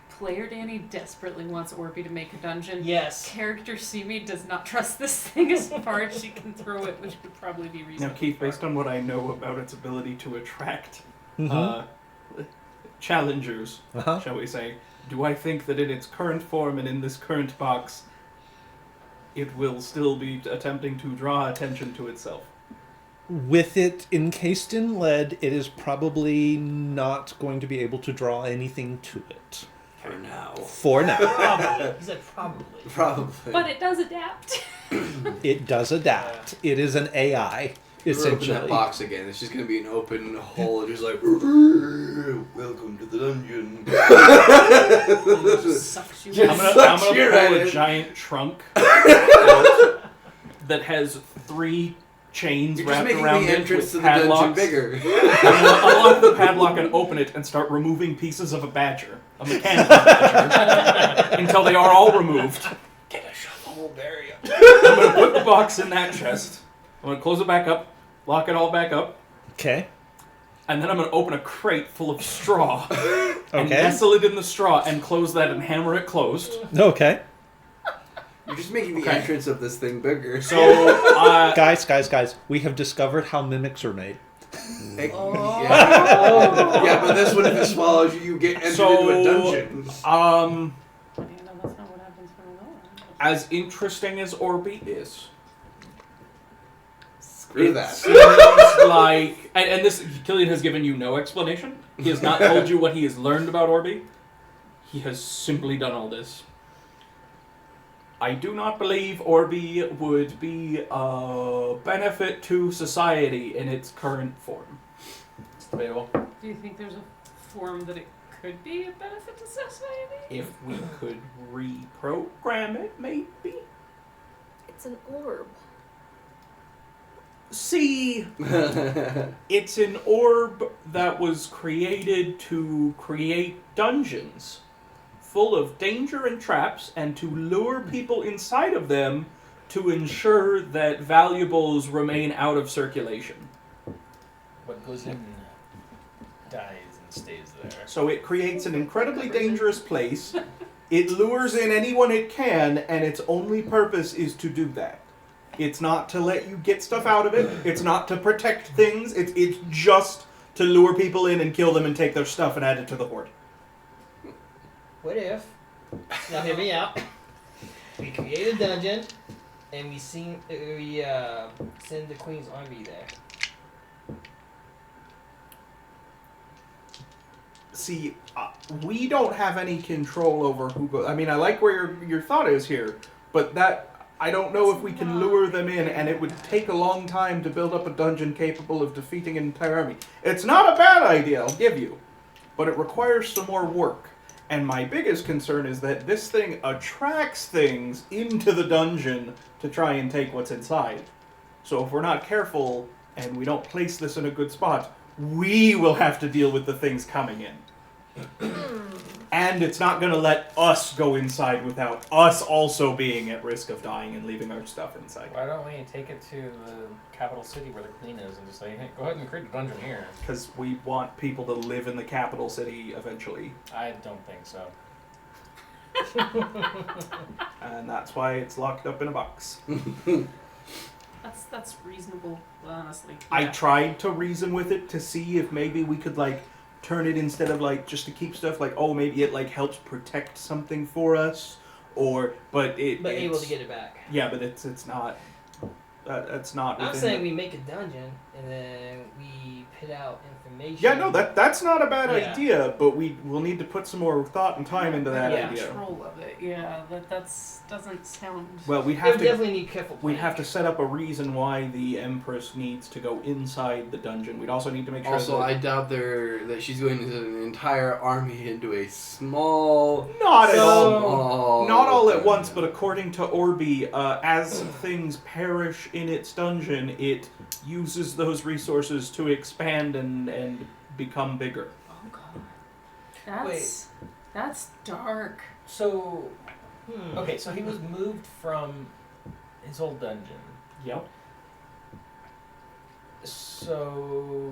Speaker 3: Player Danny desperately wants Orby to make a dungeon.
Speaker 7: Yes.
Speaker 3: Character Simi does not trust this thing as far as she can throw it, which would probably be reasonable.
Speaker 6: Now, Keith, based on what I know about its ability to attract
Speaker 1: Mm-hmm.
Speaker 6: challengers,
Speaker 1: Uh-huh.
Speaker 6: shall we say, do I think that in its current form and in this current box, it will still be attempting to draw attention to itself?
Speaker 1: With it encased in lead, it is probably not going to be able to draw anything to it.
Speaker 2: For now.
Speaker 1: For now.
Speaker 7: Probably. He said probably.
Speaker 2: Probably.
Speaker 3: But it does adapt.
Speaker 1: It does adapt. It is an AI,
Speaker 2: We're open that
Speaker 1: essentially.
Speaker 2: box again. It's just gonna be an open hole, just like, welcome to the dungeon.
Speaker 7: It just sucks you
Speaker 2: Just
Speaker 7: in.
Speaker 6: I'm
Speaker 2: sucks
Speaker 6: gonna
Speaker 2: you
Speaker 6: pull
Speaker 2: right
Speaker 6: a
Speaker 2: in.
Speaker 6: giant trunk out that has 3 chains
Speaker 2: You're just
Speaker 6: wrapped
Speaker 2: making
Speaker 6: around
Speaker 2: the
Speaker 6: it
Speaker 2: entrance
Speaker 6: with
Speaker 2: to the dungeon
Speaker 6: padlocks.
Speaker 2: bigger.
Speaker 6: I'm gonna unlock the padlock and open it and start removing pieces of a badger, a mechanical badger, until they are all removed.
Speaker 7: Get a shovel, we'll bury him.
Speaker 6: I'm gonna put the box in that chest. I'm gonna close it back up, lock it all back up,
Speaker 1: Okay.
Speaker 6: and then I'm gonna open a crate full of straw and
Speaker 1: Okay.
Speaker 6: nestle it in the straw and close that and hammer it closed.
Speaker 1: Okay.
Speaker 2: You're just making the
Speaker 6: Okay.
Speaker 2: entrance of this thing bigger.
Speaker 6: So,
Speaker 1: Guys, we have discovered how mimics are made.
Speaker 3: Oh.
Speaker 2: Yeah. Yeah, but this one, if it swallows you, you get entered into a dungeon.
Speaker 3: Yeah, no, that's not what happens when I know.
Speaker 6: as interesting as Orby is,
Speaker 2: Screw
Speaker 6: it
Speaker 2: that.
Speaker 6: seems like, and this, Killian has given you no explanation. He has not told you what he has learned about Orby. He has simply done all this. I do not believe Orby would be a benefit to society in its current form.
Speaker 5: It's debatable.
Speaker 3: Do you think there's a form that it could be a benefit to society?
Speaker 6: If we could reprogram it, maybe.
Speaker 4: It's an orb.
Speaker 6: See, it's an orb that was created to create dungeons full of danger and traps and to lure people inside of them to ensure that valuables remain out of circulation.
Speaker 5: What goes in dies and stays there.
Speaker 6: So it creates an incredibly dangerous place. It lures in anyone it can, and its only purpose is to do that. It's not to let you get stuff out of it. It's not to protect things. It's just to lure people in and kill them and take their stuff and add it to the horde.
Speaker 7: What if, now hear me out, we create a dungeon and we send the Queen's Army there.
Speaker 6: See, we don't have any control over who goes. I mean, I like where your thought is here, but that I don't know if we can lure them in, and it would take a long time to build up a dungeon capable of defeating an entire army. It's not a bad idea, I'll give you, but it requires some more work. And my biggest concern is that this thing attracts things into the dungeon to try and take what's inside. So if we're not careful and we don't place this in a good spot, we will have to deal with the things coming in. And it's not going to let us go inside without us also being at risk of dying and leaving our stuff inside.
Speaker 5: Why don't we take it to the capital city where the Queen is and just say, hey, go ahead and create a dungeon here?
Speaker 6: Because we want people to live in the capital city eventually.
Speaker 5: I don't think so.
Speaker 6: And that's why it's locked up in a box.
Speaker 3: That's reasonable, honestly.
Speaker 6: I
Speaker 3: Yeah.
Speaker 6: tried to reason with it to see if maybe we could, like, turn it instead of, like, just to keep stuff, like, oh, maybe it, like, helps protect something for us, or, but it's
Speaker 7: Able to get it back.
Speaker 6: Yeah, but it's not, it's not
Speaker 7: I'm
Speaker 6: within
Speaker 7: saying
Speaker 6: the-
Speaker 7: we make a dungeon and then we put out information.
Speaker 6: Yeah, no, that's not a bad
Speaker 7: Yeah.
Speaker 6: idea, but we'll need to put some more thought and time into that
Speaker 7: Yeah.
Speaker 6: idea.
Speaker 3: Control of it, yeah. That's doesn't sound.
Speaker 6: Well, we
Speaker 7: We
Speaker 6: have to
Speaker 7: definitely need careful
Speaker 6: we'd
Speaker 7: planning.
Speaker 6: have to set up a reason why the Empress needs to go inside the dungeon. We'd also need to make sure
Speaker 2: Also,
Speaker 6: that
Speaker 2: I doubt that she's going to put an entire army into a small.
Speaker 6: not at all.
Speaker 2: small
Speaker 6: Not all at
Speaker 2: dungeon.
Speaker 6: once, but according to Orby, as things perish in its dungeon, it uses those resources to expand and become bigger.
Speaker 3: Oh god. That's dark.
Speaker 5: So,
Speaker 7: Hmm.
Speaker 5: okay, so he was moved from his old dungeon.
Speaker 6: Yep.
Speaker 5: So,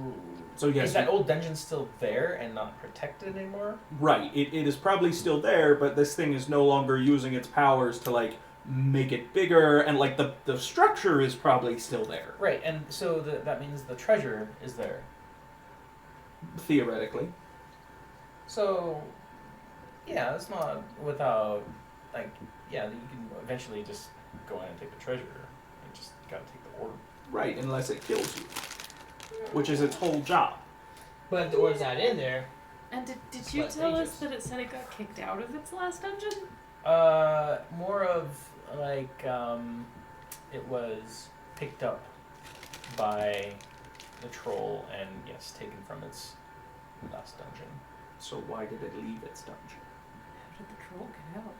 Speaker 6: So yes,
Speaker 5: is that old dungeon still there and not protected anymore?
Speaker 6: right. It is probably still there, but this thing is no longer using its powers to, like, make it bigger, and, like, the structure is probably still there,
Speaker 5: Right, and so that means the treasure is there.
Speaker 6: theoretically.
Speaker 5: So, yeah, it's not without, like, yeah, you can eventually just go in and take the treasure. You just gotta take the orb.
Speaker 6: Right, unless it kills you. which is its whole job.
Speaker 7: But if the orb's not in there,
Speaker 3: And did you
Speaker 7: Less
Speaker 3: tell us
Speaker 7: dangerous.
Speaker 3: that it said it got kicked out of its last dungeon?
Speaker 5: More of like it was picked up by the troll and yes, taken from its last dungeon.
Speaker 6: So why did it leave its dungeon?
Speaker 3: How did the troll get out?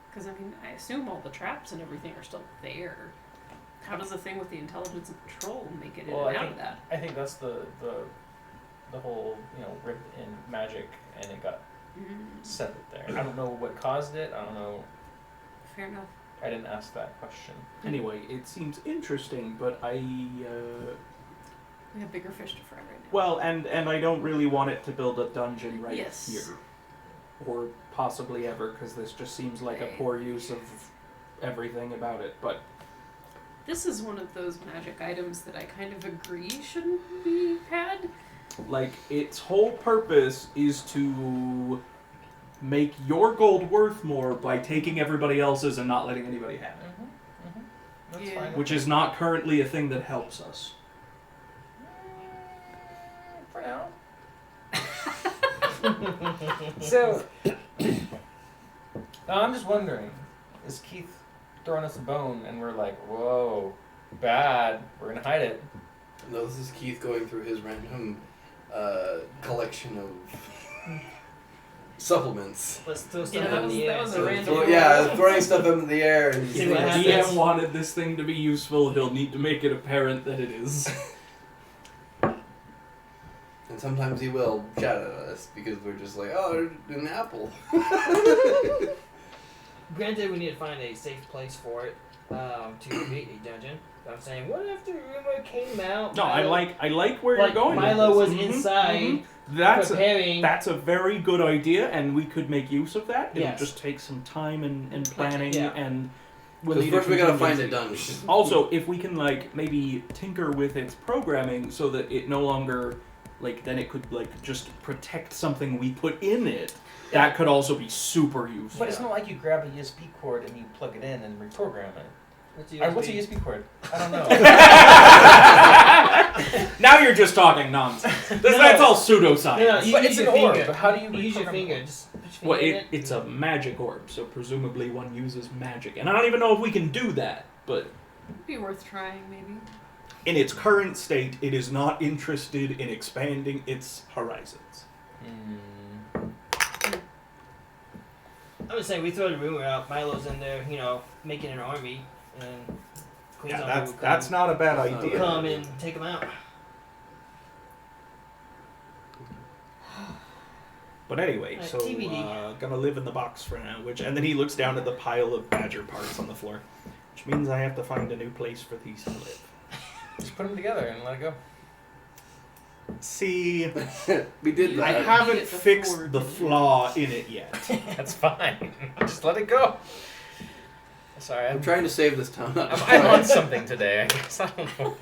Speaker 3: Because I mean, I assume all the traps and everything are still there. How does the thing with the intelligence of the troll make it in
Speaker 5: Well,
Speaker 3: and
Speaker 5: I
Speaker 3: out
Speaker 5: think
Speaker 3: of that?
Speaker 5: I think that's the whole rip in magic and it got settled there. I don't know what caused it. I don't know.
Speaker 3: Fair enough.
Speaker 5: I didn't ask that question.
Speaker 6: Anyway, it seems interesting, but
Speaker 3: We have bigger fish to fry right now.
Speaker 6: well, and I don't really want it to build a dungeon right
Speaker 3: Yes.
Speaker 6: here, or possibly ever, because this just seems like a
Speaker 3: Right.
Speaker 6: poor use of everything about it. But
Speaker 3: This is one of those magic items that I kind of agree shouldn't be had.
Speaker 6: like, its whole purpose is to make your gold worth more by taking everybody else's and not letting anybody have it,
Speaker 5: That's
Speaker 3: Yeah.
Speaker 5: fine.
Speaker 6: which is not currently a thing that helps us.
Speaker 5: For now. So, I'm just wondering, is Keith throwing us a bone and we're like, whoa, bad, we're gonna hide it?
Speaker 2: No, this is Keith going through his random collection of supplements.
Speaker 7: let's throw
Speaker 3: Yeah,
Speaker 7: something
Speaker 3: that
Speaker 7: in
Speaker 3: was-
Speaker 7: the
Speaker 3: that
Speaker 7: air.
Speaker 3: was a
Speaker 7: so-
Speaker 3: random-
Speaker 2: Yeah, throwing stuff up in the air and
Speaker 7: See what
Speaker 6: If the
Speaker 7: happens.
Speaker 6: GM wanted this thing to be useful, he'll need to make it apparent that it is.
Speaker 2: And sometimes he will shout at us because we're just like, oh, there's an apple.
Speaker 7: Granted, we need to find a safe place for it to create a dungeon. But I'm saying, what if the rumor came out?
Speaker 6: No, I like where
Speaker 7: like
Speaker 6: you're going. with
Speaker 7: Milo
Speaker 6: this.
Speaker 7: was
Speaker 6: Mhm,
Speaker 7: inside
Speaker 6: mhm. That's
Speaker 7: preparing.
Speaker 6: That's a very good idea, and we could make use of that. It'll
Speaker 7: Yes.
Speaker 6: just take some time and planning,
Speaker 7: Yeah.
Speaker 6: and we'll
Speaker 2: Because
Speaker 6: need
Speaker 2: first we gotta find a
Speaker 6: contingency.
Speaker 2: dungeon.
Speaker 6: Also, if we can like maybe tinker with its programming so that it no longer then it could just protect something we put in it. That could also be super useful.
Speaker 5: But it's not like you grab a USB cord and you plug it in and reprogram it.
Speaker 7: What's the
Speaker 5: What's a
Speaker 7: USB?
Speaker 5: USB cord? I don't know.
Speaker 6: Now you're just talking nonsense. That's all pseudoscience.
Speaker 7: No, you
Speaker 5: But
Speaker 7: use
Speaker 5: it's
Speaker 7: your
Speaker 5: an orb.
Speaker 7: finger.
Speaker 5: How do you
Speaker 7: use your
Speaker 5: reprogram
Speaker 7: finger?
Speaker 5: it?
Speaker 7: Just put your finger
Speaker 6: Well,
Speaker 7: in
Speaker 6: it's a magic orb, so presumably one uses magic. And I don't even know if we can do that, but
Speaker 3: It'd be worth trying, maybe.
Speaker 6: in its current state, it is not interested in expanding its horizons.
Speaker 7: I'm just saying, we throw the rumor out. Milo's in there, making an army, and Queen's
Speaker 6: Yeah,
Speaker 7: army will
Speaker 6: that's not a bad
Speaker 2: That's not
Speaker 6: idea.
Speaker 7: come and take them out.
Speaker 6: But anyway,
Speaker 7: Right,
Speaker 6: so
Speaker 7: TBD.
Speaker 6: gonna live in the box for now. And then he looks down at the pile of badger parts on the floor, which means I have to find a new place for these to live.
Speaker 5: Just put them together and let it go.
Speaker 6: See,
Speaker 2: We did
Speaker 3: You
Speaker 6: I
Speaker 2: that.
Speaker 3: have-
Speaker 6: haven't
Speaker 3: it before,
Speaker 6: fixed the
Speaker 3: didn't you?
Speaker 6: flaw in it yet.
Speaker 5: That's fine. Just let it go. Sorry,
Speaker 2: I'm trying to save this town. Not
Speaker 5: I'm on something today, I guess. I don't know.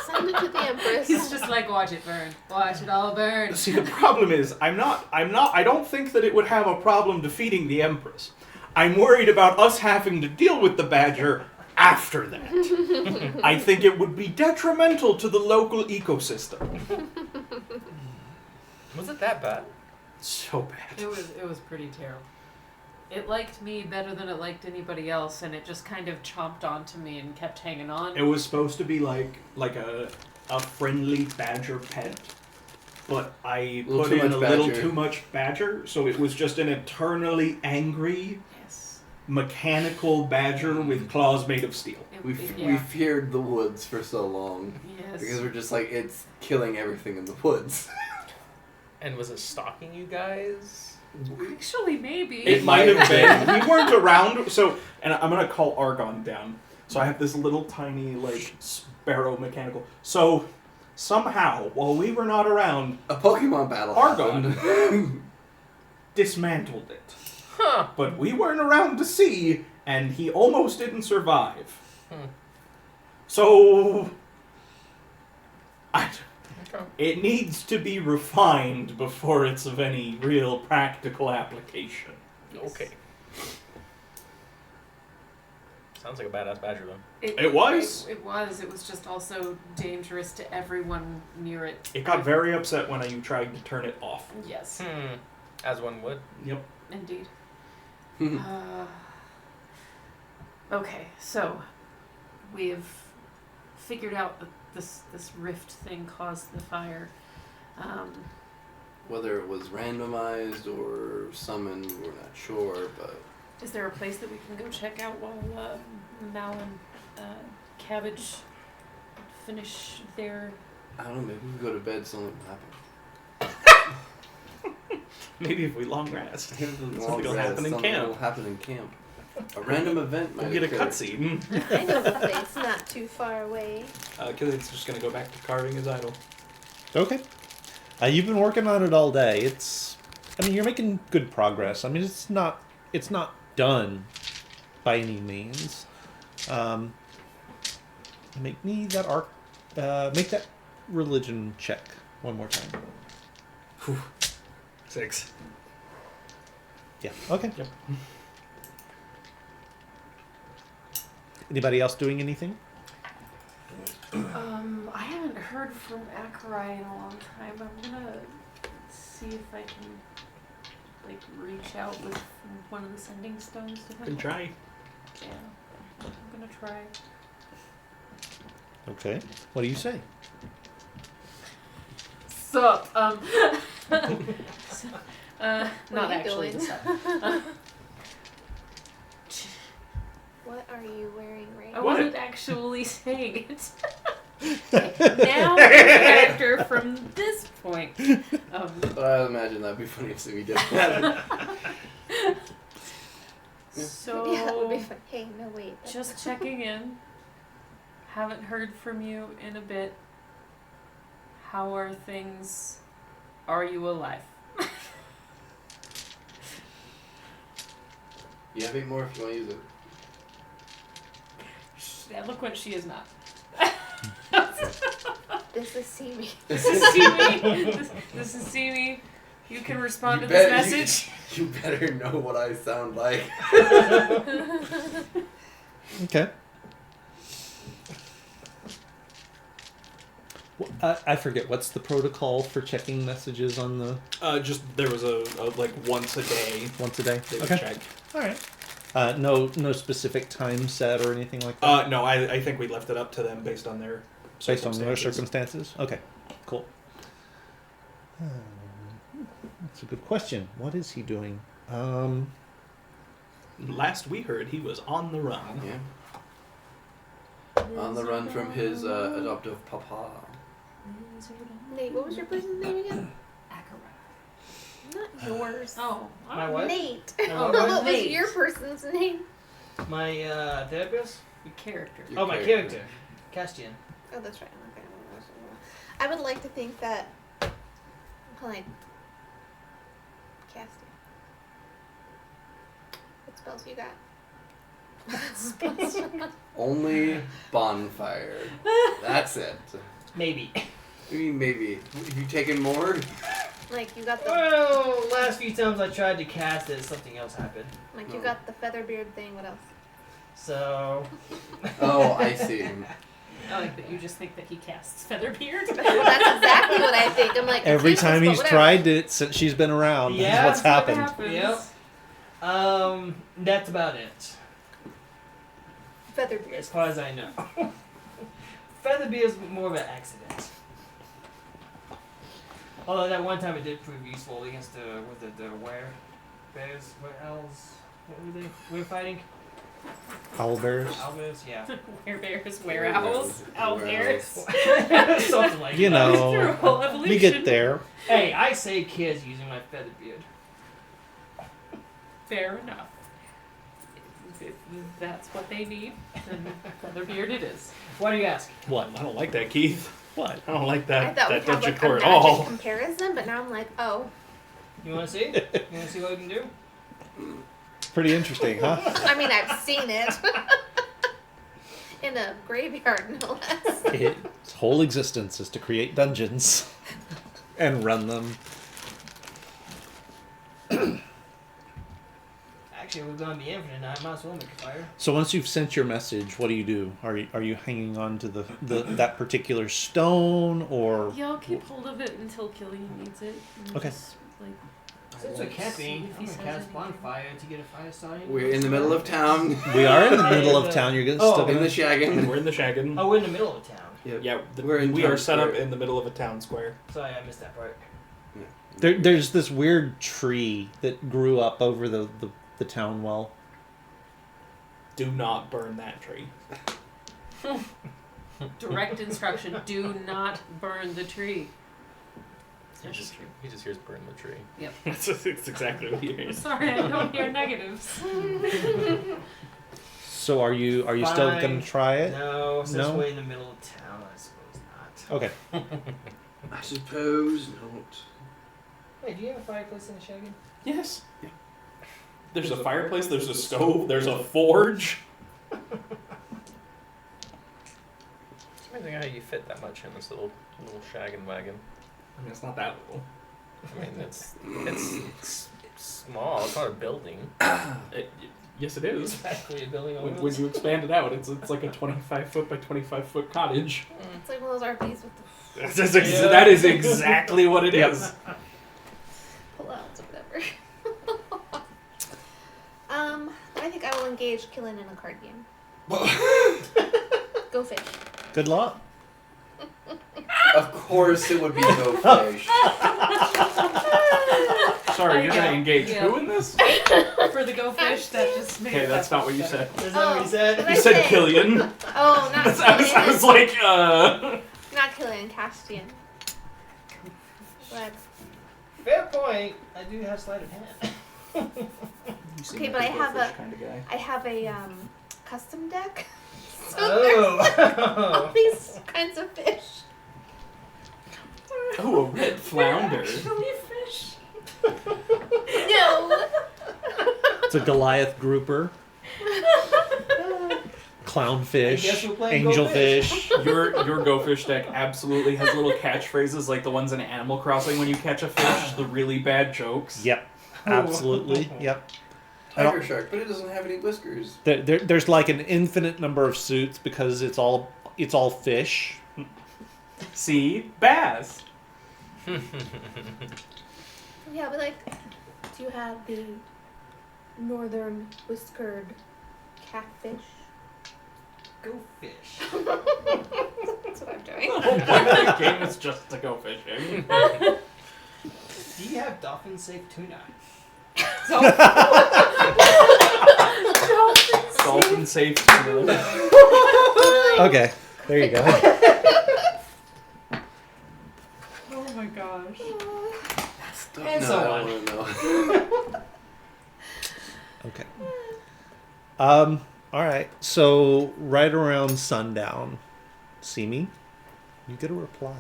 Speaker 4: Send it to the Empress.
Speaker 3: He's just like, watch it burn. Watch it all burn.
Speaker 6: See, the problem is, I don't think that it would have a problem defeating the Empress. I'm worried about us having to deal with the badger after that. I think it would be detrimental to the local ecosystem.
Speaker 5: Was it that bad?
Speaker 6: So bad.
Speaker 3: It was pretty terrible. It liked me better than it liked anybody else, and it just kind of chomped onto me and kept hanging on.
Speaker 6: It was supposed to be like a friendly badger pet, but I
Speaker 2: Little
Speaker 6: put
Speaker 2: too
Speaker 6: in
Speaker 2: much
Speaker 6: a little
Speaker 2: badger.
Speaker 6: too much badger, so it was just an eternally angry,
Speaker 3: Yes.
Speaker 6: mechanical badger with claws made of steel.
Speaker 2: We
Speaker 3: Yeah.
Speaker 2: feared the woods for so long
Speaker 3: Yes.
Speaker 2: because we're just like it's killing everything in the woods.
Speaker 5: And was it stalking you guys?
Speaker 3: Actually, maybe.
Speaker 6: It might have been. We weren't around, so and I'm gonna call Argon down. So I have this little tiny sparrow mechanical. So somehow, while we were not around,
Speaker 2: A Pokemon battle.
Speaker 6: Argon
Speaker 2: happened.
Speaker 6: dismantled it.
Speaker 5: Huh.
Speaker 6: But we weren't around to see, and he almost didn't survive.
Speaker 5: Hmm.
Speaker 6: So
Speaker 5: Okay.
Speaker 6: it needs to be refined before it's of any real practical application.
Speaker 5: Okay. Sounds like a badass badger though.
Speaker 6: It was?
Speaker 3: It was. It was just also dangerous to everyone near it.
Speaker 6: It got very upset when you tried to turn it off.
Speaker 3: Yes,
Speaker 5: As one would.
Speaker 6: Yep.
Speaker 3: indeed. Okay, so we've figured out that this rift thing caused the fire.
Speaker 2: Whether it was randomized or summoned, we're not sure, but
Speaker 3: Is there a place that we can go check out while Mal and Cabbage finish their?
Speaker 2: I don't know, maybe we go to bed, something will happen.
Speaker 6: Maybe if we long rest.
Speaker 2: Something
Speaker 6: will happen in
Speaker 2: will
Speaker 6: camp.
Speaker 2: happen in camp. A random event might
Speaker 6: We'll get a
Speaker 2: occur.
Speaker 6: cutscene.
Speaker 4: I know a place not too far away.
Speaker 6: It's just gonna go back to carving his idol.
Speaker 1: Okay. You've been working on it all day. You're making good progress. I mean, it's not done by any means. Make that religion check one more time.
Speaker 6: 6.
Speaker 1: Yeah. Okay.
Speaker 6: Yep.
Speaker 1: Anybody else doing anything?
Speaker 3: I haven't heard from Akarai in a long time. I'm gonna see if I can reach out with one of the sending stones to him.
Speaker 6: Can try.
Speaker 3: Yeah, I'm gonna try.
Speaker 1: Okay. What do you say?
Speaker 3: Sup?
Speaker 4: What
Speaker 3: Not
Speaker 4: are you
Speaker 3: actually.
Speaker 4: doing?
Speaker 3: Sup.
Speaker 4: What are you wearing right
Speaker 3: I
Speaker 4: now?
Speaker 3: wasn't actually saying it. Now I'm a character from this point.
Speaker 2: But I imagine that'd be funny if we did that.
Speaker 3: So
Speaker 4: Yeah, that would be fun. Hey, no wait.
Speaker 3: just checking in. Haven't heard from you in a bit. How are things? Are you alive?
Speaker 2: You have 8 more if you want to use it.
Speaker 3: Eloquent she is not.
Speaker 4: This is Seamy.
Speaker 3: This is Simi. This is Simi. You can respond to this message.
Speaker 2: You better know what I sound like.
Speaker 1: Okay. I forget, what's the protocol for checking messages on the
Speaker 6: Just there was a once a day.
Speaker 1: once a day?
Speaker 6: They would
Speaker 1: Okay.
Speaker 6: check.
Speaker 1: All right. No specific time set or anything like that?
Speaker 6: No, I think we left it up to them based on their
Speaker 1: Based on their circumstances? Okay, cool. That's a good question. What is he doing?
Speaker 6: Last we heard, he was on the run.
Speaker 2: Yeah. On the run from his adoptive papa.
Speaker 4: Nate, what was your person's name again?
Speaker 3: Akarai.
Speaker 4: Not yours.
Speaker 3: Oh.
Speaker 7: My what?
Speaker 4: Nate.
Speaker 7: My
Speaker 3: Oh,
Speaker 7: what?
Speaker 4: What was
Speaker 3: Nate.
Speaker 4: your person's name?
Speaker 7: My therapist?
Speaker 3: Your character.
Speaker 2: Your
Speaker 7: Oh, my character. Castian.
Speaker 4: Oh, that's right. Okay. I would like to think that. Like. Casting. What spells you got?
Speaker 2: Only bonfire. That's it.
Speaker 7: Maybe.
Speaker 2: I mean, maybe. Have you taken more?
Speaker 4: Like you got the
Speaker 7: Well, last few times I tried to cast it, something else happened.
Speaker 4: you got the featherbeard thing. What else?
Speaker 7: So.
Speaker 2: Oh, I see.
Speaker 3: I like that you just think that he casts Featherbeard.
Speaker 4: Well, that's exactly what I think. I'm like
Speaker 1: Every
Speaker 4: useless,
Speaker 1: time
Speaker 4: but
Speaker 1: he's
Speaker 4: whatever.
Speaker 1: tried it since she's been around,
Speaker 7: Yeah,
Speaker 1: that's what's happened.
Speaker 7: Yep. That's about it.
Speaker 4: Featherbeard.
Speaker 7: As far as I know. Featherbeard is more of an accident. Although that one time it did prove useful against the bears, what else? What were they? We were fighting?
Speaker 1: Owlbears.
Speaker 7: Owlbears, yeah.
Speaker 3: Werebears, were-owls, owlbears.
Speaker 7: Something like
Speaker 1: You
Speaker 7: that.
Speaker 1: know,
Speaker 3: Through a whole evolution.
Speaker 1: we get there.
Speaker 7: Hey, I save kids using my Featherbeard.
Speaker 3: Fair enough. If that's what they need, then Featherbeard it is.
Speaker 7: Why do you ask?
Speaker 1: What?
Speaker 6: I don't like that, Keith.
Speaker 1: What?
Speaker 6: I don't like
Speaker 4: I
Speaker 6: that
Speaker 4: thought we
Speaker 6: that
Speaker 4: had
Speaker 6: dungeon
Speaker 4: like
Speaker 6: core
Speaker 4: a
Speaker 6: at
Speaker 4: magic
Speaker 6: all.
Speaker 4: comparison, but now I'm like, oh.
Speaker 7: You wanna see? You wanna see what we can do?
Speaker 1: Pretty interesting, huh?
Speaker 4: I mean, I've seen it in a graveyard, no less.
Speaker 1: Its whole existence is to create dungeons and run them.
Speaker 7: Actually, we're gonna be infinite. I might as well make a fire.
Speaker 1: So once you've sent your message, what do? Are you hanging on to the that particular stone or?
Speaker 3: Yeah, I'll keep hold of it until Killian needs it. And
Speaker 1: Okay.
Speaker 3: Just, like,
Speaker 7: Since we're camping,
Speaker 3: If
Speaker 7: I'm
Speaker 3: he
Speaker 7: gonna
Speaker 3: says
Speaker 7: cast
Speaker 3: anything.
Speaker 7: bonfire to get a fire started.
Speaker 2: We're in the middle of town.
Speaker 1: We are in the middle of town. You're
Speaker 7: Oh,
Speaker 1: still
Speaker 2: In
Speaker 1: gonna.
Speaker 2: the shaggin.
Speaker 6: We're in the Shaggin.
Speaker 7: Oh, we're in the middle of town.
Speaker 6: Yeah,
Speaker 2: We're in
Speaker 6: we
Speaker 2: town
Speaker 6: are set up
Speaker 2: square.
Speaker 6: in the middle of a town square.
Speaker 7: Sorry, I missed that part.
Speaker 1: There's this weird tree that grew up over the town well.
Speaker 6: Do not burn that tree.
Speaker 3: direct instruction: do not burn the tree.
Speaker 5: He just hears burn the tree.
Speaker 6: That's exactly what he is.
Speaker 3: Sorry, I don't hear negatives.
Speaker 1: So are you still
Speaker 7: Fine.
Speaker 1: gonna try it?
Speaker 7: No, since
Speaker 1: No?
Speaker 7: we're in the middle of town, I suppose not.
Speaker 1: Okay.
Speaker 2: I suppose not.
Speaker 7: Wait, do you have a fireplace in the shaggin?
Speaker 6: Yes. Yeah. There's a fireplace, there's a stove, there's a forge.
Speaker 5: It's amazing how you fit that much in this little shaggin' wagon.
Speaker 6: I mean, it's not that little.
Speaker 5: I mean, it's small. It's not a building.
Speaker 6: Yes, it is.
Speaker 7: It's actually a building on
Speaker 6: When
Speaker 7: wheels.
Speaker 6: you expand it out, it's like a 25-foot by 25-foot cottage.
Speaker 4: It's like one of those RVs with the
Speaker 6: That is exactly what it is.
Speaker 4: pull-outs or whatever. I think I will engage Killian in a card game. Go fish.
Speaker 1: Good luck.
Speaker 2: Of course it would be Go Fish.
Speaker 6: Sorry, you're
Speaker 3: Yeah.
Speaker 6: gonna engage
Speaker 3: Yeah.
Speaker 6: who in this?
Speaker 3: For the go fish, that just made
Speaker 6: Okay,
Speaker 3: it
Speaker 6: that's
Speaker 3: that
Speaker 6: not what you
Speaker 3: much
Speaker 6: said.
Speaker 7: That's not what he
Speaker 4: Oh.
Speaker 7: said.
Speaker 4: Did
Speaker 6: You
Speaker 4: I
Speaker 6: said
Speaker 4: say-
Speaker 6: Killian.
Speaker 4: Oh, not
Speaker 6: I was
Speaker 4: Killian.
Speaker 6: like,
Speaker 4: Not Killian, Castian. But
Speaker 7: Fair point. I do have sleight of hand.
Speaker 4: Okay, but I have a-
Speaker 6: kind of guy.
Speaker 4: I have a custom deck. So
Speaker 7: Oh.
Speaker 4: all these kinds of fish.
Speaker 6: Oh, a red flounder.
Speaker 3: Actually, fish.
Speaker 4: No.
Speaker 1: It's a Goliath grouper,
Speaker 7: I guess
Speaker 1: clownfish,
Speaker 7: we're playing Go
Speaker 1: angelfish.
Speaker 6: Your Go Fish deck absolutely has little catchphrases like the ones in Animal Crossing when you catch a fish, the really bad jokes.
Speaker 1: Yep, absolutely. Yep.
Speaker 2: Tiger shark, but it doesn't have any whiskers.
Speaker 1: There's like an infinite number of suits because it's all fish.
Speaker 6: See? Bass.
Speaker 4: Yeah, but like, do you have the northern whiskered catfish?
Speaker 7: Go fish.
Speaker 4: That's what I'm doing.
Speaker 6: The whole point of the game is just to go fishing.
Speaker 7: Do you have dolphin safe tuna?
Speaker 6: Dolphin safe tuna.
Speaker 1: Okay, there you go.
Speaker 3: Oh my gosh.
Speaker 7: And
Speaker 2: no,
Speaker 7: so
Speaker 2: I
Speaker 7: on.
Speaker 2: don't know.
Speaker 1: Okay. All right. So right around sundown, see me. You get a reply.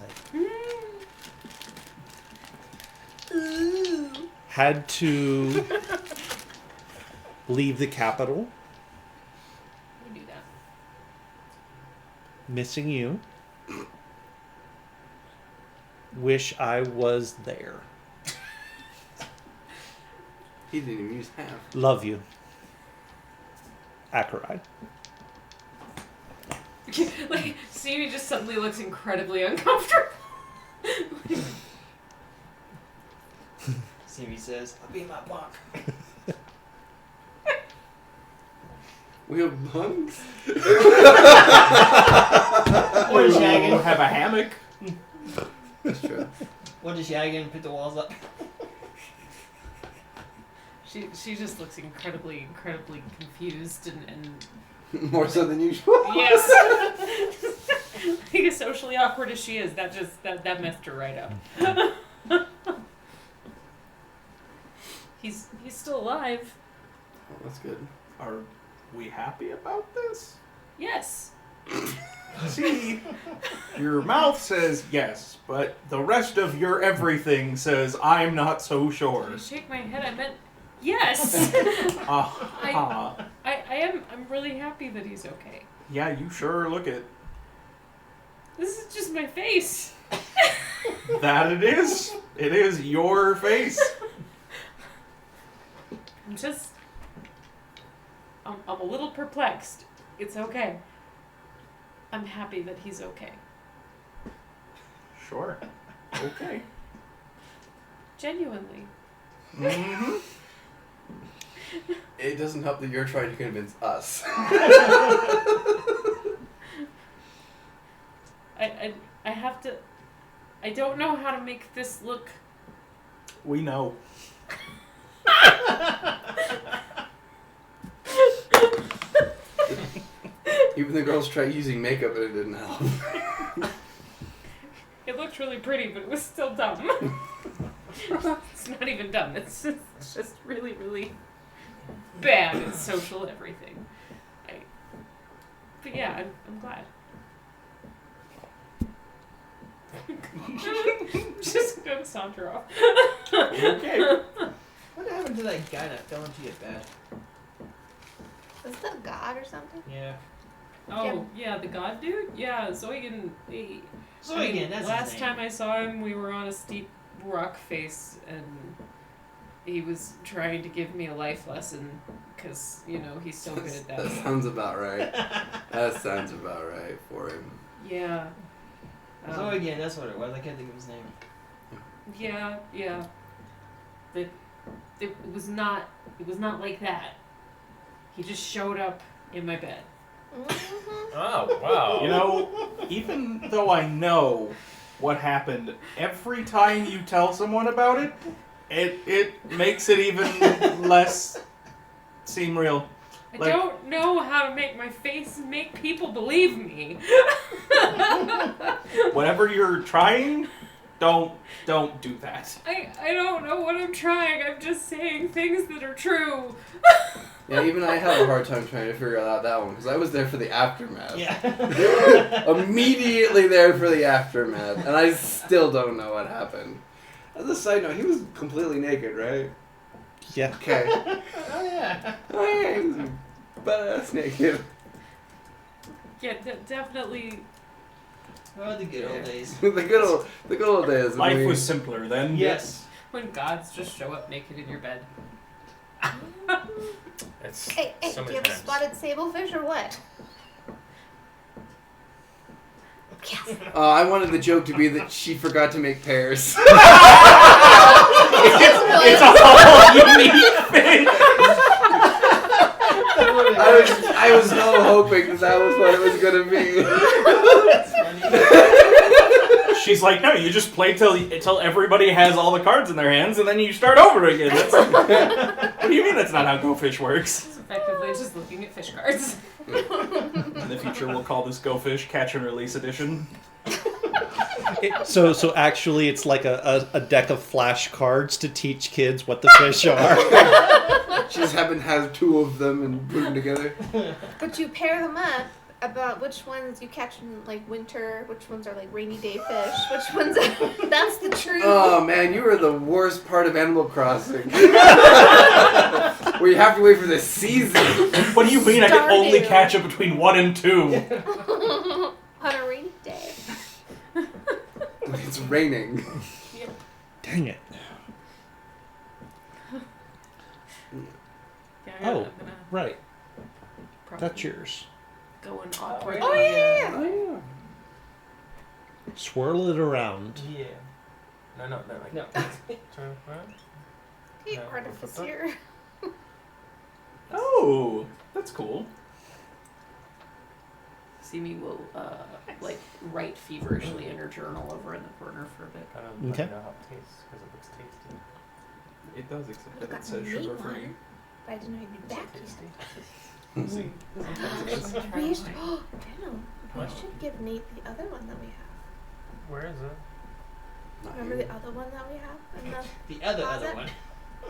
Speaker 1: Had to leave the capital.
Speaker 3: We do that.
Speaker 1: Missing you. Wish I was there.
Speaker 2: He didn't even use half.
Speaker 1: Love you. Acherai.
Speaker 3: Like, Stevie just suddenly looks incredibly uncomfortable.
Speaker 7: Stevie says, I'll be in my bunk.
Speaker 2: We have bunks?
Speaker 7: What is shagging?
Speaker 6: Have a hammock.
Speaker 2: That's true.
Speaker 7: What is shagging? Put the walls up.
Speaker 3: She just looks incredibly confused and
Speaker 2: More so than usual.
Speaker 3: yes. Like, as socially awkward as she is, that messed her right up. He's still alive.
Speaker 2: Oh, that's good.
Speaker 6: Are we happy about this?
Speaker 3: Yes.
Speaker 6: See, your mouth says yes, but the rest of your everything says I'm not so sure.
Speaker 3: I shake my head. I meant yes.
Speaker 6: Ah,
Speaker 3: I'm really happy that he's okay.
Speaker 6: yeah, you sure look it.
Speaker 3: This is just my face.
Speaker 6: That it is. It is your face.
Speaker 3: I'm just I'm a little perplexed. It's okay. I'm happy that he's okay.
Speaker 6: Sure. Okay.
Speaker 3: Genuinely.
Speaker 6: Mm-hmm.
Speaker 2: It doesn't help that you're trying to convince us.
Speaker 3: I have to. I don't know how to make this look.
Speaker 6: We know.
Speaker 2: Even the girls tried using makeup and it didn't help.
Speaker 3: It looked really pretty, but it was still dumb. It's not even dumb. It's just really, really bad at social everything. But yeah, I'm glad. Just gonna saunter off.
Speaker 6: Okay.
Speaker 7: What happened to that guy that fell into your bed?
Speaker 4: Was that a god or something?
Speaker 7: Yeah.
Speaker 3: Oh, yeah, the god dude? Yeah, Zoigan.
Speaker 7: Zoigan, that's
Speaker 3: last
Speaker 7: his name.
Speaker 3: time I saw him, we were on a steep rock face, and he was trying to give me a life lesson, because, you know, he's so good at that.
Speaker 2: That sounds about right. That sounds about right for him.
Speaker 3: Yeah.
Speaker 7: Zoigan, that's what it was. I can't think of his name.
Speaker 3: Yeah. It was not like that. He just showed up in my bed.
Speaker 4: Mm-hmm.
Speaker 5: Oh, wow.
Speaker 6: You know, even though I know what happened, every time you tell someone about it, it makes it even less seem real.
Speaker 3: I
Speaker 6: Like-
Speaker 3: don't know how to make my face make people believe me.
Speaker 6: Whatever you're trying, don't do that.
Speaker 3: I don't know what I'm trying. I'm just saying things that are true.
Speaker 2: Yeah, even I have a hard time trying to figure out that one, because I was there for the aftermath.
Speaker 7: Yeah.
Speaker 2: Immediately there for the aftermath, and I still don't know what happened. As a side note, he was completely naked, right?
Speaker 1: Yeah.
Speaker 2: Okay.
Speaker 7: Oh yeah.
Speaker 2: Oh yeah, he was butt-ass naked.
Speaker 3: Yeah, definitely.
Speaker 7: Oh, the good old days.
Speaker 2: the good old days.
Speaker 6: Life
Speaker 2: when
Speaker 6: was simpler then.
Speaker 7: Yes.
Speaker 3: When gods just show up naked in your bed.
Speaker 5: It's
Speaker 4: Hey,
Speaker 5: so
Speaker 4: do
Speaker 5: many
Speaker 4: you have a
Speaker 5: times.
Speaker 4: spotted sablefish or what? Yes.
Speaker 2: I wanted the joke to be that she forgot to make pears.
Speaker 6: It's a whole unique thing.
Speaker 2: I was so hoping that was what it was gonna be.
Speaker 7: That's funny.
Speaker 6: She's like, no, you just play till everybody has all the cards in their hands, and then you start over again. What do you mean that's not how Go Fish works?
Speaker 3: It's effectively just looking at fish cards.
Speaker 6: In the future, we'll call this Go Fish Catch and Release Edition.
Speaker 1: So actually, it's like a deck of flashcards to teach kids what the fish are.
Speaker 2: She just happened to have two of them and put them together.
Speaker 4: But you pair them up about which ones you catch in like winter, which ones are like rainy day fish, which ones are, that's the truth.
Speaker 2: Oh man, you are the worst part of Animal Crossing. Where you have to wait for the season.
Speaker 6: What do you mean I can only
Speaker 4: Stardew.
Speaker 6: catch it between 1 and 2?
Speaker 4: On a rainy day.
Speaker 2: It's raining.
Speaker 1: Dang it.
Speaker 3: Yeah,
Speaker 1: Oh,
Speaker 3: I'm gonna
Speaker 1: right.
Speaker 3: probably
Speaker 1: That's yours.
Speaker 3: go and awkwardly.
Speaker 4: Oh yeah.
Speaker 2: Oh yeah.
Speaker 1: Swirl it around.
Speaker 5: Yeah. No, like
Speaker 7: No.
Speaker 5: turn around.
Speaker 4: Hey,
Speaker 5: No,
Speaker 4: artificer.
Speaker 6: Oh, that's cool.
Speaker 3: Simi will like write feverishly in her journal over in the corner for a bit.
Speaker 5: I don't
Speaker 1: Okay.
Speaker 5: know how it tastes because it looks tasty.
Speaker 6: It does, except
Speaker 4: We've
Speaker 6: that
Speaker 4: got
Speaker 6: it
Speaker 4: some
Speaker 6: says
Speaker 4: meat
Speaker 6: sugar free.
Speaker 4: one, but I didn't know you'd be back yet.
Speaker 5: Tasty.
Speaker 6: See?
Speaker 4: We should, damn, we should give Nate the other one that we have.
Speaker 5: Where is it?
Speaker 2: Not
Speaker 4: Remember
Speaker 2: here.
Speaker 4: the other one that we have? In the
Speaker 7: The other
Speaker 4: Closet?
Speaker 7: one.
Speaker 5: The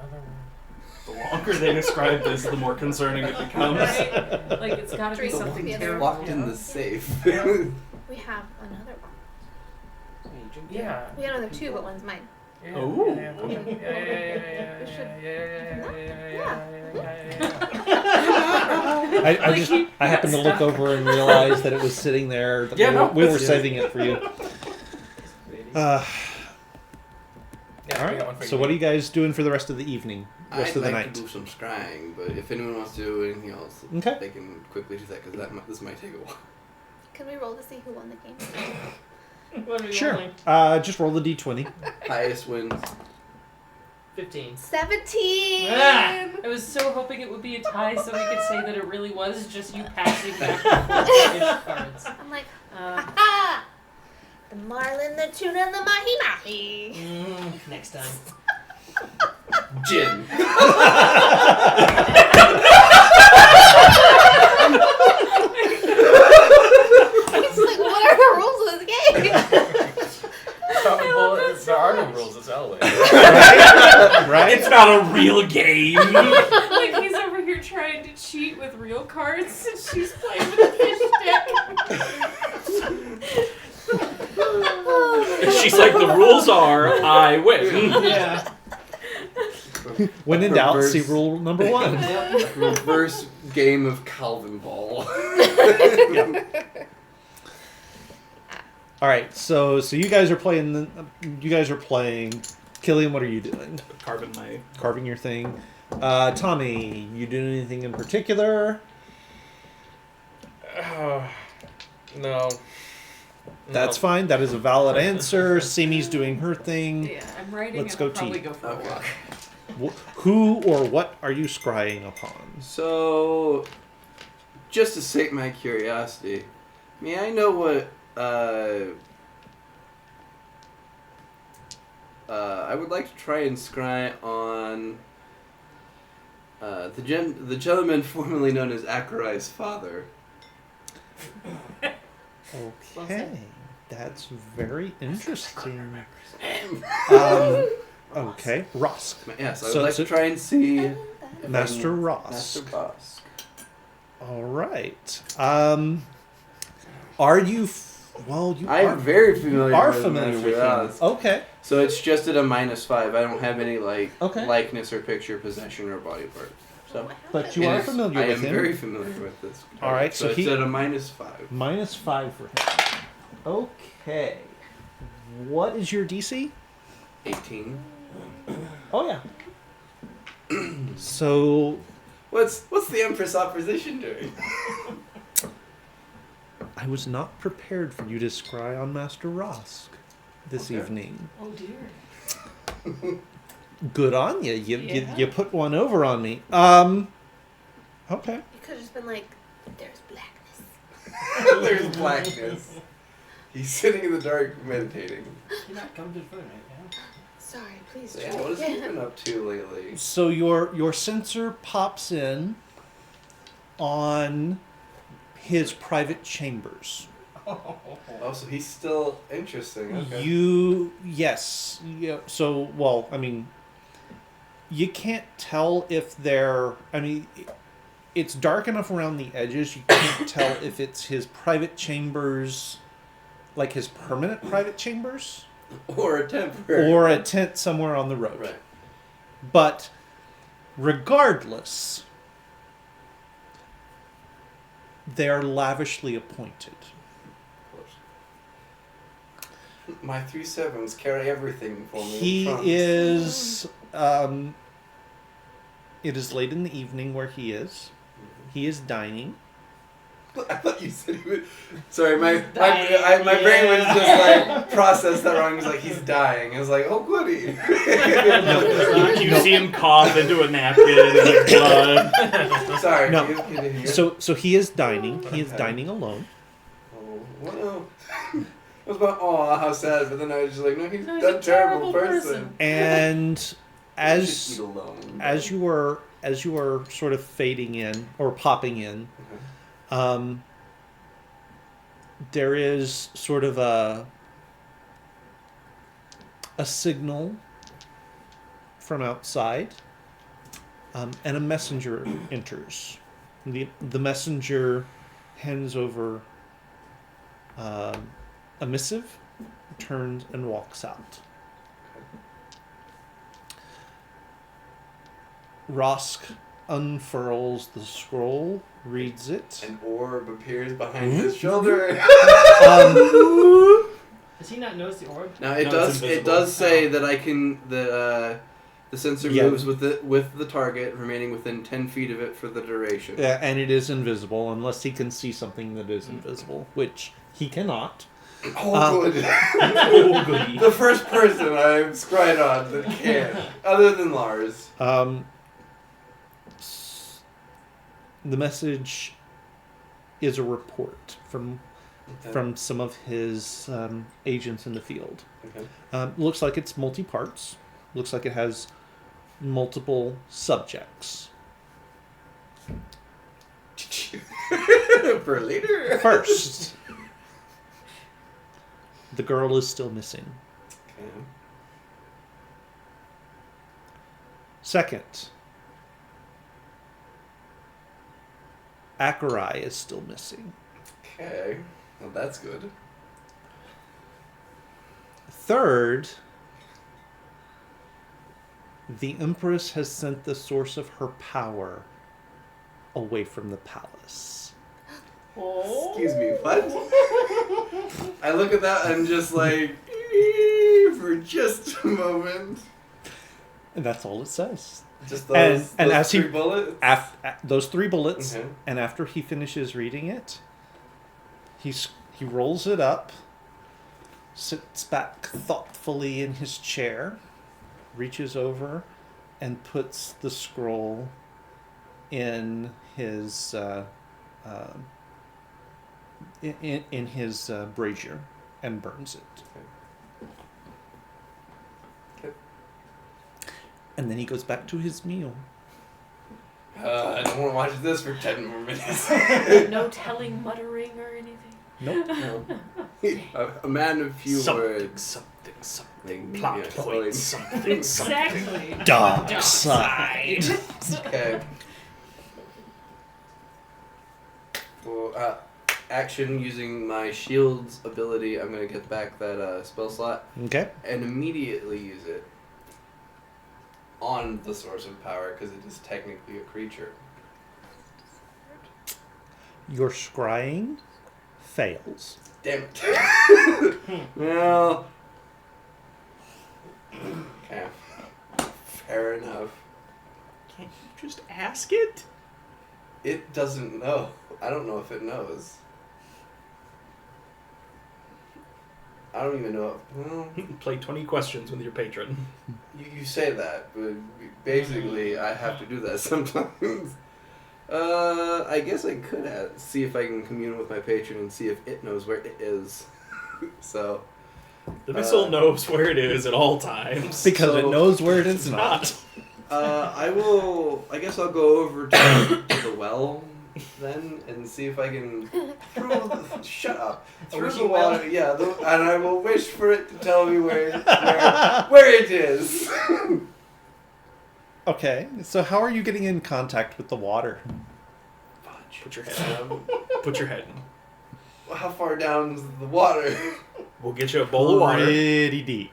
Speaker 5: other one.
Speaker 6: The longer they describe this, the more concerning it becomes.
Speaker 3: Right? Like it's got to be
Speaker 4: Drink
Speaker 3: something
Speaker 4: the other
Speaker 3: terrible.
Speaker 2: Locked in the safe.
Speaker 4: we have another one.
Speaker 5: Yeah.
Speaker 4: We have another two, but one's mine.
Speaker 5: Yeah,
Speaker 6: Oh.
Speaker 5: yeah,
Speaker 4: We should-
Speaker 1: I happened to look over and realize that it was sitting there. That
Speaker 6: Yeah, no,
Speaker 1: we were
Speaker 6: that's good.
Speaker 1: saving it for you. All right. So what are you guys doing for the rest of the evening? rest
Speaker 2: I'd
Speaker 1: of the
Speaker 2: like
Speaker 1: night.
Speaker 2: to do some scrying, but if anyone wants to do anything else,
Speaker 1: Okay.
Speaker 2: they can quickly do that because this might take a while.
Speaker 4: Can we roll to see who won the game?
Speaker 7: What are we
Speaker 1: Sure.
Speaker 7: rolling?
Speaker 1: Just roll the d20.
Speaker 2: Highest wins.
Speaker 7: 15.
Speaker 4: 17!
Speaker 7: Ah!
Speaker 3: I was so hoping it would be a tie so we could say that it really was just you passing back and forth fish cards.
Speaker 4: I'm like,
Speaker 3: Um,
Speaker 4: ha! The marlin, the tuna, and the mahi-mahi.
Speaker 7: Next time.
Speaker 2: Gin.
Speaker 4: It's like, what are the rules of this game?
Speaker 5: Well, there are no rules. It's Elway.
Speaker 1: Right?
Speaker 6: It's not a real game.
Speaker 3: like he's over here trying to cheat with real cards, and she's playing with a fish stick.
Speaker 6: She's like, the rules are, I win.
Speaker 7: Yeah.
Speaker 1: When in doubt,
Speaker 2: Reverse.
Speaker 1: see rule number 1.
Speaker 2: Reverse game of Calvin Ball.
Speaker 1: All right, so you guys are playing. Killian, what are you doing?
Speaker 6: Carbon my.
Speaker 1: Carving your thing. Tommy, you doing anything in particular?
Speaker 5: No.
Speaker 1: That's fine. That is a valid answer. Simi's doing her thing.
Speaker 3: Yeah, I'm writing.
Speaker 1: Let's
Speaker 3: and
Speaker 1: go
Speaker 3: I'll probably
Speaker 1: tea.
Speaker 3: go for a
Speaker 2: Okay.
Speaker 3: walk.
Speaker 1: Who or what are you scrying upon?
Speaker 2: So, just to sate my curiosity, may I know what I would like to try and scry on the gentleman formerly known as Akurai's father.
Speaker 1: Okay, that's very interesting.
Speaker 2: Um,
Speaker 1: Okay, Rosk,
Speaker 2: yes, I would
Speaker 1: So-
Speaker 2: like
Speaker 1: so-
Speaker 2: to try and see
Speaker 1: Master
Speaker 2: Master
Speaker 1: Rosk.
Speaker 2: Bosk.
Speaker 1: All right. Are you? Well, you
Speaker 2: I'm
Speaker 1: are
Speaker 2: very familiar.
Speaker 1: are
Speaker 2: with
Speaker 1: familiar
Speaker 2: Master
Speaker 1: with him.
Speaker 2: Rosk.
Speaker 1: Okay.
Speaker 2: So it's just at a -5. I don't have any
Speaker 1: Okay.
Speaker 2: likeness or picture, possession, or body part. So
Speaker 1: But you
Speaker 2: it
Speaker 1: are
Speaker 2: is-
Speaker 1: familiar
Speaker 2: I
Speaker 1: with
Speaker 2: am
Speaker 1: him.
Speaker 2: very familiar with this.
Speaker 1: All right,
Speaker 2: So,
Speaker 1: so
Speaker 2: it's
Speaker 1: he-
Speaker 2: at a -5.
Speaker 1: -5 for him. Okay. What is your DC?
Speaker 2: 18.
Speaker 1: Oh yeah. So
Speaker 2: What's the Empress opposition doing?
Speaker 1: I was not prepared for you to scry on Master Rosk this
Speaker 2: Okay.
Speaker 1: evening.
Speaker 3: Oh dear.
Speaker 1: Good on you.
Speaker 3: Yeah.
Speaker 1: You put one over on me. Okay.
Speaker 4: You could have just been like, there's blackness.
Speaker 2: There's blackness. He's sitting in the dark meditating.
Speaker 7: You're not coming to the front right now.
Speaker 4: Sorry, please
Speaker 2: So,
Speaker 4: try
Speaker 2: yeah, what has he
Speaker 4: again.
Speaker 2: been up to lately?
Speaker 1: So your sensor pops in on his private chambers.
Speaker 2: Oh, so he's still interesting. Okay.
Speaker 1: Yes. Yeah. So well, I mean, you can't tell if they're. I mean, it's dark enough around the edges. You can't tell if it's his private chambers, like his permanent private chambers,
Speaker 2: Or a temporary.
Speaker 1: or a tent somewhere on the road.
Speaker 2: Right.
Speaker 1: But regardless, they are lavishly appointed.
Speaker 2: My 3/7s carry everything for me.
Speaker 1: He
Speaker 2: in trunks.
Speaker 1: is. It is late in the evening where he is. He is dining.
Speaker 2: I thought you said he was. Sorry, my
Speaker 7: Dying,
Speaker 2: brain was
Speaker 7: yeah.
Speaker 2: just like processed that wrong. It was like he's dying. I was like, oh goody.
Speaker 6: You see him cough into a napkin and blood.
Speaker 2: Sorry.
Speaker 1: No.
Speaker 2: can you hear?
Speaker 1: So he is dining. He is
Speaker 2: Okay.
Speaker 1: dining alone.
Speaker 2: Oh, well. I was about, oh, how sad. But then I was just like, no, he's
Speaker 3: No, he's
Speaker 2: that
Speaker 3: a
Speaker 2: terrible
Speaker 3: terrible
Speaker 2: person.
Speaker 1: And
Speaker 2: He should
Speaker 1: as
Speaker 2: eat alone.
Speaker 1: as you are sort of fading in or popping in, there is sort of a signal from outside, and a messenger enters. The messenger hands over a missive, turns and walks out. Rosk unfurls the scroll, reads it.
Speaker 2: An orb appears behind
Speaker 1: Hmm?
Speaker 2: his shoulder.
Speaker 7: Does he not notice the orb?
Speaker 2: Now it
Speaker 6: No,
Speaker 2: does.
Speaker 6: it's
Speaker 2: It
Speaker 6: invisible.
Speaker 2: does say that I can. The The sensor
Speaker 1: Yeah.
Speaker 2: moves with the target, remaining within 10 feet of it for the duration.
Speaker 1: Yeah, and it is invisible unless he can see something that is invisible, which he cannot.
Speaker 2: Oh, good.
Speaker 6: Oh, goody.
Speaker 2: The first person I've scryed on that can, other than Lars.
Speaker 1: The message is a report from some of his agents in the field.
Speaker 2: Okay.
Speaker 1: Looks like it's multi-parts. Looks like it has multiple subjects.
Speaker 2: For later.
Speaker 1: First, the girl is still missing.
Speaker 2: Okay.
Speaker 1: Second, Akarai is still missing.
Speaker 2: Okay. Well, that's good.
Speaker 1: Third, the Empress has sent the source of her power away from the palace.
Speaker 2: Excuse me, what? I look at that and just like, for just a moment.
Speaker 1: And that's all it says.
Speaker 2: Just
Speaker 1: And
Speaker 2: those
Speaker 1: as he-
Speaker 2: three bullets?
Speaker 1: Those 3 bullets,
Speaker 2: Okay.
Speaker 1: and after he finishes reading it, he rolls it up, sits back thoughtfully in his chair, reaches over, and puts the scroll in his in his brazier and burns it.
Speaker 2: Okay.
Speaker 1: And then he goes back to his meal.
Speaker 2: I don't want to watch this for 10 more minutes.
Speaker 3: No telling, muttering, or anything.
Speaker 1: Nope.
Speaker 2: No. a man of few words.
Speaker 6: Something.
Speaker 2: Like,
Speaker 6: Plot
Speaker 2: yeah,
Speaker 6: point. Something.
Speaker 3: Exactly.
Speaker 1: Dark side.
Speaker 2: Okay. Well, action using my shield's ability, I'm going to get back that spell slot
Speaker 1: Okay.
Speaker 2: and immediately use it on the source of power because it is technically a creature.
Speaker 1: Your scrying fails.
Speaker 2: Damn it. Well. Okay. Fair enough.
Speaker 6: Can't you just ask it?
Speaker 2: It doesn't know. I don't know if it knows. I don't even know. Well,
Speaker 6: Play 20 questions with your patron.
Speaker 2: you say that, but basically I have to do that sometimes. I guess I could see if I can commune with my patron and see if it knows where it is. So.
Speaker 6: The missile knows where it is at all times.
Speaker 1: Because
Speaker 2: So-
Speaker 1: it knows where it is not.
Speaker 2: I guess I'll go over to the well then and see if I can shut up. Through the
Speaker 7: wishing well?
Speaker 2: water, yeah, and I will wish for it to tell me where it is.
Speaker 1: Okay, so how are you getting in contact with the water?
Speaker 6: Fudge. Put your head in. Put your head in.
Speaker 2: How far down is the water?
Speaker 6: We'll get you a bowl of water.
Speaker 1: Pretty deep.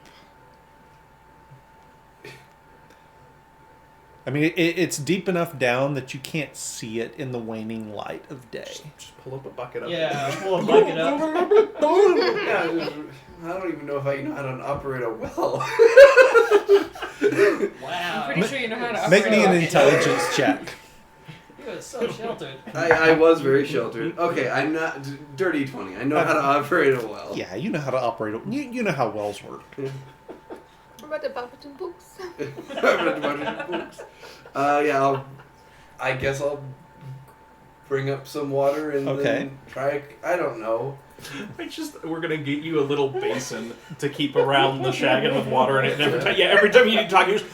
Speaker 1: I mean, it's deep enough down that you can't see it in the waning light of day.
Speaker 6: Just pull up a bucket of it.
Speaker 7: Yeah, pull a bucket up.
Speaker 2: Yeah, I don't even know if I know how to operate a well.
Speaker 7: Wow.
Speaker 3: I'm pretty sure you know how to
Speaker 1: Make
Speaker 3: operate
Speaker 1: me
Speaker 3: a
Speaker 1: an
Speaker 3: bucket.
Speaker 1: intelligence check.
Speaker 7: You are so sheltered.
Speaker 2: I was very sheltered. Okay, I'm not dirty 20. I know how to operate a well.
Speaker 1: Yeah, you know how to operate. You know how wells work.
Speaker 4: What about the Babadook books?
Speaker 2: I've read a bunch of books. Yeah, I guess I'll bring up some water and
Speaker 1: Okay.
Speaker 2: then try. I don't know.
Speaker 6: We're gonna get you a little basin to keep around the shaggin with water in it. And every time you need to talk, you just.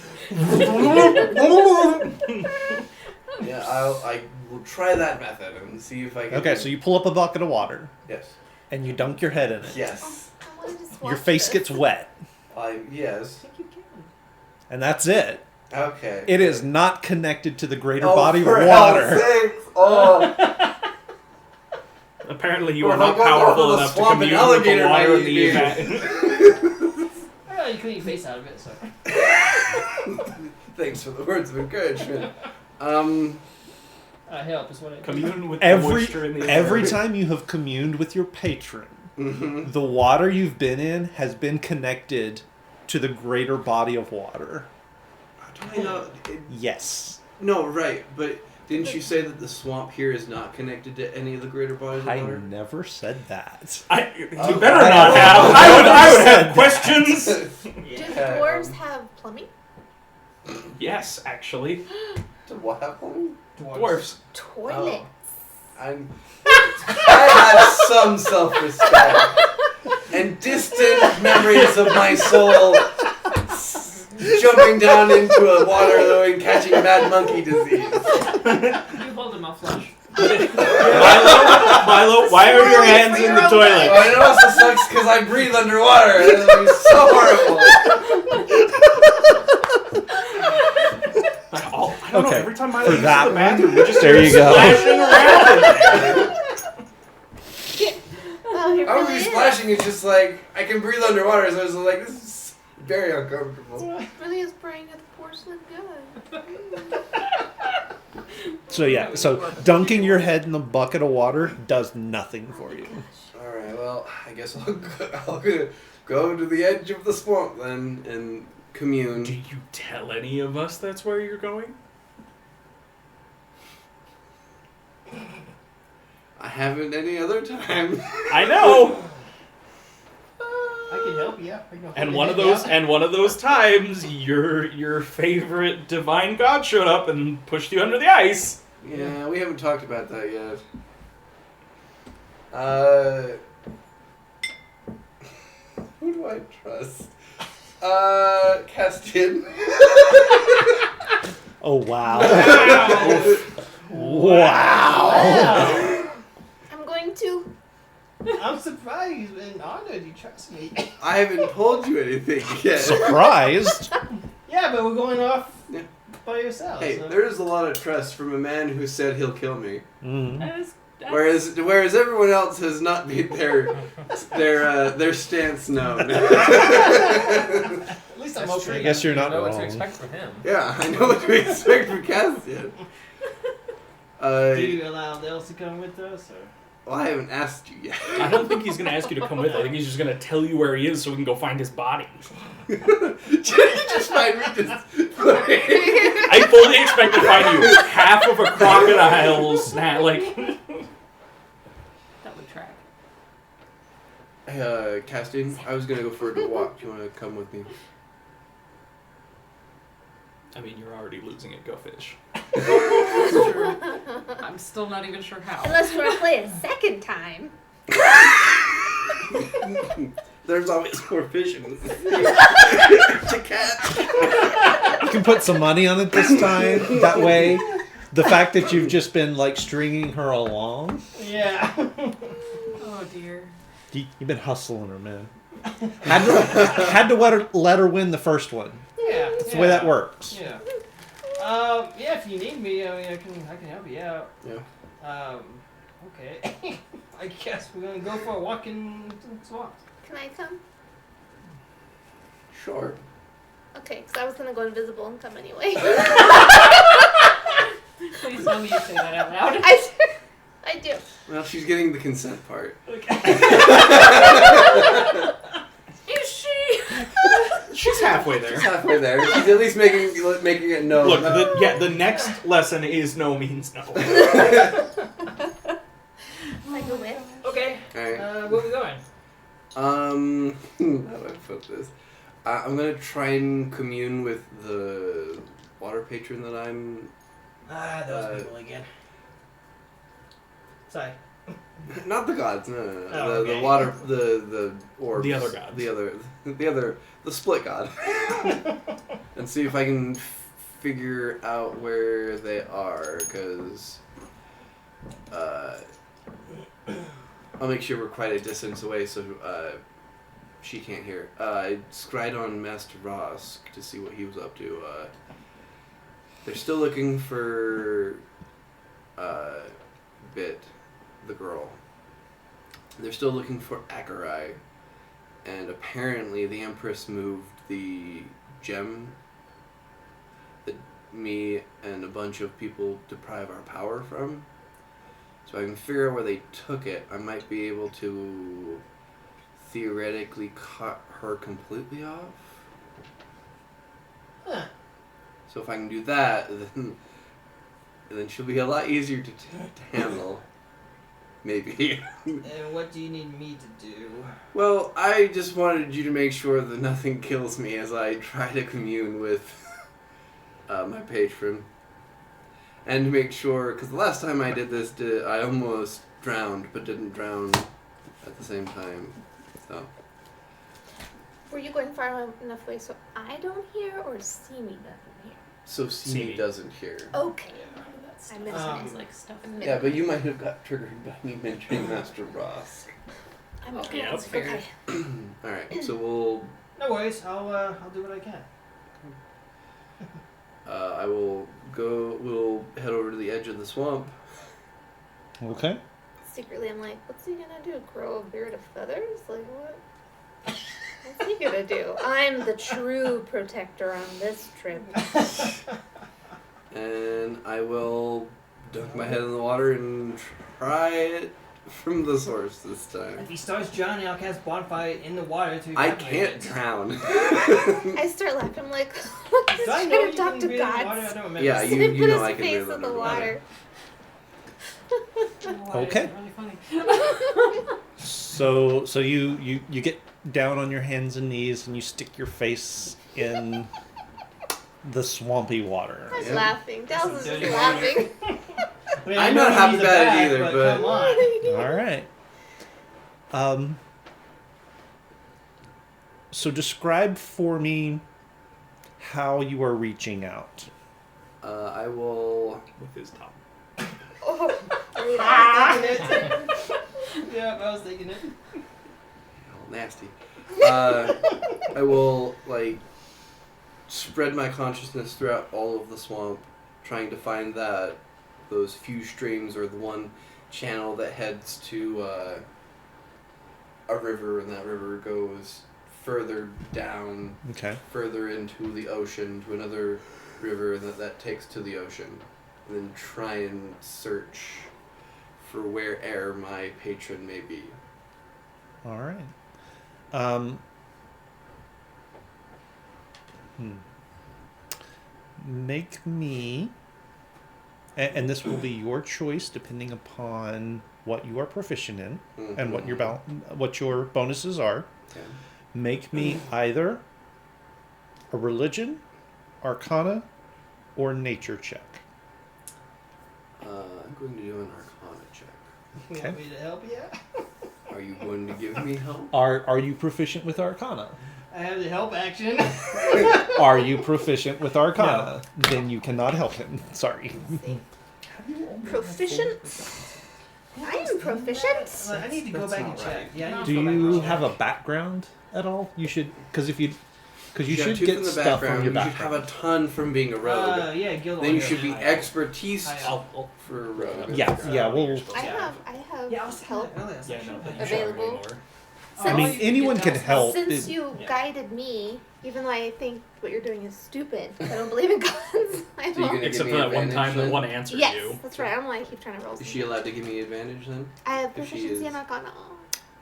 Speaker 2: Yeah, I will try that method and see if I can.
Speaker 1: Okay, so you pull up a bucket of water
Speaker 2: Yes.
Speaker 1: and you dunk your head in it.
Speaker 2: Yes.
Speaker 4: I wanna just
Speaker 1: Your
Speaker 4: watch
Speaker 1: face
Speaker 4: this.
Speaker 1: gets wet,
Speaker 2: Yes.
Speaker 1: and that's it.
Speaker 2: Okay.
Speaker 1: It is not connected to the greater
Speaker 2: Oh,
Speaker 1: body of
Speaker 2: for
Speaker 1: water.
Speaker 2: hell's sakes! Oh.
Speaker 6: Apparently, you
Speaker 2: Well,
Speaker 6: are not
Speaker 2: if I go down
Speaker 6: powerful
Speaker 2: to the
Speaker 6: enough to
Speaker 2: swamp, an
Speaker 6: commune with the
Speaker 2: alligator
Speaker 6: water
Speaker 2: might
Speaker 6: in the
Speaker 2: eat me.
Speaker 6: event.
Speaker 7: Oh, you clean your face out of it, so.
Speaker 2: Thanks for the words of encouragement.
Speaker 7: Help is what I do.
Speaker 6: Commune with the
Speaker 1: Every
Speaker 6: moisture in the air.
Speaker 1: every time you have communed with your patron,
Speaker 2: Mm-hmm.
Speaker 1: the water you've been in has been connected to the greater body of water.
Speaker 2: I know.
Speaker 1: Yes.
Speaker 2: No, right, but didn't you say that the swamp here is not connected to any of the greater bodies of
Speaker 1: I
Speaker 2: water?
Speaker 1: never said that.
Speaker 6: You
Speaker 2: Oh.
Speaker 6: better not have. I would have questions.
Speaker 4: Do dwarves have plumbing?
Speaker 6: Yes, actually,
Speaker 2: To what happened?
Speaker 6: dwarfs.
Speaker 4: Toilets.
Speaker 2: I have some self-respect and distant memories of my soul jumping down into a water though and catching mad monkey disease.
Speaker 3: You hold him, I'll flush.
Speaker 6: Milo, why are your hands in the
Speaker 2: Oh,
Speaker 6: toilet?
Speaker 2: it also sucks because I breathe underwater. It'll be so horrible.
Speaker 6: I don't know.
Speaker 1: Okay,
Speaker 6: Every time Milo
Speaker 1: for
Speaker 6: uses
Speaker 1: that
Speaker 6: the bathroom, we just
Speaker 1: there
Speaker 6: hear
Speaker 1: you go.
Speaker 6: splashing around in there.
Speaker 4: Oh, he
Speaker 2: I would
Speaker 4: really
Speaker 2: be
Speaker 4: is.
Speaker 2: splashing. It's just like I can breathe underwater, so I was like, this is very uncomfortable.
Speaker 4: Really is praying at the porcelain god.
Speaker 1: So yeah, so dunking your head in a bucket of water does nothing for you.
Speaker 2: All right, well, I guess I'll go to the edge of the swamp then and commune.
Speaker 6: Do you tell any of us that's where you're going?
Speaker 2: I haven't any other time.
Speaker 6: I know.
Speaker 7: I can help you.
Speaker 6: And one of those times, your favorite divine god showed up and pushed you under the ice.
Speaker 2: Yeah, we haven't talked about that yet. Who do I trust? Castian.
Speaker 1: Oh wow.
Speaker 7: Wow.
Speaker 1: Wow.
Speaker 4: I'm going to.
Speaker 7: I'm surprised and honored you trust me.
Speaker 2: I haven't told you anything yet.
Speaker 1: Surprised.
Speaker 7: Yeah, but we're going off
Speaker 2: Yeah.
Speaker 7: by yourself.
Speaker 2: Hey,
Speaker 7: so.
Speaker 2: there is a lot of trust from a man who said he'll kill me.
Speaker 1: Mm.
Speaker 3: That's
Speaker 2: Whereas everyone else has not made their stance known.
Speaker 7: At least I'm
Speaker 5: That's
Speaker 7: okay.
Speaker 1: I guess you're not
Speaker 5: know what to
Speaker 1: wrong.
Speaker 5: expect from him.
Speaker 2: Yeah, I know what to expect from Castian.
Speaker 7: Do you allow Dales to come with us, or?
Speaker 2: Well, I haven't asked you yet.
Speaker 6: I don't think he's gonna ask you to come with. I think he's just gonna tell you where he is so we can go find his body.
Speaker 2: Just find me just.
Speaker 6: I fully expect to find you half of a crocodile's like.
Speaker 3: that would track.
Speaker 2: Hey, Castian, I was gonna go for a walk. Do you want to come with me?
Speaker 6: I mean, you're already losing at Go Fish.
Speaker 3: That's true. I'm still not even sure how.
Speaker 4: Unless we're play a second time.
Speaker 2: There's always more fish in this to catch.
Speaker 1: You can put some money on it this time. That way, the fact that you've just been like stringing her along,
Speaker 7: Yeah.
Speaker 3: Oh dear.
Speaker 1: you've been hustling her, man. Had to let her win the first one.
Speaker 7: Yeah.
Speaker 1: That's the way that works.
Speaker 7: Yeah. Yeah. If you need me, I mean, I can help you out.
Speaker 2: Yeah.
Speaker 7: Okay. I guess we're gonna go for a walk in the swamp.
Speaker 4: Can I come?
Speaker 2: Sure.
Speaker 4: Okay, because I was gonna go invisible and come anyway.
Speaker 3: Please tell me you say that out loud.
Speaker 4: I do.
Speaker 2: Well, she's getting the consent part.
Speaker 3: Is she?
Speaker 6: She's halfway there.
Speaker 2: She's halfway there. She's at least making it known.
Speaker 6: Look, the next lesson is no means no.
Speaker 4: I go with.
Speaker 7: Okay.
Speaker 2: Alright.
Speaker 7: Where we going?
Speaker 2: How do I put this? I'm gonna try and commune with the water patron that I'm.
Speaker 7: Those people again. Sorry.
Speaker 2: Not the gods, no.
Speaker 7: Oh,
Speaker 2: The
Speaker 7: okay.
Speaker 2: water, the orbs.
Speaker 6: The other gods.
Speaker 2: The split god. And see if I can figure out where they are, because I'll make sure we're quite a distance away so she can't hear. I scryed on Master Rosk to see what he was up to. They're still looking for Bit, the girl. They're still looking for Akarai. And apparently the Empress moved the gem that me and a bunch of people deprive our power from. So I can figure out where they took it. I might be able to theoretically cut her completely off.
Speaker 7: Huh.
Speaker 2: So if I can do that, then she'll be a lot easier to handle. Maybe.
Speaker 7: And what do you need me to do?
Speaker 2: Well, I just wanted you to make sure that nothing kills me as I try to commune with my patron. And to make sure, because the last time I did this, I almost drowned, but didn't drown at the same time. So.
Speaker 4: Were you going far enough away so I don't hear, or Simi doesn't hear?
Speaker 2: So Simi doesn't hear.
Speaker 4: Okay.
Speaker 3: That's
Speaker 4: I missed
Speaker 3: sounds
Speaker 4: it.
Speaker 3: like stuff.
Speaker 2: Yeah, but you might have got triggered by me mentioning Master Ross.
Speaker 4: I'm
Speaker 3: Okay,
Speaker 4: okay.
Speaker 3: that's fair.
Speaker 4: Okay.
Speaker 2: Alright, so we'll
Speaker 7: No worries. I'll do what I can.
Speaker 2: we'll head over to the edge of the swamp.
Speaker 1: Okay.
Speaker 4: Secretly, I'm like, what's he gonna do? Grow a beard of feathers? Like what? What's he gonna do? I'm the true protector on this trip.
Speaker 2: And I will dunk my head in the water and try it from the source this time.
Speaker 7: If he starts drowning, I'll cast bonfire in the water to
Speaker 2: I
Speaker 7: evaporate
Speaker 2: can't
Speaker 7: it.
Speaker 2: drown.
Speaker 4: I start laughing. I'm like, look, he's
Speaker 7: Do I
Speaker 4: trying
Speaker 7: know
Speaker 4: to
Speaker 7: you
Speaker 4: talk
Speaker 7: can
Speaker 4: to
Speaker 7: breathe in water? I
Speaker 4: gods.
Speaker 7: don't remember.
Speaker 2: Yeah,
Speaker 4: So
Speaker 2: you
Speaker 4: he put
Speaker 2: know
Speaker 4: his
Speaker 2: I can
Speaker 4: face
Speaker 2: breathe
Speaker 4: in the
Speaker 2: underwater.
Speaker 4: water.
Speaker 1: Okay.
Speaker 3: Really funny.
Speaker 1: So you get down on your hands and knees and you stick your face in the swampy water.
Speaker 4: I'm
Speaker 2: Yeah.
Speaker 4: laughing. Dallas is
Speaker 7: Dirty
Speaker 4: just
Speaker 7: water.
Speaker 4: laughing.
Speaker 7: I mean,
Speaker 2: I'm
Speaker 7: know
Speaker 2: not
Speaker 7: he
Speaker 2: happy
Speaker 7: needs a
Speaker 2: about it
Speaker 7: bath,
Speaker 2: either, but-
Speaker 7: come on.
Speaker 1: All right. So describe for me how you are reaching out.
Speaker 2: I will.
Speaker 6: With his top.
Speaker 4: Oh,
Speaker 7: I was thinking it too. Yeah, I was thinking it.
Speaker 2: Oh, nasty. I will spread my consciousness throughout all of the swamp, trying to find those few streams or the one channel that heads to a river, and that river goes further down,
Speaker 1: Okay.
Speaker 2: further into the ocean to another river, and that takes to the ocean, and then try and search for where'er my patron may be.
Speaker 1: All right. Make me, and this will be your choice depending upon what you are proficient in and what your bonuses are.
Speaker 2: Okay.
Speaker 1: Make me either a religion, arcana, or nature check.
Speaker 2: I'm going to do an arcana check.
Speaker 7: You
Speaker 1: Okay.
Speaker 7: want me to help you?
Speaker 2: Are you going to give me help?
Speaker 1: Are you proficient with arcana?
Speaker 7: I have the help action.
Speaker 1: Are you proficient with arcana? Then you cannot help him. Sorry.
Speaker 4: proficient? I am proficient.
Speaker 7: I need to go
Speaker 6: That's
Speaker 7: back
Speaker 6: not
Speaker 7: and check.
Speaker 6: right.
Speaker 7: Yeah, I need
Speaker 1: Do
Speaker 7: to go back
Speaker 1: you
Speaker 7: and check.
Speaker 1: have a background at all? You should, because you
Speaker 2: have
Speaker 1: should
Speaker 2: two
Speaker 1: get
Speaker 2: from the
Speaker 1: stuff
Speaker 2: background.
Speaker 1: from your
Speaker 2: You should have
Speaker 1: background.
Speaker 2: a ton from being a rogue.
Speaker 7: Yeah, guild
Speaker 2: Then you
Speaker 7: Honor.
Speaker 2: should be
Speaker 7: I-
Speaker 2: expertise
Speaker 6: I'll
Speaker 2: for a rogue.
Speaker 1: Yeah, we'll.
Speaker 4: I have
Speaker 7: Yeah, I was
Speaker 4: help.
Speaker 7: thinking that earlier.
Speaker 6: Yeah, no, but you
Speaker 4: Available.
Speaker 6: should
Speaker 1: I mean, anyone can help.
Speaker 4: Since
Speaker 1: It-
Speaker 4: you
Speaker 6: Yeah.
Speaker 4: guided me, even though I think what you're doing is stupid, I don't believe in gods. I
Speaker 2: So you're
Speaker 4: will.
Speaker 2: gonna
Speaker 6: Except
Speaker 2: give
Speaker 6: for
Speaker 2: me
Speaker 6: that one
Speaker 2: advantage
Speaker 6: time that
Speaker 2: then?
Speaker 6: one answered
Speaker 4: Yes,
Speaker 6: you.
Speaker 4: that's right. I'm like, I keep trying to roll.
Speaker 2: Is she allowed to give me advantage then?
Speaker 4: I have
Speaker 2: if she
Speaker 4: proficiency
Speaker 2: is-
Speaker 4: in Arcana.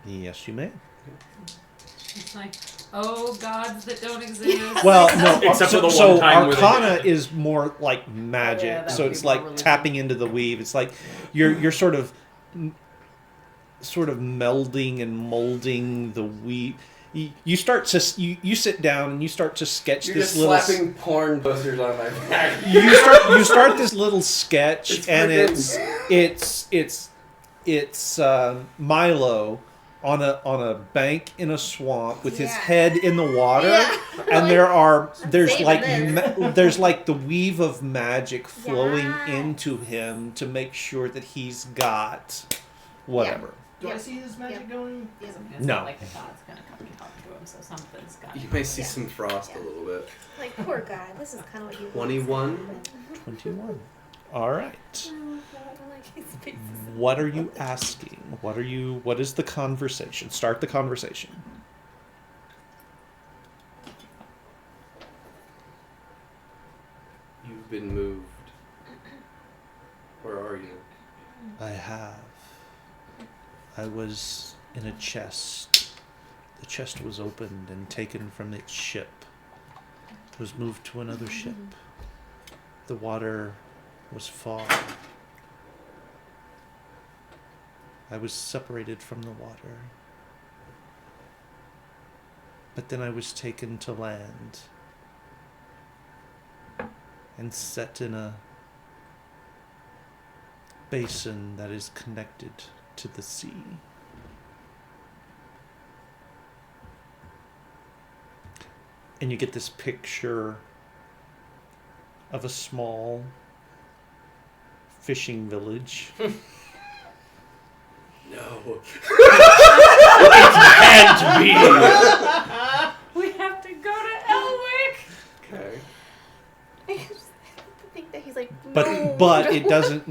Speaker 1: Yes, you may.
Speaker 3: It's like, oh, gods that don't exist.
Speaker 1: Well, no.
Speaker 6: Except for the
Speaker 1: so
Speaker 6: one time where they
Speaker 1: arcana
Speaker 6: did.
Speaker 1: is more like magic.
Speaker 3: Oh, yeah, that
Speaker 1: so
Speaker 3: would
Speaker 1: it's
Speaker 3: be more
Speaker 1: like
Speaker 3: religion.
Speaker 1: tapping into the weave. It's like you're sort of melding and molding the weave. You start to you sit down and you start to sketch
Speaker 2: You're
Speaker 1: this
Speaker 2: just
Speaker 1: little.
Speaker 2: slapping porn posters on my back.
Speaker 1: You start this little sketch,
Speaker 2: It's
Speaker 1: and
Speaker 2: freaking-
Speaker 1: it's Milo on a bank in a swamp with his
Speaker 4: Yeah.
Speaker 1: head in the water,
Speaker 4: Yeah.
Speaker 1: and there's
Speaker 4: saving
Speaker 1: like
Speaker 4: this.
Speaker 1: there's like the weave of magic flowing
Speaker 4: Yes.
Speaker 1: into him to make sure that he's got whatever.
Speaker 7: Do I
Speaker 4: Yep.
Speaker 7: see this magic going?
Speaker 3: It's
Speaker 1: No.
Speaker 3: not like the gods gonna come and talk to him, so something's got
Speaker 2: You may see
Speaker 4: Yeah.
Speaker 2: some frost
Speaker 4: Yeah.
Speaker 2: a little bit.
Speaker 4: Like, poor guy. This is kind of what you
Speaker 2: 21?
Speaker 1: 21. All right.
Speaker 4: Like, his face is-
Speaker 1: What are you asking? What is the conversation? Start the conversation.
Speaker 2: You've been moved. Where are you?
Speaker 1: I have. I was in a chest. The chest was opened and taken from its ship. It was moved to another ship. The water was far. I was separated from the water. But then I was taken to land and set in a basin that is connected to the sea. And you get this picture of a small fishing village.
Speaker 2: No.
Speaker 6: And me.
Speaker 3: We have to go to Elwick.
Speaker 2: Okay.
Speaker 4: I think that he's like,
Speaker 1: But
Speaker 4: no.
Speaker 1: but it doesn't,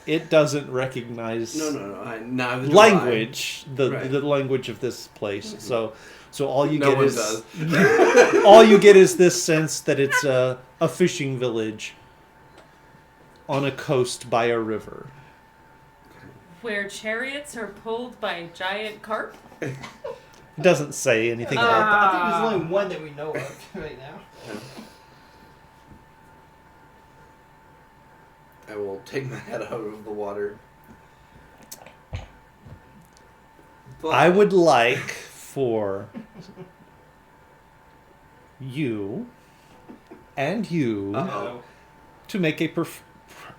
Speaker 1: it doesn't recognize
Speaker 2: No. Neither do
Speaker 1: language,
Speaker 2: Right.
Speaker 1: the language of this place. So all you
Speaker 2: No
Speaker 1: get
Speaker 2: one
Speaker 1: is
Speaker 2: does.
Speaker 1: all you get is this sense that it's a fishing village on a coast by a river.
Speaker 3: Where chariots are pulled by giant carp.
Speaker 1: It doesn't say anything about that.
Speaker 7: I think there's only one that we know of right now.
Speaker 2: I will take my head out of the water. But
Speaker 1: I would like for you and you
Speaker 2: Uh-oh.
Speaker 1: to make a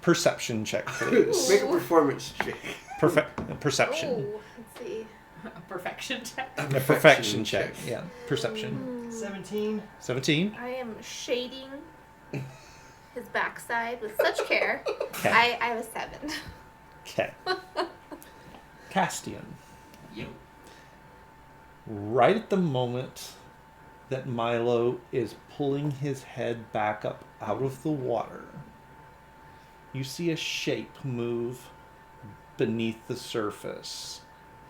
Speaker 1: perception check, please.
Speaker 2: Make a performance check.
Speaker 1: Perception.
Speaker 4: Oh, let's see.
Speaker 3: A perfection check.
Speaker 1: A perfection check. Yeah, perception.
Speaker 7: 17.
Speaker 1: 17.
Speaker 4: I am shading his backside with such care.
Speaker 1: Okay.
Speaker 4: I have a 7.
Speaker 1: Okay. Castian.
Speaker 7: Yep.
Speaker 1: Right at the moment that Milo is pulling his head back up out of the water, you see a shape move beneath the surface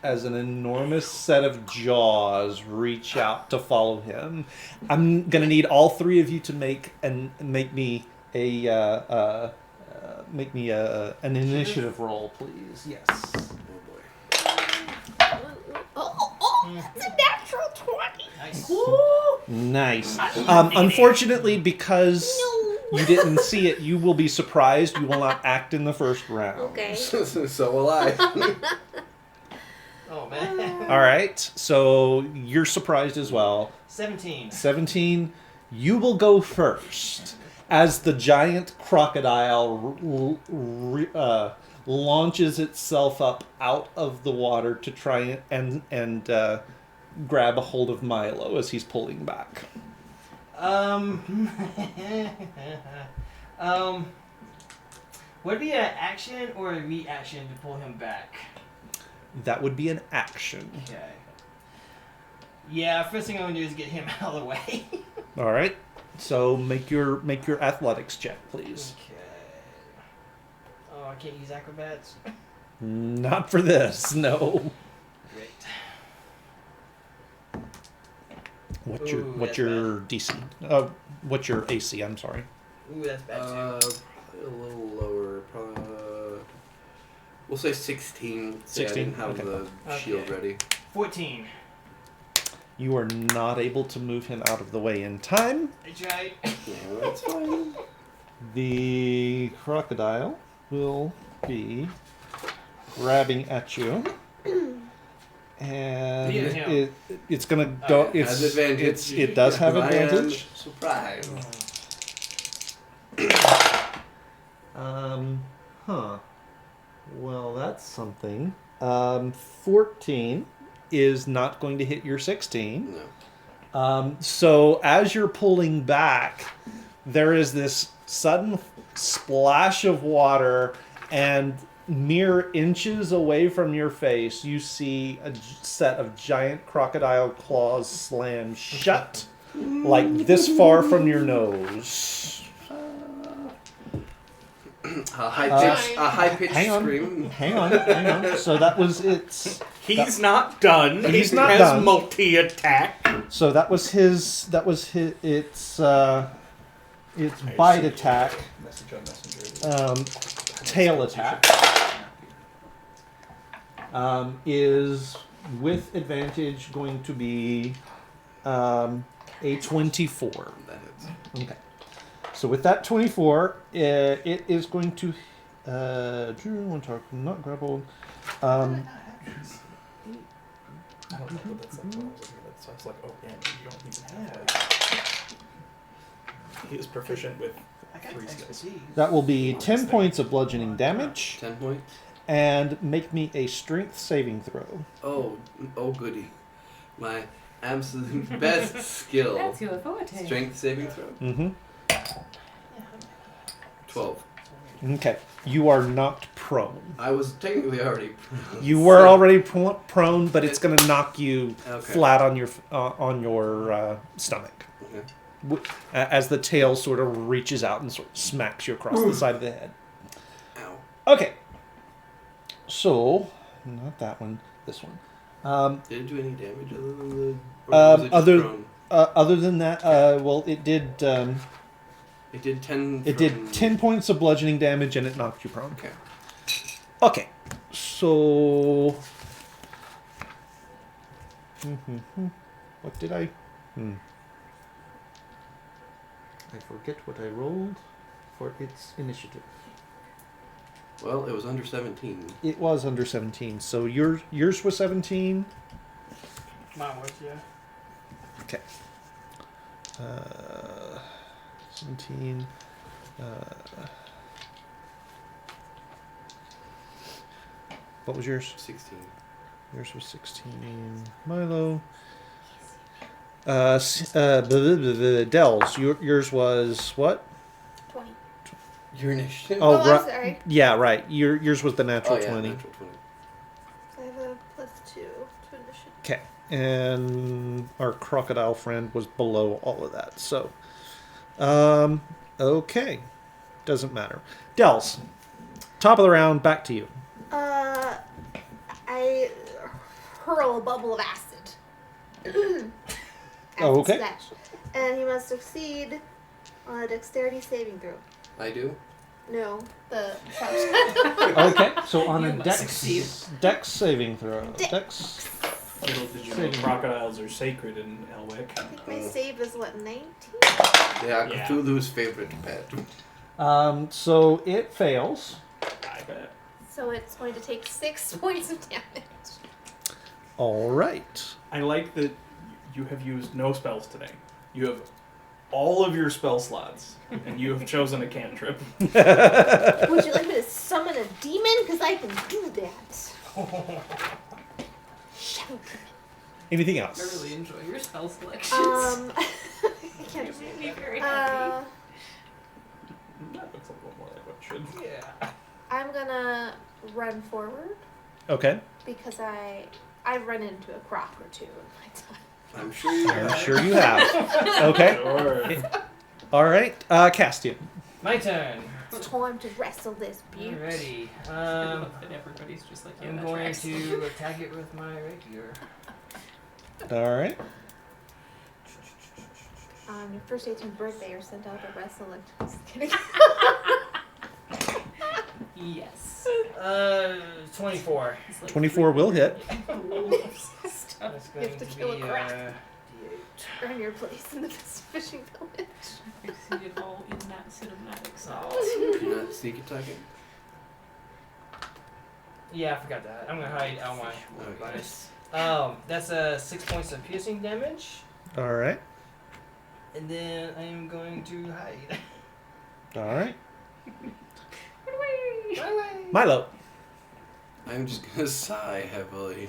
Speaker 1: as an enormous set of jaws reach out to follow him. I'm gonna need all three of you to make me an initiative roll, please. Yes.
Speaker 2: Oh boy.
Speaker 4: It's a natural 20.
Speaker 7: Nice.
Speaker 1: Nice. Unfortunately, because you didn't see it, you will be surprised. You will not act in the first round.
Speaker 4: Okay.
Speaker 2: So will I.
Speaker 7: Oh, man.
Speaker 1: All right. So you're surprised as well.
Speaker 7: 17.
Speaker 1: 17. You will go first as the giant crocodile launches itself up out of the water to try and grab a hold of Milo as he's pulling back.
Speaker 7: Would it be an action or a reaction to pull him back?
Speaker 1: That would be an action.
Speaker 7: Okay. Yeah, first thing I'm gonna do is get him out of the way.
Speaker 1: All right. So make your athletics check, please.
Speaker 7: Okay. Oh, I can't use acrobats.
Speaker 1: Not for this. No.
Speaker 7: Great.
Speaker 1: What's
Speaker 7: Ooh,
Speaker 1: your
Speaker 7: that's
Speaker 1: DC? What's your AC? I'm sorry.
Speaker 7: Ooh, that's bad too.
Speaker 2: Probably a little lower. Probably. We'll say 16.
Speaker 1: 16?
Speaker 2: I didn't have
Speaker 1: Okay.
Speaker 2: the shield ready.
Speaker 7: 14.
Speaker 1: You are not able to move him out of the way in time.
Speaker 7: That's right.
Speaker 2: Yeah, that's fine.
Speaker 1: The crocodile will be grabbing at you. And
Speaker 7: Beat him.
Speaker 1: it's gonna go.
Speaker 2: It has advantage.
Speaker 1: It does have
Speaker 2: I am
Speaker 1: advantage.
Speaker 2: surprised.
Speaker 1: Well, that's something. 14 is not going to hit your 16.
Speaker 2: No.
Speaker 1: So as you're pulling back, there is this sudden splash of water, and mere inches away from your face, you see a set of giant crocodile claws slam shut, like this far from your nose.
Speaker 2: A high-pitched
Speaker 1: Hang on.
Speaker 2: scream.
Speaker 1: Hang on. So that was its.
Speaker 6: He's not done.
Speaker 1: He's
Speaker 6: He
Speaker 1: not
Speaker 6: has
Speaker 1: done.
Speaker 6: multi-attack.
Speaker 1: So that was his. That was his. Its bite attack.
Speaker 6: Message on Messenger.
Speaker 1: Tail attack. Is with advantage going to be a 24.
Speaker 2: That hits.
Speaker 1: Okay. So with that 24, it is going to. Drew, one target, not grappled.
Speaker 6: I don't know what that's like. So I was like, oh, yeah, you don't even have he is proficient with
Speaker 7: I got
Speaker 6: 3 skills.
Speaker 7: expertise.
Speaker 1: That will be 10 points of bludgeoning damage,
Speaker 2: 10 points.
Speaker 1: and make me a strength saving throw.
Speaker 2: Oh goody. My absolute best skill.
Speaker 3: That's your forte.
Speaker 2: Strength saving throw.
Speaker 1: Mm-hmm.
Speaker 2: 12.
Speaker 1: Okay. You are knocked prone.
Speaker 2: I was technically already prone.
Speaker 1: You were already prone, but it's going to knock you
Speaker 2: Okay.
Speaker 1: flat on your stomach.
Speaker 2: Okay.
Speaker 1: As the tail sort of reaches out and sort of smacks you across the side of the head.
Speaker 2: Ow.
Speaker 1: Okay. So, not that one. This one.
Speaker 2: Did it do any damage other than the... or was it just prone?
Speaker 1: Other than that, well, it did.
Speaker 2: It did 10...
Speaker 1: It did 10 points of bludgeoning damage, and it knocked you prone.
Speaker 2: Okay.
Speaker 1: Okay. So. What did I? I forget what I rolled for its initiative.
Speaker 2: Well, it was under 17.
Speaker 1: It was under 17. So yours was 17.
Speaker 7: Mine was, yeah.
Speaker 1: Okay. 17. What was yours?
Speaker 2: 16.
Speaker 1: Yours was 16. Milo. The Dells. Yours was what?
Speaker 4: 20.
Speaker 2: Your initiative?
Speaker 1: Oh,
Speaker 4: I'm
Speaker 1: right.
Speaker 4: sorry.
Speaker 1: Yeah, right. Yours was the natural
Speaker 2: Oh, yeah,
Speaker 1: 20.
Speaker 2: natural 20.
Speaker 4: I have a +2 to initiative.
Speaker 1: Okay. And our crocodile friend was below all of that. So, okay. Doesn't matter. Dells. Top of the round, back to you.
Speaker 4: I hurl a bubble of acid.
Speaker 1: Oh, okay.
Speaker 4: Splash. And he must succeed on a dexterity saving throw.
Speaker 2: I do?
Speaker 4: No, the
Speaker 1: Okay. So on
Speaker 3: You
Speaker 1: a
Speaker 3: must succeed.
Speaker 1: dex saving throw. Dex.
Speaker 6: Little did you know
Speaker 1: Saving.
Speaker 6: crocodiles are sacred in Elwick.
Speaker 4: I think my save is what, 19?
Speaker 2: Yeah,
Speaker 6: Yeah.
Speaker 2: Cthulhu's favorite pet.
Speaker 1: So it fails.
Speaker 6: I bet.
Speaker 4: So it's going to take 6 points of damage.
Speaker 1: All right.
Speaker 6: I like that you have used no spells today. You have all of your spell slots, and you have chosen a cantrip.
Speaker 4: Would you like me to summon a demon? Because I can do that. Shout.
Speaker 1: Anything
Speaker 3: I
Speaker 1: else?
Speaker 3: really enjoy your spell selections.
Speaker 4: I can't
Speaker 3: You made me very happy.
Speaker 6: That looks a little more like what it should.
Speaker 7: Yeah.
Speaker 4: I'm gonna run forward
Speaker 1: Okay.
Speaker 4: because I've run into a croc or two in my time.
Speaker 2: I'm sure you
Speaker 1: I'm
Speaker 2: are.
Speaker 1: sure you have. Okay.
Speaker 6: Sure.
Speaker 1: All right. Castian.
Speaker 7: My turn.
Speaker 4: It's time to wrestle this beaut.
Speaker 7: Alrighty.
Speaker 3: And everybody's just like, yeah,
Speaker 7: I'm
Speaker 3: that
Speaker 7: going
Speaker 3: tracks.
Speaker 7: to attack it with my rapier.
Speaker 1: All right.
Speaker 4: Your first 18th birthday, you're sent out to wrestle. Just kidding.
Speaker 3: Yes.
Speaker 7: 24.
Speaker 3: It's like
Speaker 1: 24 will hit.
Speaker 3: Stuff.
Speaker 7: That's
Speaker 4: You
Speaker 7: going
Speaker 4: have
Speaker 7: to
Speaker 4: to
Speaker 7: be
Speaker 4: kill a croc.
Speaker 7: D8.
Speaker 4: Earn your place in the fishing village.
Speaker 3: I see it all in that cinematic style.
Speaker 2: You're not sneak attacking?
Speaker 7: Yeah, I forgot that. I'm gonna hide out my
Speaker 2: Okay.
Speaker 7: bonus. That's 6 points of piercing damage,
Speaker 1: All right.
Speaker 7: and then I am going to hide.
Speaker 1: All right.
Speaker 3: Whee!
Speaker 7: My way.
Speaker 1: Milo.
Speaker 2: I'm just gonna sigh heavily.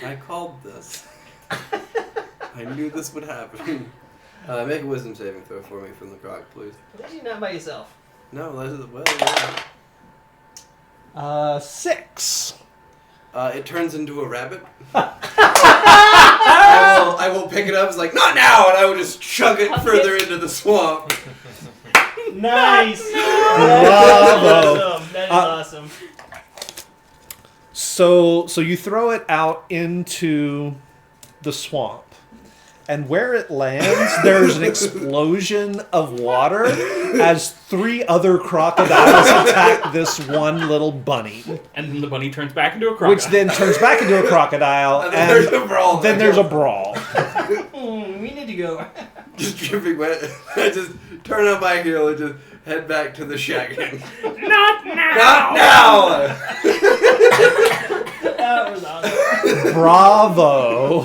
Speaker 2: I called this. I knew this would happen. Make a wisdom saving throw for me from the croc, please.
Speaker 7: Why are you not by yourself?
Speaker 2: No, that is well. Yeah.
Speaker 1: 6.
Speaker 2: It turns into a rabbit. I will pick it up. It's like, not now, and I will just chug it further into the swamp.
Speaker 7: Nice.
Speaker 1: Bravo.
Speaker 7: Awesome. That is awesome.
Speaker 1: So you throw it out into the swamp, and where it lands, there's an explosion of water as 3 other crocodiles attack this one little bunny,
Speaker 6: And then the bunny turns back into a crocodile.
Speaker 1: which then turns back into a crocodile,
Speaker 2: And then there's a brawl.
Speaker 1: Then there's a brawl.
Speaker 7: We need to go.
Speaker 2: Just dripping wet. I just turn on my heel and just head back to the shagging.
Speaker 5: Not now.
Speaker 2: Not now!
Speaker 7: That was awesome.
Speaker 1: Bravo.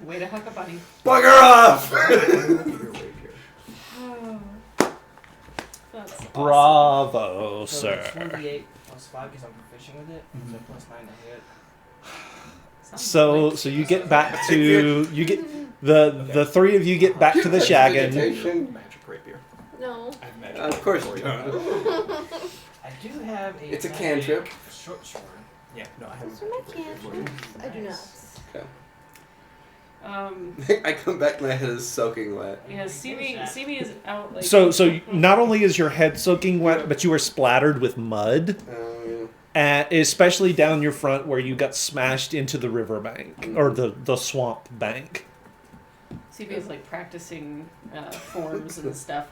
Speaker 3: Way to hook a bunny.
Speaker 2: Bugger off!
Speaker 3: That's awesome.
Speaker 1: Bravo,
Speaker 7: So
Speaker 1: sir.
Speaker 7: 28 plus 5 because I'm fishing with it. So plus 9 to hit.
Speaker 3: Sounds
Speaker 1: So
Speaker 3: like-
Speaker 1: so you get back to you get the three of you get back to the shaggin.
Speaker 6: Magic rapier.
Speaker 4: No.
Speaker 6: I have magic.
Speaker 2: Of course
Speaker 6: for
Speaker 2: you
Speaker 6: you.
Speaker 7: I do have a.
Speaker 2: It's a cantrip.
Speaker 7: Short sword.
Speaker 6: Yeah, no, I have.
Speaker 4: Those are my cantrips. I do not.
Speaker 2: I come back, my head is soaking wet.
Speaker 3: Yeah, Simi is out like.
Speaker 1: So not only is your head soaking wet, but you are splattered with mud, especially down your front where you got smashed into the riverbank or the swamp bank.
Speaker 3: Simi is like practicing forms and stuff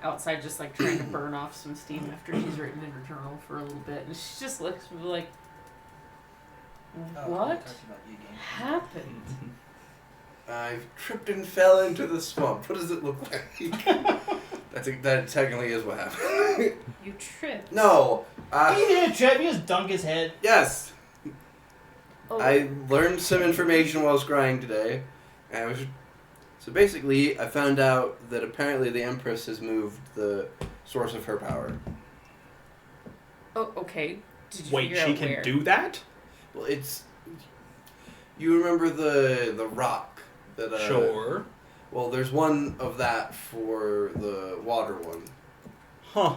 Speaker 3: outside, just like trying to burn off some steam after she's written in her journal for a little bit, and she just looks at me like, "What happened?"
Speaker 2: I've tripped and fell into the swamp. What does it look like? That technically is what happened.
Speaker 3: You tripped.
Speaker 2: No.
Speaker 7: He didn't trip. He just dunked his head.
Speaker 2: Yes.
Speaker 3: Oh.
Speaker 2: I learned some information while scrying today. So basically, I found out that apparently the Empress has moved the source of her power.
Speaker 3: Oh, okay. Did you
Speaker 6: Wait,
Speaker 3: figure
Speaker 6: she
Speaker 3: out
Speaker 6: can
Speaker 3: where?
Speaker 6: do that?
Speaker 2: Well, it's... You remember the rock that...
Speaker 6: Sure.
Speaker 2: Well, there's one of that for the water one.
Speaker 6: Huh.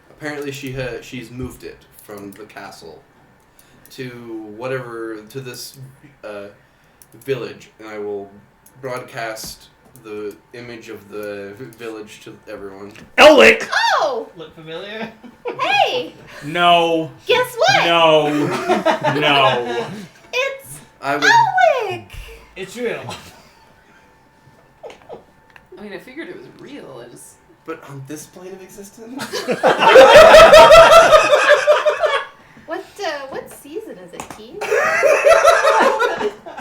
Speaker 2: Apparently she's moved it from the castle to this village, and I will broadcast the image of the village to everyone.
Speaker 1: Elwick!
Speaker 4: Oh!
Speaker 7: Look familiar?
Speaker 4: Hey!
Speaker 6: No.
Speaker 4: Guess what?
Speaker 6: No. No.
Speaker 4: It's
Speaker 2: I would.
Speaker 4: Elwick!
Speaker 7: It's real.
Speaker 3: I mean, I figured it was real. I just.
Speaker 2: But on this plane of existence?
Speaker 4: What season is it, Keith?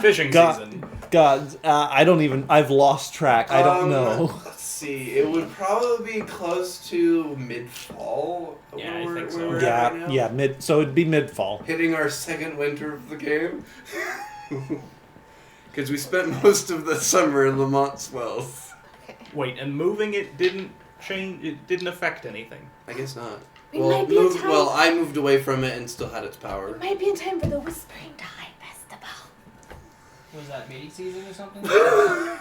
Speaker 6: Fishing season.
Speaker 1: God, I've lost track. I don't know.
Speaker 2: Let's see. It would probably be close to mid-fall.
Speaker 6: Yeah,
Speaker 2: where
Speaker 6: I
Speaker 2: we're-
Speaker 6: think so.
Speaker 2: where we're at right
Speaker 1: Yeah,
Speaker 2: now.
Speaker 1: so it'd be mid-fall.
Speaker 2: Hitting our second winter of the game. Because we spent most of the summer in Lamont Swells.
Speaker 6: Wait, and moving it didn't change. It didn't affect anything.
Speaker 2: I guess not.
Speaker 4: We might be in time.
Speaker 2: Well, I moved away from it and still had its power.
Speaker 4: It might be in time for the Whispering Tide Festival.
Speaker 7: Was that mating season or something?
Speaker 2: No.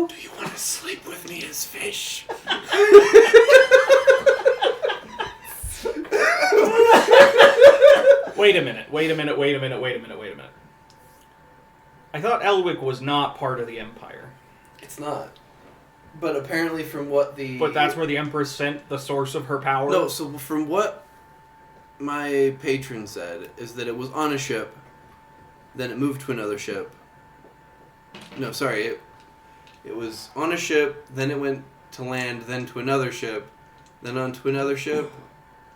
Speaker 2: Do you want to sleep with me as fish?
Speaker 6: Wait a minute. I thought Elwick was not part of the Empire.
Speaker 2: It's not. But apparently from what the...
Speaker 6: But that's where the Empress sent the source of her power?
Speaker 2: No, so from what my patron said, is that it was on a ship, then it moved to another ship. No, sorry, it was on a ship, then it went to land, then to another ship, then onto another ship,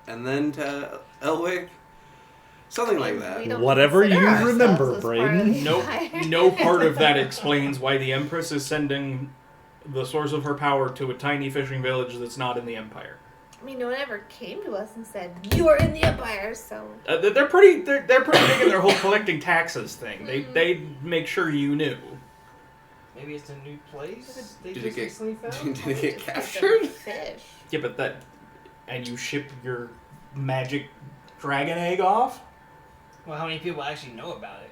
Speaker 2: and then to Elwick. Something like that.
Speaker 4: We don't
Speaker 1: Whatever
Speaker 4: consider
Speaker 1: you
Speaker 4: ourselves
Speaker 1: remember,
Speaker 4: as part
Speaker 1: Brayden.
Speaker 4: of the
Speaker 6: No,
Speaker 4: Empire.
Speaker 6: no part of that explains why the Empress is sending the source of her power to a tiny fishing village that's not in the Empire.
Speaker 4: I mean, no one ever came to us and said, you are in the Empire, so...
Speaker 6: They're pretty big in their whole collecting taxes thing. They make sure you knew.
Speaker 7: Maybe it's a new place they
Speaker 2: Did
Speaker 7: just
Speaker 2: it get-
Speaker 7: recently found?
Speaker 2: Did it get
Speaker 4: Just like
Speaker 2: captured?
Speaker 4: a fish.
Speaker 6: Yeah, but that, and you ship your magic dragon egg off?
Speaker 7: Well, how many people actually know about it?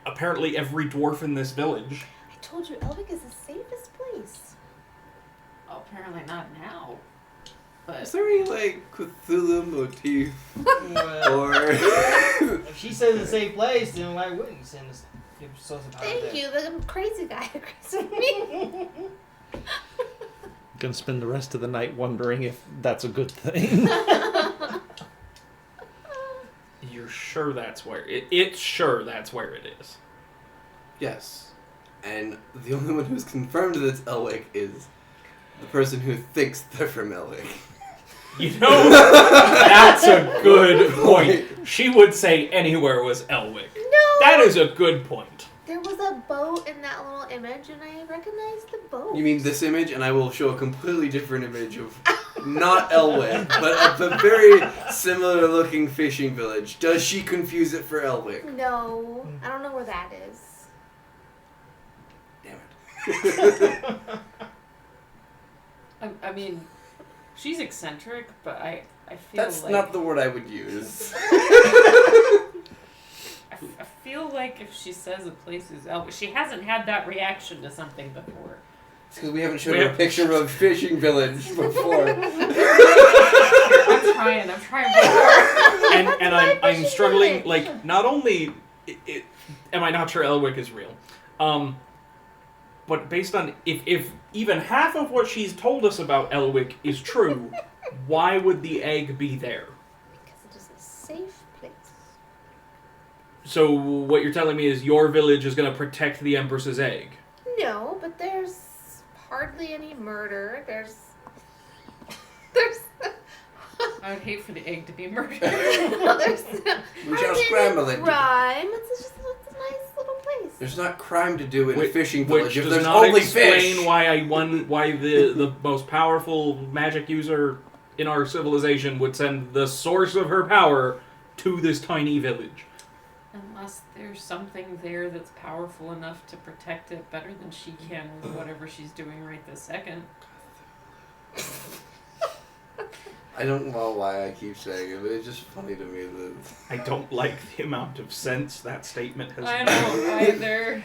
Speaker 6: Apparently every dwarf in this village.
Speaker 4: I told you, Elvick is the safest place.
Speaker 3: Oh, apparently not now. But
Speaker 2: Is there any, like, Cthulhu motif?
Speaker 7: Well,
Speaker 2: Or...
Speaker 7: if she says it's a safe place, then why wouldn't you send us give source of power
Speaker 4: Thank
Speaker 7: there?
Speaker 4: you, the crazy guy agrees with me.
Speaker 1: Gonna spend the rest of the night wondering if that's a good thing.
Speaker 6: You're sure that's where it's sure that's where it is.
Speaker 2: Yes. And the only one who's confirmed that it's Elwick is the person who thinks they're from Elwick.
Speaker 6: You know, that's a good point. She would say anywhere was Elwick.
Speaker 4: No,
Speaker 6: That is a good point.
Speaker 4: There was a boat in that little image, and I recognized the boat.
Speaker 2: You mean this image? And I will show a completely different image of not Elwick, but a very similar looking fishing village. Does she confuse it for Elwick?
Speaker 4: No, I don't know where that is.
Speaker 2: Damn it.
Speaker 3: I mean, she's eccentric, but I feel
Speaker 2: That's
Speaker 3: like
Speaker 2: not the word I would use.
Speaker 3: I feel like if she says a place is Elwick, she hasn't had that reaction to something before.
Speaker 2: It's because we haven't shown her a picture of a fishing village before.
Speaker 3: I'm trying more.
Speaker 6: And I'm struggling. Like, not only am I not sure Elwick is real, but based on if even half of what she's told us about Elwick is true, why would the egg be there?
Speaker 4: Because it is a safe place.
Speaker 6: So what you're telling me is your village is going to protect the Empress's egg?
Speaker 4: No, but there's hardly any murder. There's
Speaker 3: I would hate for the egg to be murdered.
Speaker 4: no, there's
Speaker 2: We shall scramble it.
Speaker 4: crime. It's just it's a nice little place.
Speaker 2: There's not crime to do in a
Speaker 6: Which-
Speaker 2: fishing
Speaker 6: Which
Speaker 2: village if
Speaker 6: does
Speaker 2: there's
Speaker 6: not
Speaker 2: only
Speaker 6: explain
Speaker 2: fish.
Speaker 6: why the most powerful magic user in our civilization would send the source of her power to this tiny village.
Speaker 3: Unless there's something there that's powerful enough to protect it better than she can with whatever she's doing right this second.
Speaker 2: I don't know why I keep saying it, but it's just funny to me that...
Speaker 6: I don't like the amount of sense that statement has.
Speaker 3: I don't either.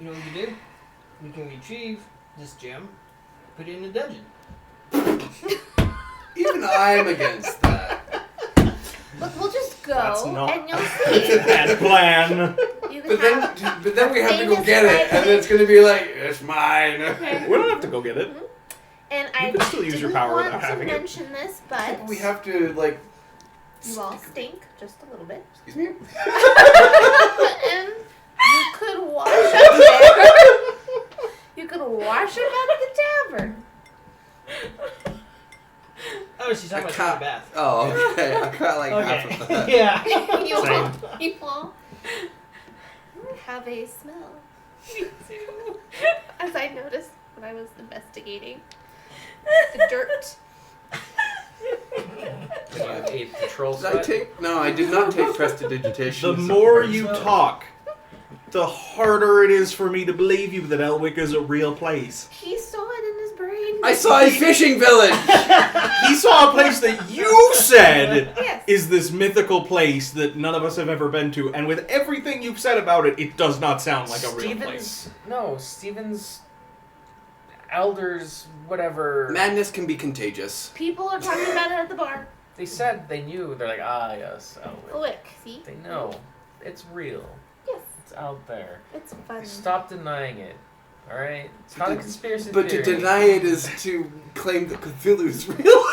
Speaker 7: You know what we can do? We can retrieve this gem, put it in the dungeon.
Speaker 2: Even I'm against that.
Speaker 4: Look, we'll just go
Speaker 6: That's not-
Speaker 4: and you'll
Speaker 6: It's a
Speaker 4: see.
Speaker 6: bad plan.
Speaker 4: You
Speaker 2: But
Speaker 4: can have
Speaker 2: then we have to go
Speaker 4: famous
Speaker 2: get it, and then it's gonna be like, it's mine.
Speaker 3: Okay.
Speaker 6: We don't have to go get it.
Speaker 4: and
Speaker 6: You
Speaker 4: I
Speaker 6: can still use your
Speaker 4: didn't
Speaker 6: power
Speaker 4: want
Speaker 6: without
Speaker 4: to
Speaker 6: having it.
Speaker 4: mention this, but
Speaker 2: We have to, like...
Speaker 4: you all stink just a little bit.
Speaker 2: Excuse me?
Speaker 4: And you could wash up there. You could wash up at the tavern.
Speaker 7: Oh, she's talking about taking a bath.
Speaker 2: Oh, okay. I got like half of that.
Speaker 7: Yeah.
Speaker 4: You all,
Speaker 6: Same.
Speaker 4: you all have a smell.
Speaker 3: Me too.
Speaker 4: As I noticed when I was investigating the dirt.
Speaker 5: You have a patrol
Speaker 2: Did I
Speaker 5: sweat.
Speaker 2: take... No, I did not take prestidigitation.
Speaker 6: The more you talk, the harder it is for me to believe you that Elwick is a real place.
Speaker 4: He saw it in his brain.
Speaker 2: I saw a fishing village!
Speaker 6: He saw a place that you said
Speaker 4: Yes.
Speaker 6: is this mythical place that none of us have ever been to, and with everything you've said about it, it does not sound like a real place.
Speaker 5: Stevens, elders, whatever.
Speaker 2: Madness can be contagious.
Speaker 4: People are talking about it at the bar.
Speaker 5: They said they knew. They're like, ah, yes, Elwick.
Speaker 4: Look, see?
Speaker 5: They know. It's real.
Speaker 4: Yes,
Speaker 5: It's out there.
Speaker 4: it's fun.
Speaker 5: Stop denying it. All right. It's not a conspiracy
Speaker 2: But to
Speaker 5: theory.
Speaker 2: deny it is to claim that Cthulhu is real.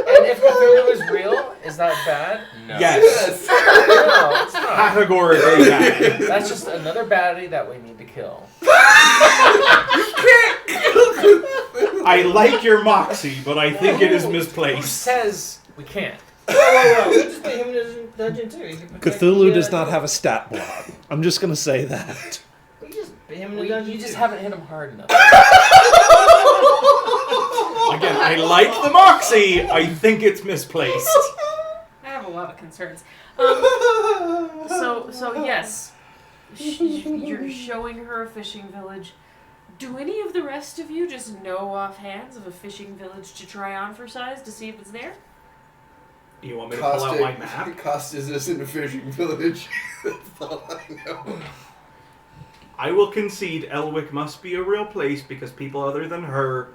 Speaker 5: And if Cthulhu is real, is that bad? No.
Speaker 6: Yes.
Speaker 5: No, it's not.
Speaker 6: Categorically bad.
Speaker 5: That's just another baddie that we need to kill.
Speaker 6: I like your moxie, but I think it is
Speaker 5: Who
Speaker 6: misplaced.
Speaker 5: says we can't?
Speaker 7: Whoa. We just put him in the dungeon too. He can protect
Speaker 1: Cthulhu
Speaker 7: the,
Speaker 1: does not have a stat block. I'm just gonna say that.
Speaker 7: We just put him in the
Speaker 5: We,
Speaker 7: dungeon.
Speaker 5: you just
Speaker 7: too.
Speaker 5: haven't hit him hard enough.
Speaker 6: Again, I like the moxie. I think it's misplaced.
Speaker 3: I have a lot of concerns. So yes, you're showing her a fishing village. Do any of the rest of you just know offhands of a fishing village to try on for size to see if it's there?
Speaker 6: Do you want me to pull out my map?
Speaker 2: Costas is in a fishing village. That's all I know.
Speaker 6: I will concede Elwick must be a real place because people other than her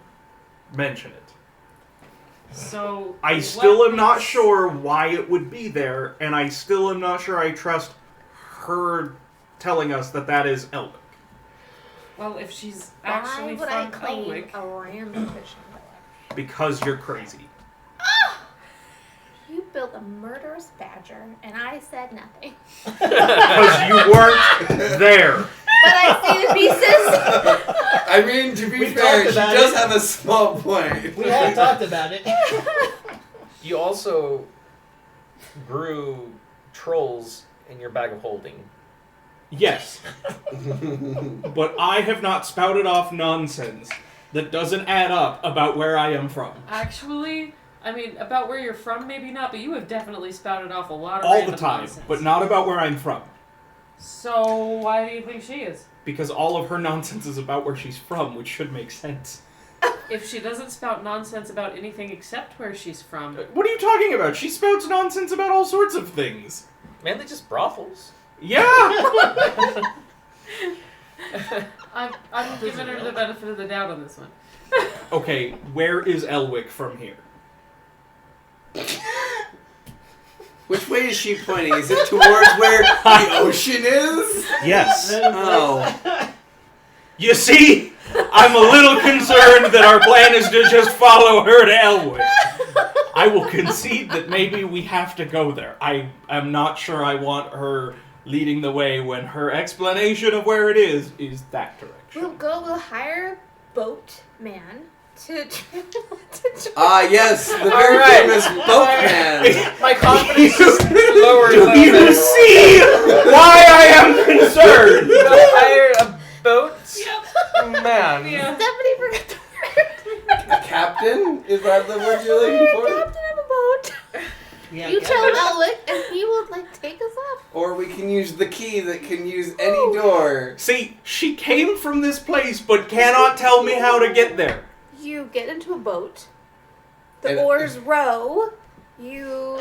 Speaker 6: mention it.
Speaker 3: So
Speaker 6: I still
Speaker 3: what
Speaker 6: am not
Speaker 3: makes-
Speaker 6: sure why it would be there, and I still am not sure I trust her telling us that that is Elwick.
Speaker 3: Well, if she's
Speaker 4: Why
Speaker 3: actually
Speaker 4: would I
Speaker 3: from
Speaker 4: claim
Speaker 3: Elwick,
Speaker 4: a random fishing village?
Speaker 6: Because you're crazy.
Speaker 4: You built a murderous badger, and I said nothing.
Speaker 6: Because you weren't there.
Speaker 4: But I see the pieces.
Speaker 2: I mean, to be
Speaker 7: We've
Speaker 2: fair,
Speaker 7: talked
Speaker 2: she
Speaker 7: about
Speaker 2: does
Speaker 7: it.
Speaker 2: have a small point.
Speaker 7: We have talked about it.
Speaker 5: You also grew trolls in your bag of holding.
Speaker 6: Yes, but I have not spouted off nonsense that doesn't add up about where I am from.
Speaker 3: Actually, I mean, about where you're from, maybe not, but you have definitely spouted off a lot of
Speaker 6: All
Speaker 3: random
Speaker 6: the time,
Speaker 3: nonsense.
Speaker 6: but not about where I'm from.
Speaker 3: So why do you think she is?
Speaker 6: Because all of her nonsense is about where she's from, which should make sense.
Speaker 3: If she doesn't spout nonsense about anything except where she's from,
Speaker 6: What are you talking about? She spouts nonsense about all sorts of things.
Speaker 5: Mainly just brothels.
Speaker 6: Yeah!
Speaker 3: I'm giving her the benefit of the doubt on this one.
Speaker 6: Okay, where is Elwick from here?
Speaker 2: Which way is she pointing? Is it towards where the ocean is?
Speaker 1: Yes.
Speaker 2: Oh.
Speaker 6: You see, I'm a little concerned that our plan is to just follow her to Elwick. I will concede that maybe we have to go there. I am not sure I want her leading the way when her explanation of where it is that direction.
Speaker 4: We'll hire a boatman to
Speaker 2: Yes, the very
Speaker 5: Alright.
Speaker 2: famous boatman.
Speaker 5: My confidence is lowered a
Speaker 6: Do
Speaker 5: little
Speaker 6: you
Speaker 5: bit.
Speaker 6: see why I am concerned?
Speaker 5: You hire a boat? Man.
Speaker 3: Yeah.
Speaker 4: Stephanie forgot the word.
Speaker 2: A captain? Is that the word you're looking for?
Speaker 4: Captain of a boat.
Speaker 7: Yeah,
Speaker 4: You
Speaker 7: yeah.
Speaker 4: tell Elwick, and he will take us off.
Speaker 2: Or we can use the key that can use any door.
Speaker 6: See, she came from this place but cannot tell me how to get there.
Speaker 4: You get into a boat. The
Speaker 2: And-
Speaker 4: oars row. You.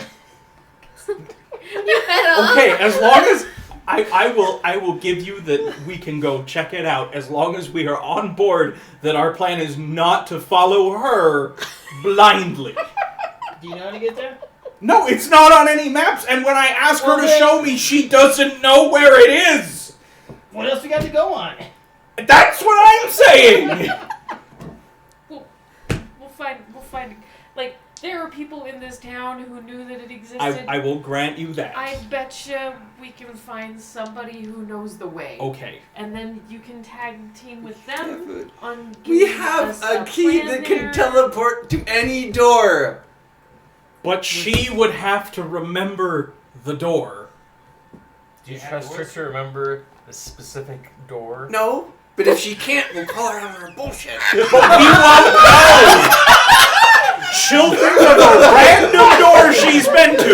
Speaker 4: You head off.
Speaker 6: Okay, as long as I will give you that we can go check it out as long as we are on board that our plan is not to follow her blindly.
Speaker 7: Do you know how to get there?
Speaker 6: No, it's not on any maps, and when I ask her
Speaker 7: Well,
Speaker 6: to
Speaker 7: then-
Speaker 6: show me, she doesn't know where it is.
Speaker 7: What else we got to go on?
Speaker 6: That's what I'm saying.
Speaker 3: We'll find, like, there are people in this town who knew that it existed.
Speaker 6: I will grant you that.
Speaker 3: I betcha we can find somebody who knows the way.
Speaker 6: Okay.
Speaker 3: And then you can tag team with them on
Speaker 2: We
Speaker 3: giving
Speaker 2: have
Speaker 3: us
Speaker 2: a key
Speaker 3: plan
Speaker 2: that
Speaker 3: there.
Speaker 2: can teleport to any door.
Speaker 6: But she would have to remember the door.
Speaker 5: Do you
Speaker 7: Yeah,
Speaker 5: trust
Speaker 7: it
Speaker 5: her
Speaker 7: was-
Speaker 5: to remember the specific door?
Speaker 2: No, but if she can't, we'll call her on her bullshit.
Speaker 6: But we won't know! She'll think of a random door she's been to.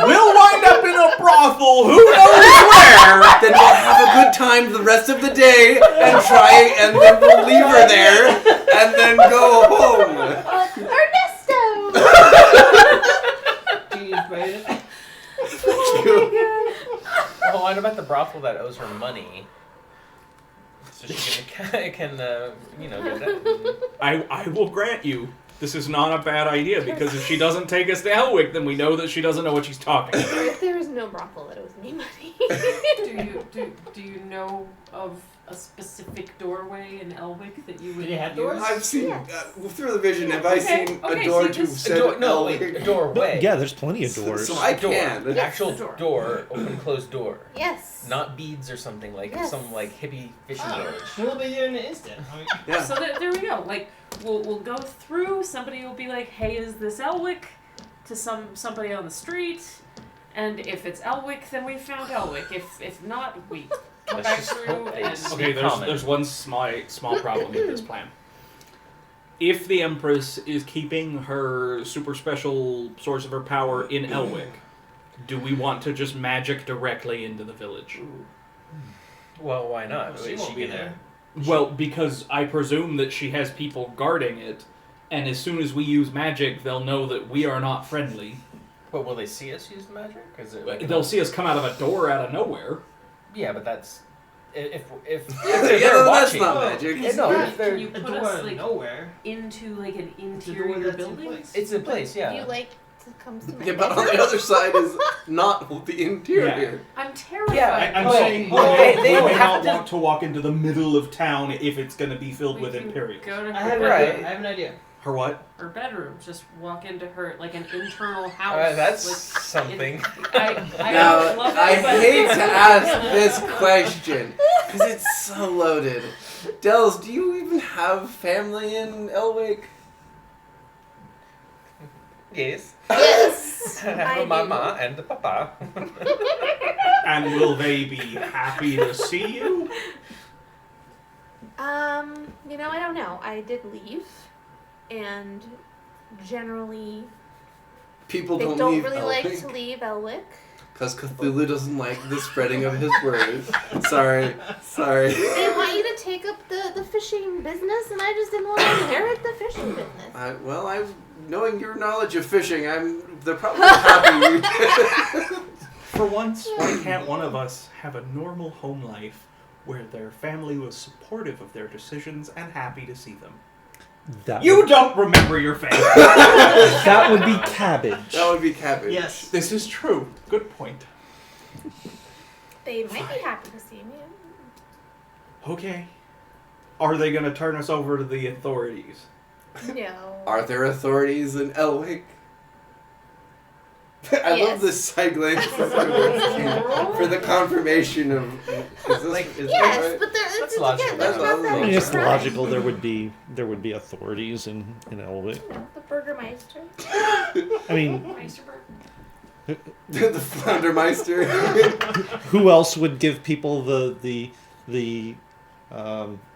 Speaker 6: We'll wind up in a brothel, who knows where?
Speaker 2: Then we'll have a good time the rest of the day and try, and then we'll leave her there and then go home.
Speaker 4: Ernesto!
Speaker 7: Jeez, Brayden.
Speaker 5: Well, what about the brothel that owes her money? So she can get that.
Speaker 6: I will grant you, this is not a bad idea, because if she doesn't take us to Elwick, then we know that she doesn't know what she's talking about.
Speaker 4: There is no brothel that owes me money.
Speaker 3: Do you know of a specific doorway in Elwick that you would
Speaker 7: Do they have
Speaker 3: use?
Speaker 7: doors?
Speaker 2: I've seen,
Speaker 4: Yes.
Speaker 2: through the vision, have I seen
Speaker 3: Okay,
Speaker 2: a door
Speaker 3: see,
Speaker 2: to
Speaker 3: this-
Speaker 5: A
Speaker 2: said
Speaker 5: door, no, wait,
Speaker 2: Elwick?
Speaker 5: a doorway.
Speaker 1: Yeah, there's plenty of doors.
Speaker 2: So I
Speaker 5: Door.
Speaker 2: can.
Speaker 5: An
Speaker 4: Yes.
Speaker 5: actual
Speaker 3: Door.
Speaker 5: door, open closed door.
Speaker 4: Yes.
Speaker 5: Not beads or something like
Speaker 4: Yes.
Speaker 5: some like hippie fishing
Speaker 7: Oh,
Speaker 5: village.
Speaker 7: we'll be there in an instant. I mean,
Speaker 2: Yeah.
Speaker 3: So there we go. Like we'll go through. Somebody will be like, "Hey, is this Elwick?" To somebody on the street, and if it's Elwick, then we found Elwick. If not, we come
Speaker 5: Let's
Speaker 3: back
Speaker 5: just
Speaker 3: through
Speaker 5: hope they
Speaker 3: and
Speaker 5: see
Speaker 6: Okay,
Speaker 5: Common.
Speaker 6: there's one small problem with this plan. If the Empress is keeping her super special source of her power in Elwick, do we want to just magic directly into the village?
Speaker 5: Well, why not?
Speaker 7: Well, she
Speaker 5: Is
Speaker 7: won't be
Speaker 5: gonna-
Speaker 7: there.
Speaker 6: Well, because I presume that she has people guarding it, and as soon as we use magic, they'll know that we are not friendly.
Speaker 5: But will they see us use magic? Is it like
Speaker 6: They'll see us come out of a door out of nowhere.
Speaker 5: Yeah, but that's if
Speaker 2: Yeah,
Speaker 5: they're
Speaker 2: that's
Speaker 5: watching.
Speaker 2: not
Speaker 7: Oh,
Speaker 2: magic.
Speaker 5: Yeah, no,
Speaker 3: Can
Speaker 5: if they're
Speaker 3: you
Speaker 7: A
Speaker 3: put
Speaker 7: door
Speaker 3: us
Speaker 7: out of
Speaker 3: like
Speaker 7: nowhere.
Speaker 3: into like an
Speaker 7: It's a door
Speaker 3: interior
Speaker 7: that's in
Speaker 3: building?
Speaker 7: place.
Speaker 5: It's in place, yeah.
Speaker 4: You like to come to my
Speaker 2: Yeah, but on the
Speaker 4: bedroom?
Speaker 2: other side is not the interior.
Speaker 3: I'm terrified.
Speaker 5: Yeah,
Speaker 6: I'm
Speaker 5: Oh,
Speaker 6: saying
Speaker 5: oh,
Speaker 6: we
Speaker 5: they don't
Speaker 6: may
Speaker 5: have
Speaker 6: not
Speaker 5: to-
Speaker 6: want to walk into the middle of town if it's going to be filled
Speaker 3: We
Speaker 6: with
Speaker 3: can
Speaker 6: Imperials.
Speaker 3: Go to
Speaker 7: I
Speaker 3: her,
Speaker 7: have,
Speaker 5: Right.
Speaker 7: I have an idea.
Speaker 6: Her what?
Speaker 3: her bedroom. Just walk into her like an internal house.
Speaker 5: That's
Speaker 3: like,
Speaker 5: something.
Speaker 3: I
Speaker 2: Now,
Speaker 3: don't love it,
Speaker 2: I
Speaker 3: but
Speaker 2: hate to ask this question because it's so loaded. Dels, do you even have family in Elwick?
Speaker 5: Yes.
Speaker 4: Yes.
Speaker 5: I
Speaker 4: I
Speaker 5: have a
Speaker 4: do.
Speaker 5: mama and a papa.
Speaker 6: And will they be happy to see you?
Speaker 4: I don't know. I did leave, and generally
Speaker 2: People
Speaker 4: they
Speaker 2: don't
Speaker 4: don't
Speaker 2: leave
Speaker 4: really like
Speaker 2: Elwick
Speaker 4: to leave Elwick.
Speaker 2: because Cthulhu doesn't like the spreading of his word. Sorry.
Speaker 4: They want you to take up the fishing business, and I just didn't want to inherit the fishing business.
Speaker 2: Knowing your knowledge of fishing, they're probably happy.
Speaker 6: For once, why can't one of us have a normal home life where their family was supportive of their decisions and happy to see them? You don't remember your family.
Speaker 1: That would be cabbage.
Speaker 2: That would be cabbage.
Speaker 7: Yes.
Speaker 6: This is true. Good point.
Speaker 4: They might be happy to see me.
Speaker 6: Okay. Are they going to turn us over to the authorities?
Speaker 4: No.
Speaker 2: Are there authorities in Elwick? I love
Speaker 4: Yes.
Speaker 2: this side glance for the confirmation of. Is
Speaker 4: Yes,
Speaker 2: that right?
Speaker 4: but
Speaker 5: That's
Speaker 4: it's
Speaker 5: logical.
Speaker 4: again, there's
Speaker 2: That's
Speaker 4: not that
Speaker 1: I mean,
Speaker 4: much
Speaker 1: it's
Speaker 4: crime.
Speaker 1: logical. There would be authorities in Elwick.
Speaker 4: The Burgermeister.
Speaker 1: I mean,
Speaker 3: Meisterberg.
Speaker 2: The Floundermeister.
Speaker 1: who else would give people the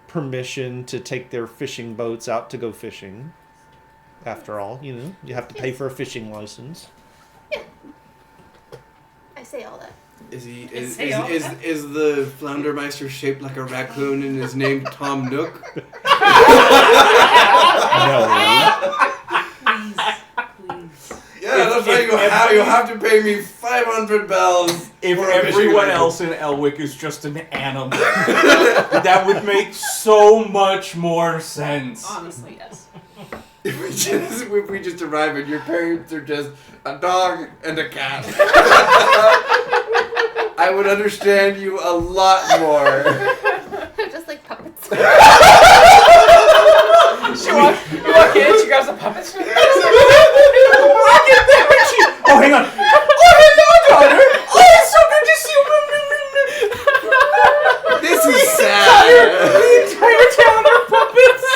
Speaker 1: permission to take their fishing boats out to go fishing? After all, you have to pay for a fishing license.
Speaker 4: I say all that.
Speaker 2: Is he
Speaker 3: Is
Speaker 2: is
Speaker 3: he
Speaker 2: is,
Speaker 3: all
Speaker 2: is, is the Floundermeister shaped like a raccoon and is named Tom Nook?
Speaker 1: No.
Speaker 3: Please.
Speaker 2: Yeah, that's right. You have to pay me 500 bells.
Speaker 6: If
Speaker 2: for a fishing
Speaker 6: everyone
Speaker 2: license.
Speaker 6: else in Elwick is just an animal, that would make so much more sense.
Speaker 3: Honestly, yes.
Speaker 2: If we just arrive and your parents are just a dog and a cat, I would understand you a lot more.
Speaker 4: They're just like puppets.
Speaker 5: You walk in, she grabs a puppet string.
Speaker 6: Oh, hang on. Oh, hello, daughter. Oh, it's so good to see you.
Speaker 2: This is
Speaker 6: The
Speaker 2: sad.
Speaker 6: entire town are puppets.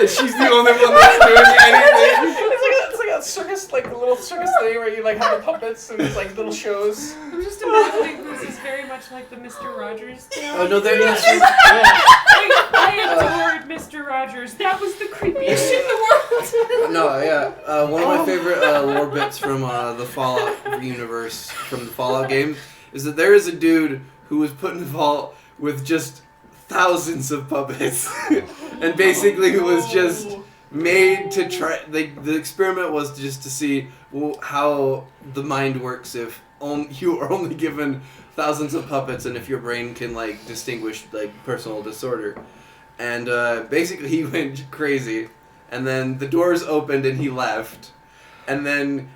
Speaker 2: And she's the only one that's doing anything.
Speaker 5: It's like a circus, like a little circus thing where you like have the puppets and it's like little shows.
Speaker 3: I'm just imagining this is very much like the Mr. Rogers thing.
Speaker 2: Oh no, there is.
Speaker 3: I adored Mr. Rogers. That was the creepiest shit in the world.
Speaker 2: No, yeah. One of my favorite lore bits from the Fallout universe, from the Fallout games, is that there is a dude who was put in the vault with just thousands of puppets, and basically who was just made to try. The experiment was just to see how the mind works if you are only given thousands of puppets, and if your brain can like distinguish like personal disorder. And basically he went crazy, and then the doors opened and he left, and then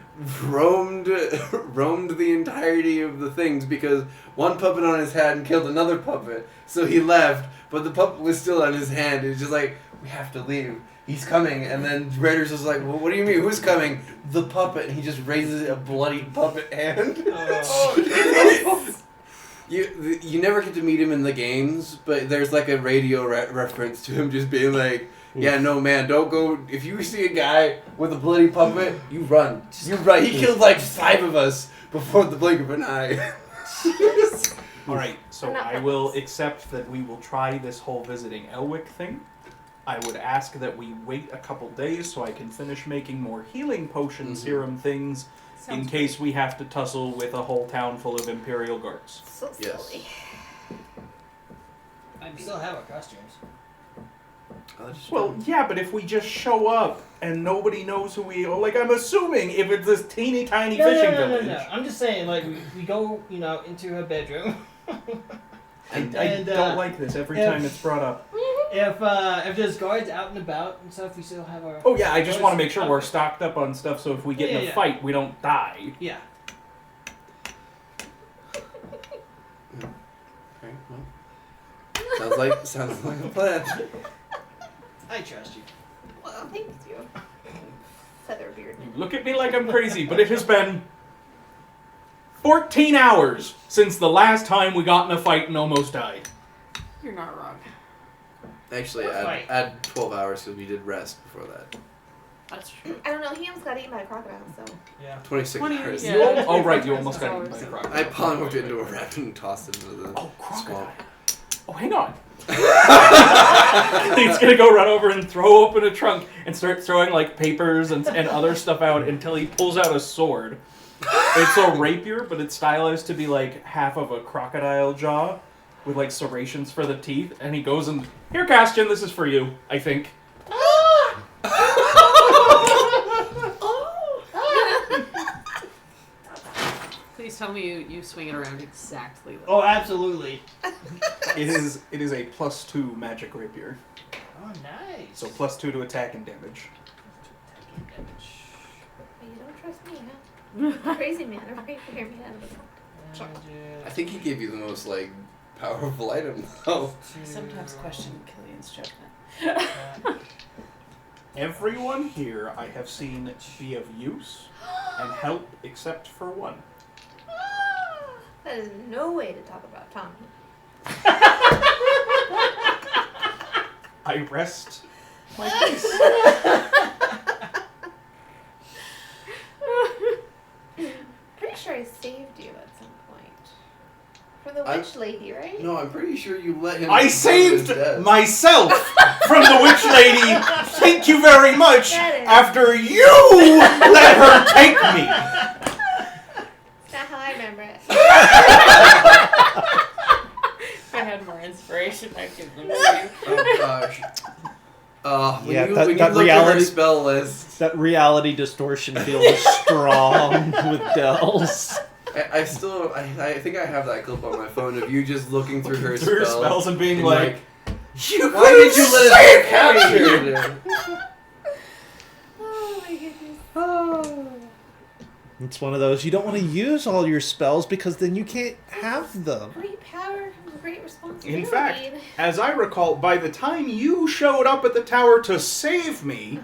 Speaker 2: roamed the entirety of the things because one puppet on his hand killed another puppet. So he left, but the puppet was still on his hand. It's just like, we have to leave. He's coming. And then Raiders was like, well, what do you mean? Who's coming? The puppet. And he just raises a bloody puppet hand. You never get to meet him in the games, but there's like a radio reference to him just being like, yeah, no, man, don't go. If you see a guy with a bloody puppet, you run. You run. He killed like 5 of us before the blink of an eye.
Speaker 6: All right, so
Speaker 4: We're not
Speaker 6: I will
Speaker 4: puppets.
Speaker 6: accept that we will try this whole visiting Elwick thing. I would ask that we wait a couple days so I can finish making more healing potion serum things in case we have to tussle with a whole town full of Imperial guards.
Speaker 4: So
Speaker 2: Yes.
Speaker 4: silly.
Speaker 7: We still have our costumes.
Speaker 6: Well, yeah, but if we just show up and nobody knows who we are, like, I'm assuming if it's this teeny tiny fishing village.
Speaker 7: No. I'm just saying, like, we go, into her bedroom.
Speaker 6: I
Speaker 7: And,
Speaker 6: don't like this every
Speaker 7: if-
Speaker 6: time it's brought up.
Speaker 7: If there's guards out and about and stuff, we still have our.
Speaker 6: Oh, yeah, I just want to make sure we're stocked up on stuff so if we get in a
Speaker 7: Yeah.
Speaker 6: fight, we don't die.
Speaker 7: Yeah.
Speaker 2: Okay, well, sounds like a plan.
Speaker 7: I trust you.
Speaker 4: Well, thank you. Featherbeard.
Speaker 6: You look at me like I'm crazy, but it has been 14 hours since the last time we got in a fight and almost died.
Speaker 3: You're not wrong.
Speaker 2: Actually,
Speaker 7: Right.
Speaker 2: add 12 hours because we did rest before that.
Speaker 3: That's true.
Speaker 4: I don't know. He almost got eaten by a crocodile, so.
Speaker 7: Yeah.
Speaker 2: 26
Speaker 3: 20
Speaker 2: hours.
Speaker 3: yeah.
Speaker 6: Oh, right, you almost got
Speaker 3: Hours.
Speaker 6: eaten by a crocodile.
Speaker 2: I polymorphed into a rabbit and tossed it into the
Speaker 6: Oh, crocodile.
Speaker 2: swamp.
Speaker 6: Oh, hang on. He's gonna go run over and throw open a trunk and start throwing like papers and other stuff out until he pulls out a sword. It's a rapier, but it's stylized to be like half of a crocodile jaw with like serrations for the teeth. And he goes and, here, Castian, this is for you, I think.
Speaker 3: Please tell me you swing it around exactly. Like
Speaker 7: Oh, absolutely.
Speaker 6: It is a +2 magic rapier.
Speaker 7: Oh, nice.
Speaker 6: So +2 to attack and damage.
Speaker 4: But you don't trust me, huh? Crazy man, a rapier made out of a
Speaker 2: I think he gave you the most, like, powerful item, though.
Speaker 3: I sometimes question Killian's judgment.
Speaker 6: Everyone here I have seen be of use and help except for one.
Speaker 4: That is no way to talk about Tommy.
Speaker 6: I rest my case.
Speaker 4: Pretty sure I saved you at some point. From the
Speaker 2: I-
Speaker 4: witch lady, right?
Speaker 2: No, I'm pretty sure you let him.
Speaker 6: I
Speaker 2: to his
Speaker 6: saved
Speaker 2: death.
Speaker 6: myself from the witch lady. Thank you very much.
Speaker 4: That is-
Speaker 6: After you let her take me.
Speaker 4: It's not how I remember it.
Speaker 3: If I had more inspiration, I'd give them to
Speaker 2: Oh gosh. When
Speaker 1: Yeah,
Speaker 2: you,
Speaker 1: that-
Speaker 2: when
Speaker 1: that
Speaker 2: you look at
Speaker 1: reality-
Speaker 2: her spell list,
Speaker 1: That reality distortion feels strong with Dells.
Speaker 2: I still, I think I have that clip on my phone of you just looking through her
Speaker 6: Through her
Speaker 2: spells,
Speaker 6: spells and being
Speaker 2: and
Speaker 6: like, you
Speaker 2: why did you let
Speaker 6: save
Speaker 2: it capture
Speaker 6: me?"
Speaker 2: it?
Speaker 4: Oh my goodness.
Speaker 1: It's one of those, you don't want to use all your spells because then you can't have them.
Speaker 4: Great power comes great responsibility.
Speaker 6: In fact, as I recall, by the time you showed up at the tower to save me,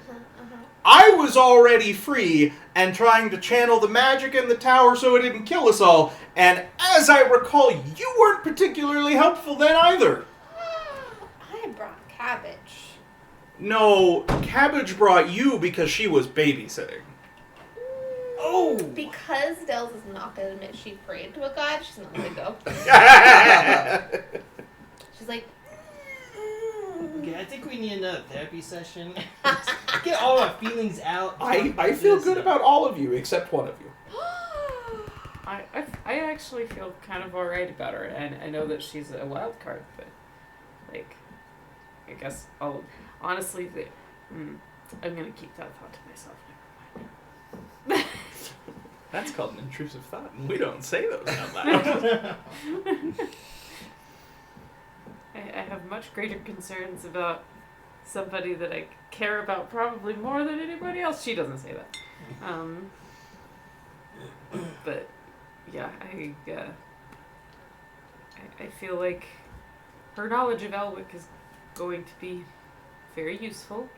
Speaker 6: I was already free and trying to channel the magic in the tower so it didn't kill us all. And as I recall, you weren't particularly helpful then either.
Speaker 4: I brought cabbage.
Speaker 6: No, Cabbage brought you because she was babysitting.
Speaker 7: Oh!
Speaker 4: Because Dells is not going to admit she prayed to a god, she's not going to go. She's like,
Speaker 7: Okay, I think we need another therapy session. Get all our feelings out.
Speaker 6: I feel good about all of you except one of you.
Speaker 3: I actually feel kind of alright about her, and I know that she's a wild card, but like, I guess I'll honestly, I'm gonna keep that thought to myself. Never mind.
Speaker 6: That's called an intrusive thought, and we don't say those out loud.
Speaker 3: I have much greater concerns about somebody that I care about probably more than anybody else. She doesn't say that. But yeah, I feel like her knowledge of Elwick is going to be very useful.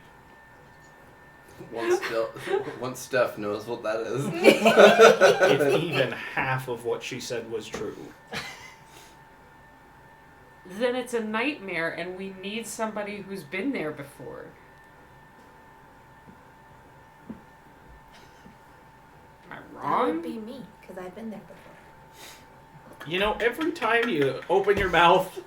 Speaker 2: Once Steph knows what that is.
Speaker 6: If even half of what she said was true.
Speaker 3: Then it's a nightmare, and we need somebody who's been there before. Am I
Speaker 4: that
Speaker 3: wrong?
Speaker 4: would be me, because I've been there before.
Speaker 6: You know, every time you open your mouth,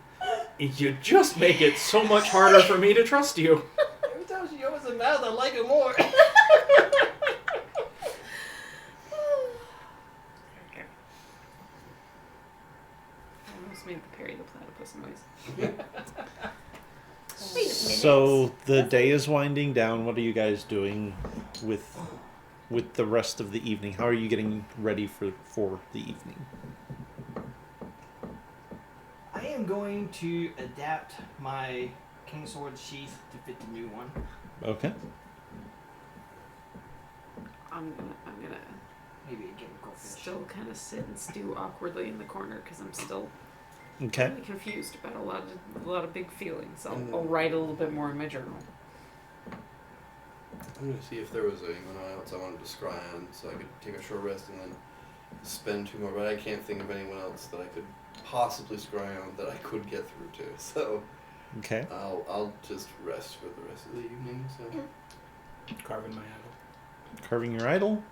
Speaker 6: you just make it so much harder for me to trust you.
Speaker 7: Every time she opens her mouth, I like her more.
Speaker 3: Okay. I almost made the Perry the Platypus noise.
Speaker 4: Wait a minute.
Speaker 1: So the day is winding down. What are you guys doing with the rest of the evening? How are you getting ready for the evening?
Speaker 7: I am going to adapt my Kingsword sheath to fit the new one.
Speaker 1: Okay.
Speaker 3: I'm gonna
Speaker 7: Maybe a game goldfish.
Speaker 3: still kind of sit and stew awkwardly in the corner because I'm still
Speaker 1: Okay.
Speaker 3: really confused about a lot of big feelings. I'll write a little bit more in my journal.
Speaker 2: I'm gonna see if there was anyone else I wanted to scry on, so I could take a short rest and then spend 2 more. But I can't think of anyone else that I could possibly scry on that I could get through to. So
Speaker 1: Okay.
Speaker 2: I'll just rest for the rest of the evening. So
Speaker 6: Carving my idol.
Speaker 1: Carving your idol.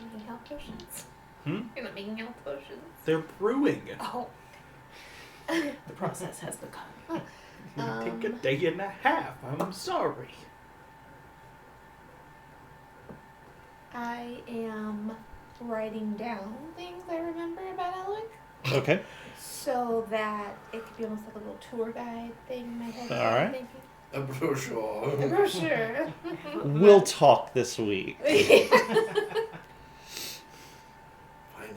Speaker 4: You're making health potions?
Speaker 6: Hmm?
Speaker 4: You're not making health potions?
Speaker 6: They're brewing.
Speaker 4: Oh.
Speaker 3: The process has begun.
Speaker 6: It'll take a day and a half. I'm sorry.
Speaker 4: I am writing down things I remember about Elwick
Speaker 1: Okay.
Speaker 4: so that it could be almost like a little tour guide thing in my head.
Speaker 1: All right.
Speaker 4: Thinking.
Speaker 2: A brochure.
Speaker 4: A brochure.
Speaker 1: We'll talk this week.
Speaker 2: Finally.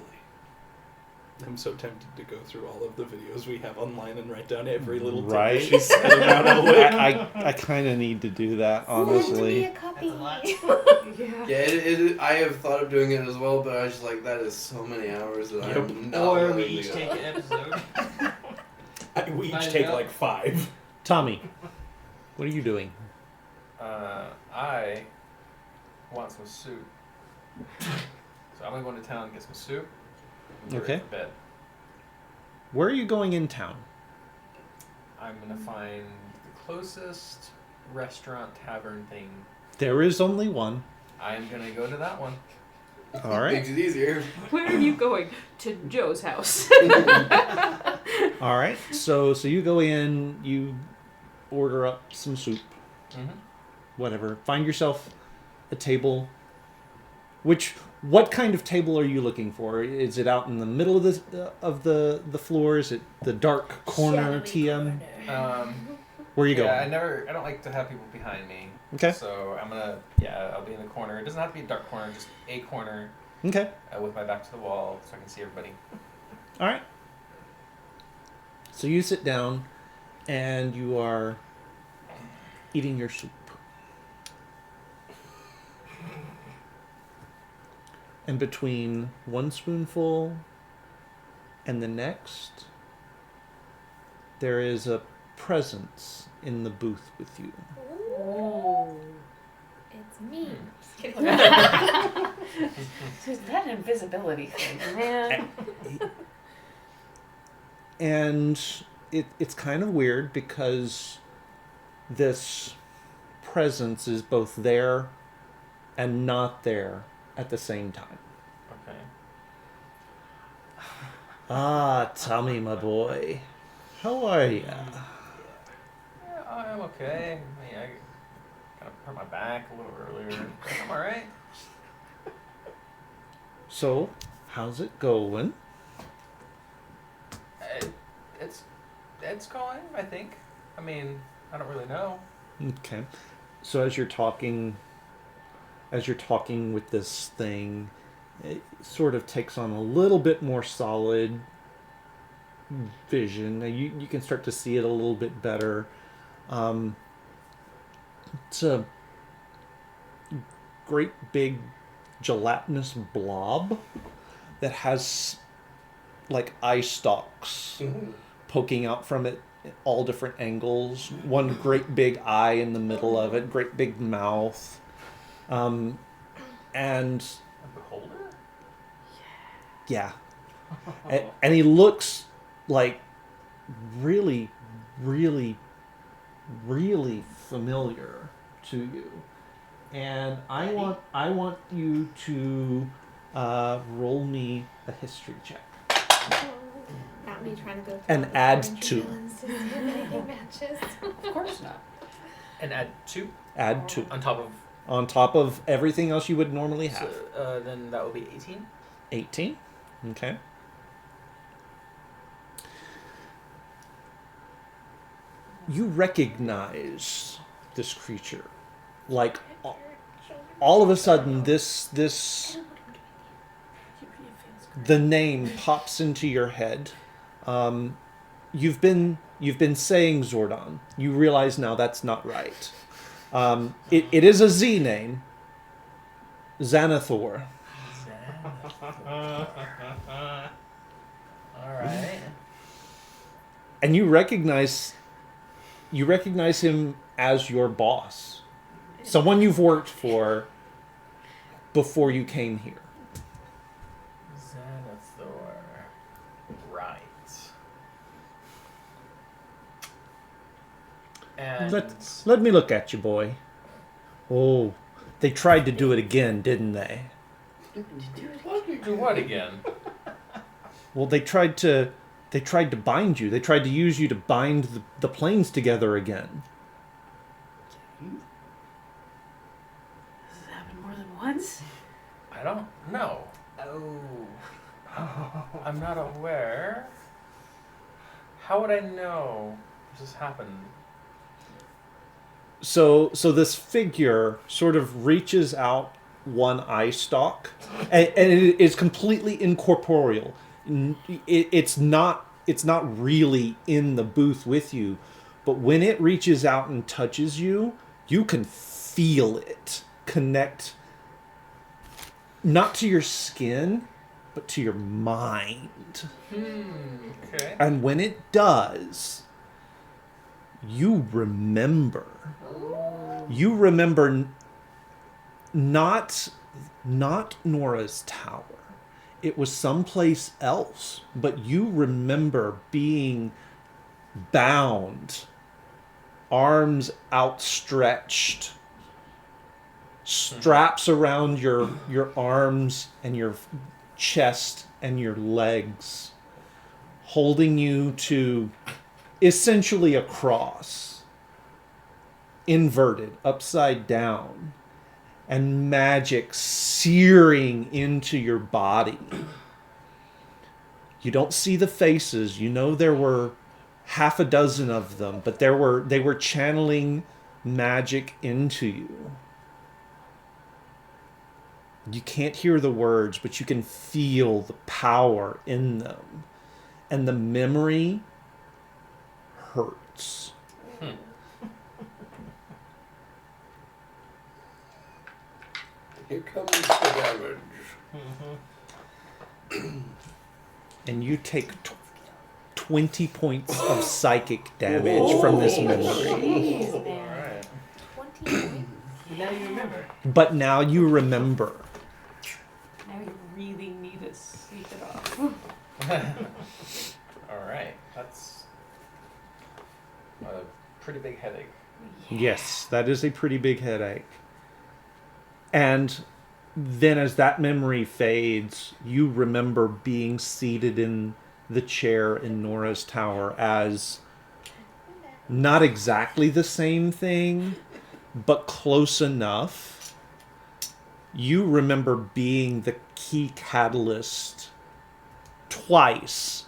Speaker 6: I'm so tempted to go through all of the videos we have online and write down every little thing
Speaker 1: Right.
Speaker 6: she said about Elwick.
Speaker 1: I kind of need to do that,
Speaker 4: Send me
Speaker 1: honestly.
Speaker 4: a copy.
Speaker 7: That's a lot.
Speaker 3: Yeah.
Speaker 2: Yeah, I have thought of doing it as well, but I was just like, that is so many hours that
Speaker 6: Yep.
Speaker 2: I'm not
Speaker 7: Or
Speaker 2: willing
Speaker 7: we
Speaker 2: to
Speaker 7: each
Speaker 2: go.
Speaker 7: take an episode.
Speaker 6: We each
Speaker 7: Find
Speaker 6: take
Speaker 7: out.
Speaker 6: like 5.
Speaker 1: Tommy, what are you doing?
Speaker 5: I want some soup. So I'm gonna go into town and get some soup. and get ready
Speaker 1: Okay.
Speaker 5: For bed.
Speaker 1: Where are you going in town?
Speaker 5: I'm gonna find the closest restaurant tavern thing.
Speaker 1: There is only one.
Speaker 5: I'm gonna go to that one.
Speaker 1: All right.
Speaker 2: Makes it easier.
Speaker 3: Where are you going? To Joe's house.
Speaker 1: All right. So you go in, you order up some soup,
Speaker 5: Mm-hmm.
Speaker 1: whatever. Find yourself a table. What kind of table are you looking for? Is it out in the middle of the floor? Is it the dark corner TM? Where are you
Speaker 5: Yeah,
Speaker 1: going?
Speaker 5: I don't like to have people behind me.
Speaker 1: Okay.
Speaker 5: So I'll be in the corner. It doesn't have to be a dark corner, just a corner
Speaker 1: Okay.
Speaker 5: with my back to the wall so I can see everybody.
Speaker 1: All right. So you sit down, and you are eating your soup. And between one spoonful and the next, there is a presence in the booth with you.
Speaker 3: Oh.
Speaker 4: It's me.
Speaker 5: Hmm.
Speaker 4: Just kidding.
Speaker 3: That invisibility thing, man.
Speaker 1: And it's kind of weird because this presence is both there and not there at the same time.
Speaker 5: Okay.
Speaker 1: Ah, Tommy, my boy. How are ya?
Speaker 5: Yeah, I'm okay. I kind of hurt my back a little earlier. I'm alright.
Speaker 1: So, how's it going?
Speaker 5: It's going, I think. I mean, I don't really know.
Speaker 1: Okay. So as you're talking with this thing, it sort of takes on a little bit more solid vision. Now you can start to see it a little bit better. It's a great big gelatinous blob that has like eye stalks poking out from it at all different angles. One great big eye in the middle of it, great big mouth. And
Speaker 5: A beholder?
Speaker 1: yeah. And he looks like really, really, really familiar to you. And I want you to roll me a history check.
Speaker 4: Not me trying to go through
Speaker 1: And
Speaker 4: all the
Speaker 1: add
Speaker 4: orange
Speaker 1: 2.
Speaker 4: villains to see if anything matches.
Speaker 3: Of course not.
Speaker 5: And add 2
Speaker 1: Add 2
Speaker 5: on top of.
Speaker 1: on top of everything else you would normally have.
Speaker 5: So, then that would be 18.
Speaker 1: 18. Okay. You recognize this creature. Like all of a sudden this the name pops into your head. You've been saying Zordon. You realize now that's not right. It is a Z name. Xanathor.
Speaker 5: Alright.
Speaker 1: And you recognize him as your boss. Someone you've worked for before you came here.
Speaker 5: Xanathor. Right. And
Speaker 1: Let me look at you, boy. Oh, They tried to do it again, didn't they?
Speaker 5: Do what again?
Speaker 1: Well, they tried to bind you. They tried to use you to bind the planes together again.
Speaker 3: Does this happen more than once?
Speaker 5: I don't know.
Speaker 7: Oh.
Speaker 5: I'm not aware. How would I know this has happened?
Speaker 1: So this figure sort of reaches out one eye stalk, and it is completely incorporeal. It's not really in the booth with you, but when it reaches out and touches you, you can feel it connect not to your skin, but to your mind.
Speaker 5: Okay.
Speaker 1: And when it does, you remember. You remember not Nora's tower. It was someplace else, but you remember being bound, arms outstretched, straps around your arms and your chest and your legs, holding you to essentially a cross, inverted, upside down, and magic searing into your body. You don't see the faces. You know there were half a dozen of them, but they were channeling magic into you. You can't hear the words, but you can feel the power in them. And the memory hurts.
Speaker 2: Here comes the damage.
Speaker 1: And you take 20 points of psychic damage from this memory.
Speaker 3: Jeez, man.
Speaker 5: Alright.
Speaker 4: 20.
Speaker 7: Now you remember.
Speaker 1: But now you remember.
Speaker 3: Now you really need to sleep it off.
Speaker 5: Alright. That's a pretty big headache.
Speaker 1: Yes, that is a pretty big headache. And then as that memory fades, you remember being seated in the chair in Nora's tower as not exactly the same thing, but close enough. You remember being the key catalyst twice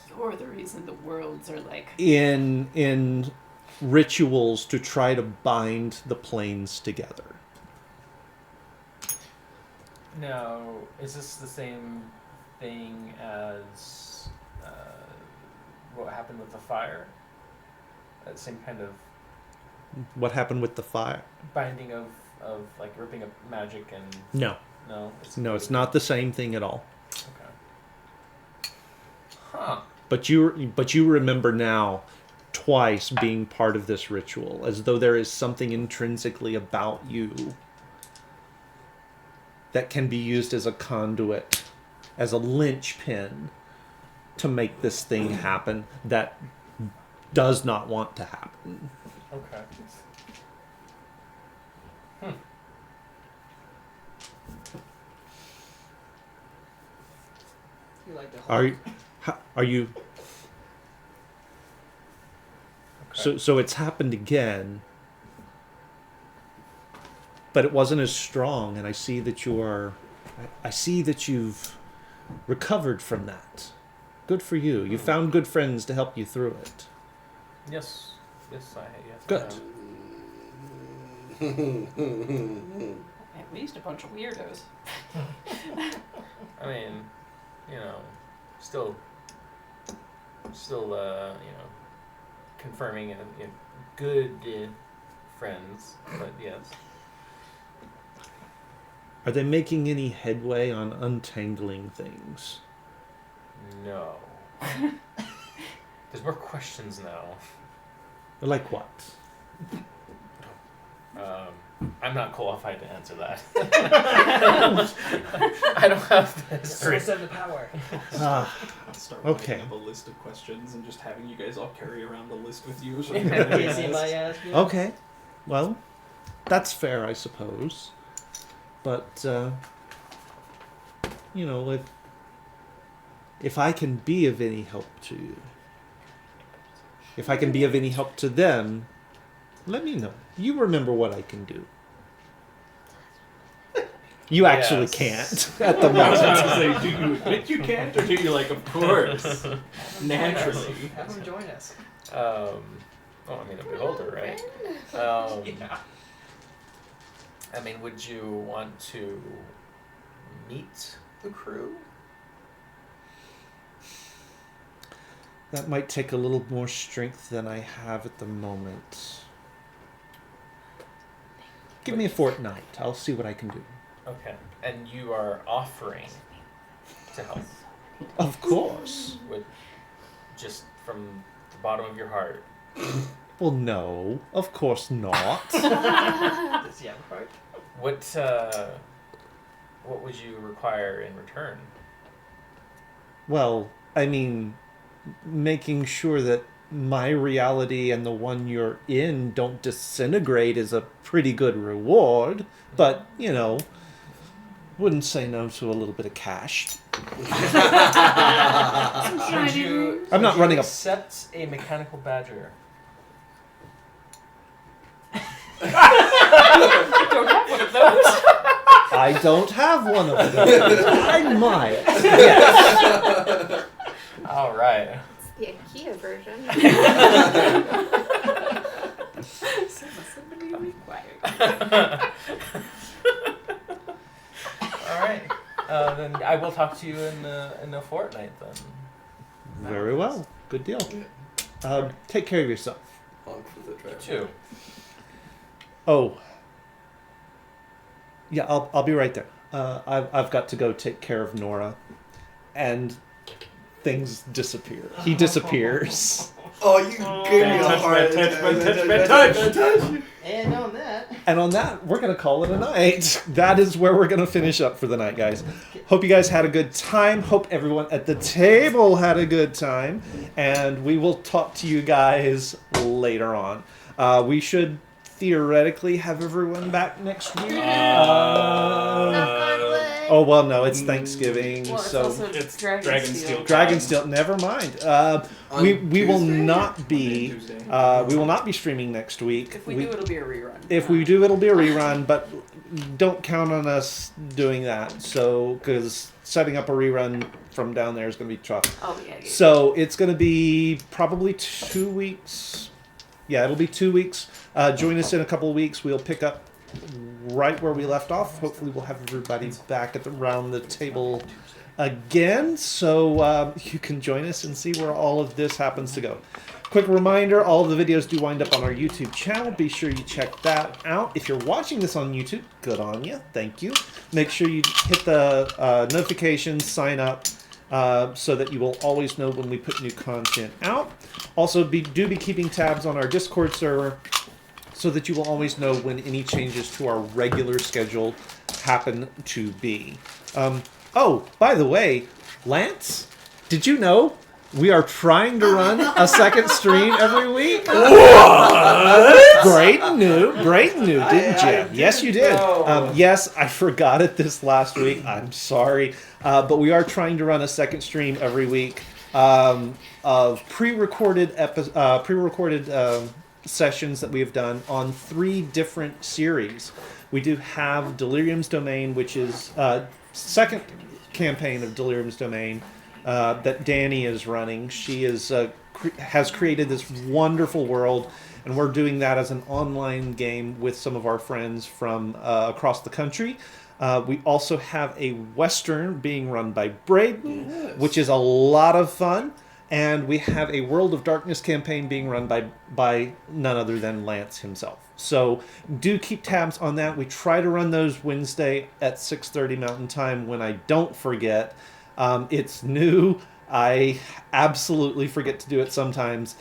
Speaker 3: You're the reason the worlds are like.
Speaker 1: in rituals to try to bind the planes together.
Speaker 5: Now, is this the same thing as what happened with the fire? That same kind of
Speaker 1: What happened with the fire?
Speaker 5: binding of like ripping up magic and
Speaker 1: No,
Speaker 5: no?
Speaker 1: it's not the same thing at all.
Speaker 5: Okay. Huh.
Speaker 1: But you remember now twice being part of this ritual, as though there is something intrinsically about you that can be used as a conduit, as a linchpin to make this thing happen that does not want to happen.
Speaker 5: Okay.
Speaker 7: You like the
Speaker 1: Are you
Speaker 5: Okay.
Speaker 1: so it's happened again, but it wasn't as strong, and I see that you've recovered from that. Good for you. You found good friends to help you through it.
Speaker 5: Yes. Yes.
Speaker 1: Good.
Speaker 3: At least a bunch of weirdos.
Speaker 5: I mean, you know, still, confirming good friends, but yes.
Speaker 1: Are they making any headway on untangling things?
Speaker 5: No. There's more questions now.
Speaker 1: Like what?
Speaker 5: I'm not qualified to answer that. I don't have this.
Speaker 7: source of the power.
Speaker 6: I'll start
Speaker 1: Okay.
Speaker 6: writing up a list of questions and just having you guys all carry around the list with you. So
Speaker 7: In case anybody asks you.
Speaker 1: Okay. Well, that's fair, I suppose. But you know, if I can be of any help to you, if I can be of any help to them, let me know. You remember what I can do. You actually
Speaker 5: Yes.
Speaker 1: can't at the
Speaker 6: I was
Speaker 1: moment.
Speaker 6: about to say, do you admit you can't, or do you like, of course, naturally?
Speaker 7: Have him join us.
Speaker 5: Well, I mean, a beholder, right?
Speaker 7: Yeah.
Speaker 5: I mean, would you want to meet the crew?
Speaker 1: That might take a little more strength than I have at the moment. Give me a fortnight. I'll see what I can do.
Speaker 5: Okay. And you are offering to help
Speaker 1: Of course.
Speaker 5: with just from the bottom of your heart.
Speaker 1: Well, no. Of course not.
Speaker 7: Does he have a heart?
Speaker 5: What would you require in return?
Speaker 1: Well, I mean, making sure that my reality and the one you're in don't disintegrate is a pretty good reward. But, you know, wouldn't say no to a little bit of cash.
Speaker 5: Would you,
Speaker 1: I'm not
Speaker 5: would you
Speaker 1: running a-
Speaker 5: accept a mechanical badger?
Speaker 3: Don't have one of those.
Speaker 1: I don't have one of those. I might. Yes.
Speaker 5: All right.
Speaker 4: The IKEA version.
Speaker 3: Somebody required.
Speaker 5: All right. Then I will talk to you in a fortnight then.
Speaker 1: Very well. Good deal. Take care of yourself.
Speaker 2: Honk for the driver.
Speaker 5: Two.
Speaker 1: Oh. Yeah, I'll be right there. I've got to go take care of Nora, and things disappear. He disappears,
Speaker 2: Oh, you gave me a
Speaker 6: Touch,
Speaker 2: heart
Speaker 6: man,
Speaker 2: attack.
Speaker 6: touch.
Speaker 7: And on that,
Speaker 1: and on that, we're gonna call it a night. That is where we're gonna finish up for the night, guys. Hope you guys had a good time. Hope everyone at the table had a good time, and we will talk to you guys later on. We should theoretically have everyone back next week.
Speaker 4: Knock on wood.
Speaker 1: Oh well, no, it's Thanksgiving,
Speaker 3: Well, it's
Speaker 1: so
Speaker 3: also
Speaker 6: It's
Speaker 3: Dragonsteel.
Speaker 1: Dragonsteel. Never mind.
Speaker 2: On
Speaker 1: We will
Speaker 2: Tuesday?
Speaker 1: not be
Speaker 6: Tuesday.
Speaker 1: we will not be streaming next week.
Speaker 3: If we do, it'll be a rerun.
Speaker 1: If we do, it'll be a rerun, but don't count on us doing that. So, because setting up a rerun from down there is going to be tough.
Speaker 3: Oh yeah.
Speaker 1: So it's going to be probably 2 weeks. Yeah, it'll be 2 weeks. Join us in a couple of weeks. We'll pick up right where we left off. Hopefully, we'll have everybody back around the table again, so you can join us and see where all of this happens to go. Quick reminder, all of the videos do wind up on our YouTube channel. Be sure you check that out. If you're watching this on YouTube, good on you. Thank you. Make sure you hit the notifications, sign up, so that you will always know when we put new content out. Also, do be keeping tabs on our Discord server so that you will always know when any changes to our regular schedule happen to be. Oh, by the way, Lance, did you know we are trying to run a second stream every week? What? Great new, didn't you? Yes, you did. Yes, I forgot it this last week. I'm sorry, but we are trying to run a second stream every week of pre-recorded sessions that we have done on 3 different series. We do have Delirium's Domain, which is second campaign of Delirium's Domain that Danny is running. She is has created this wonderful world, and we're doing that as an online game with some of our friends from across the country. We also have a Western being run by Braden, which is a lot of fun. And we have a World of Darkness campaign being run by none other than Lance himself. So do keep tabs on that. We try to run those Wednesday at 6:30 Mountain Time when I don't forget. It's new. I absolutely forget to do it sometimes.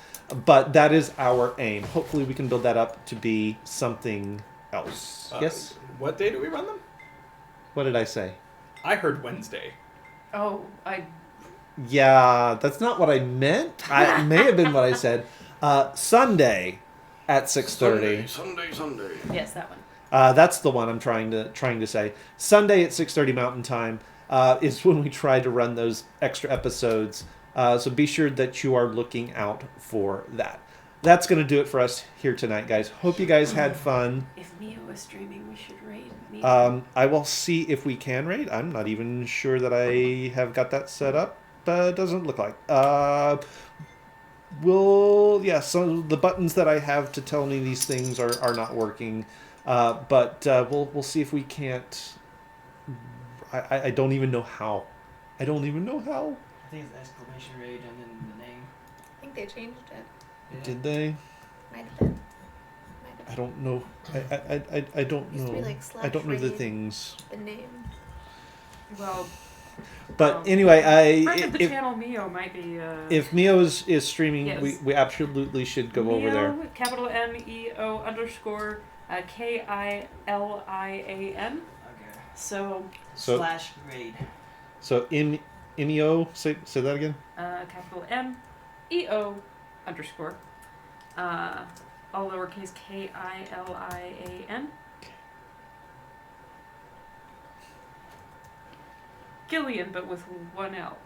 Speaker 1: But that is our aim. Hopefully we can build that up to be something else. Yes?
Speaker 6: What day do we run them?
Speaker 1: What did I say?
Speaker 6: I heard Wednesday.
Speaker 3: Oh, I.
Speaker 1: Yeah, that's not what I meant. It may have been what I said. Sunday at 6:30.
Speaker 2: Sunday.
Speaker 3: Yes, that one.
Speaker 1: That's the one I'm trying to say. Sunday at 6:30 Mountain Time is when we try to run those extra episodes. So be sure that you are looking out for that. That's going to do it for us here tonight, guys. Hope you guys had fun.
Speaker 3: If Mio was streaming, we should raid Mio.
Speaker 1: I will see if we can raid. I'm not even sure that I have got that set up. Doesn't look like. So the buttons that I have to tell me these things are not working. But we'll see if we can't. I don't even know how. I don't even know how.
Speaker 7: I think it's exclamation rage and then the name.
Speaker 4: I think they changed it.
Speaker 7: Yeah.
Speaker 1: Did they?
Speaker 4: Might have been.
Speaker 1: I don't know. I don't
Speaker 4: Used to be
Speaker 1: know.
Speaker 4: like
Speaker 1: I don't know the
Speaker 4: /raid,
Speaker 1: things.
Speaker 4: The name.
Speaker 3: Well,
Speaker 1: But anyway,
Speaker 3: friend of the
Speaker 1: if
Speaker 3: channel Mio might be.
Speaker 1: if Mio is streaming,
Speaker 3: Yes.
Speaker 1: we absolutely should go over there.
Speaker 3: Mio, capital MEO _ KILIAN.
Speaker 7: Okay.
Speaker 3: So
Speaker 1: So
Speaker 7: /raid.
Speaker 1: so Mio, say that again.
Speaker 3: capital MEO _ all lowercase KILIAN. Gillian, but with one L.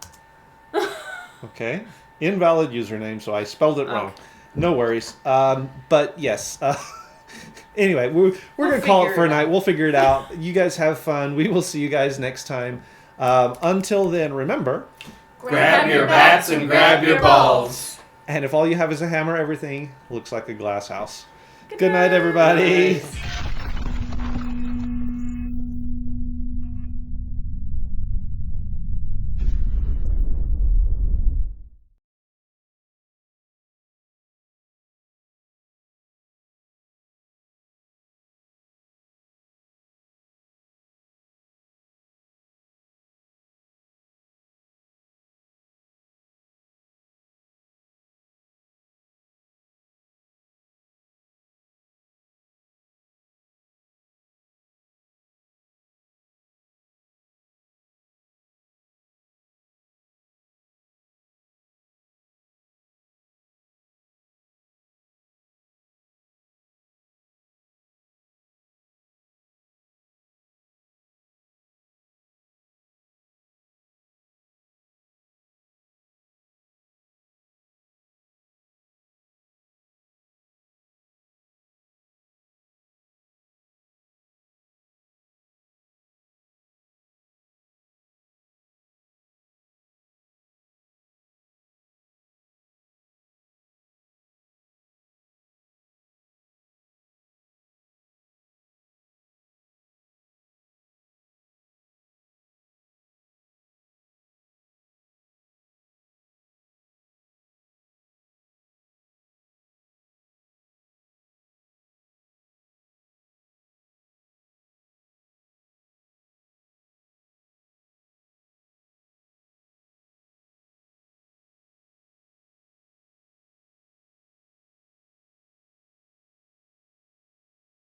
Speaker 1: Okay, invalid username, so I spelled it wrong.
Speaker 3: Oh.
Speaker 1: No worries. But yes. Anyway, we're gonna call it
Speaker 3: figure
Speaker 1: for a
Speaker 3: it
Speaker 1: night.
Speaker 3: out.
Speaker 1: We'll figure it out. You guys have fun. We will see you guys next time. Until then, remember.
Speaker 2: Grab your bats and grab your balls.
Speaker 1: And if all you have is a hammer, everything looks like a glass house. Good night, everybody.
Speaker 3: Night.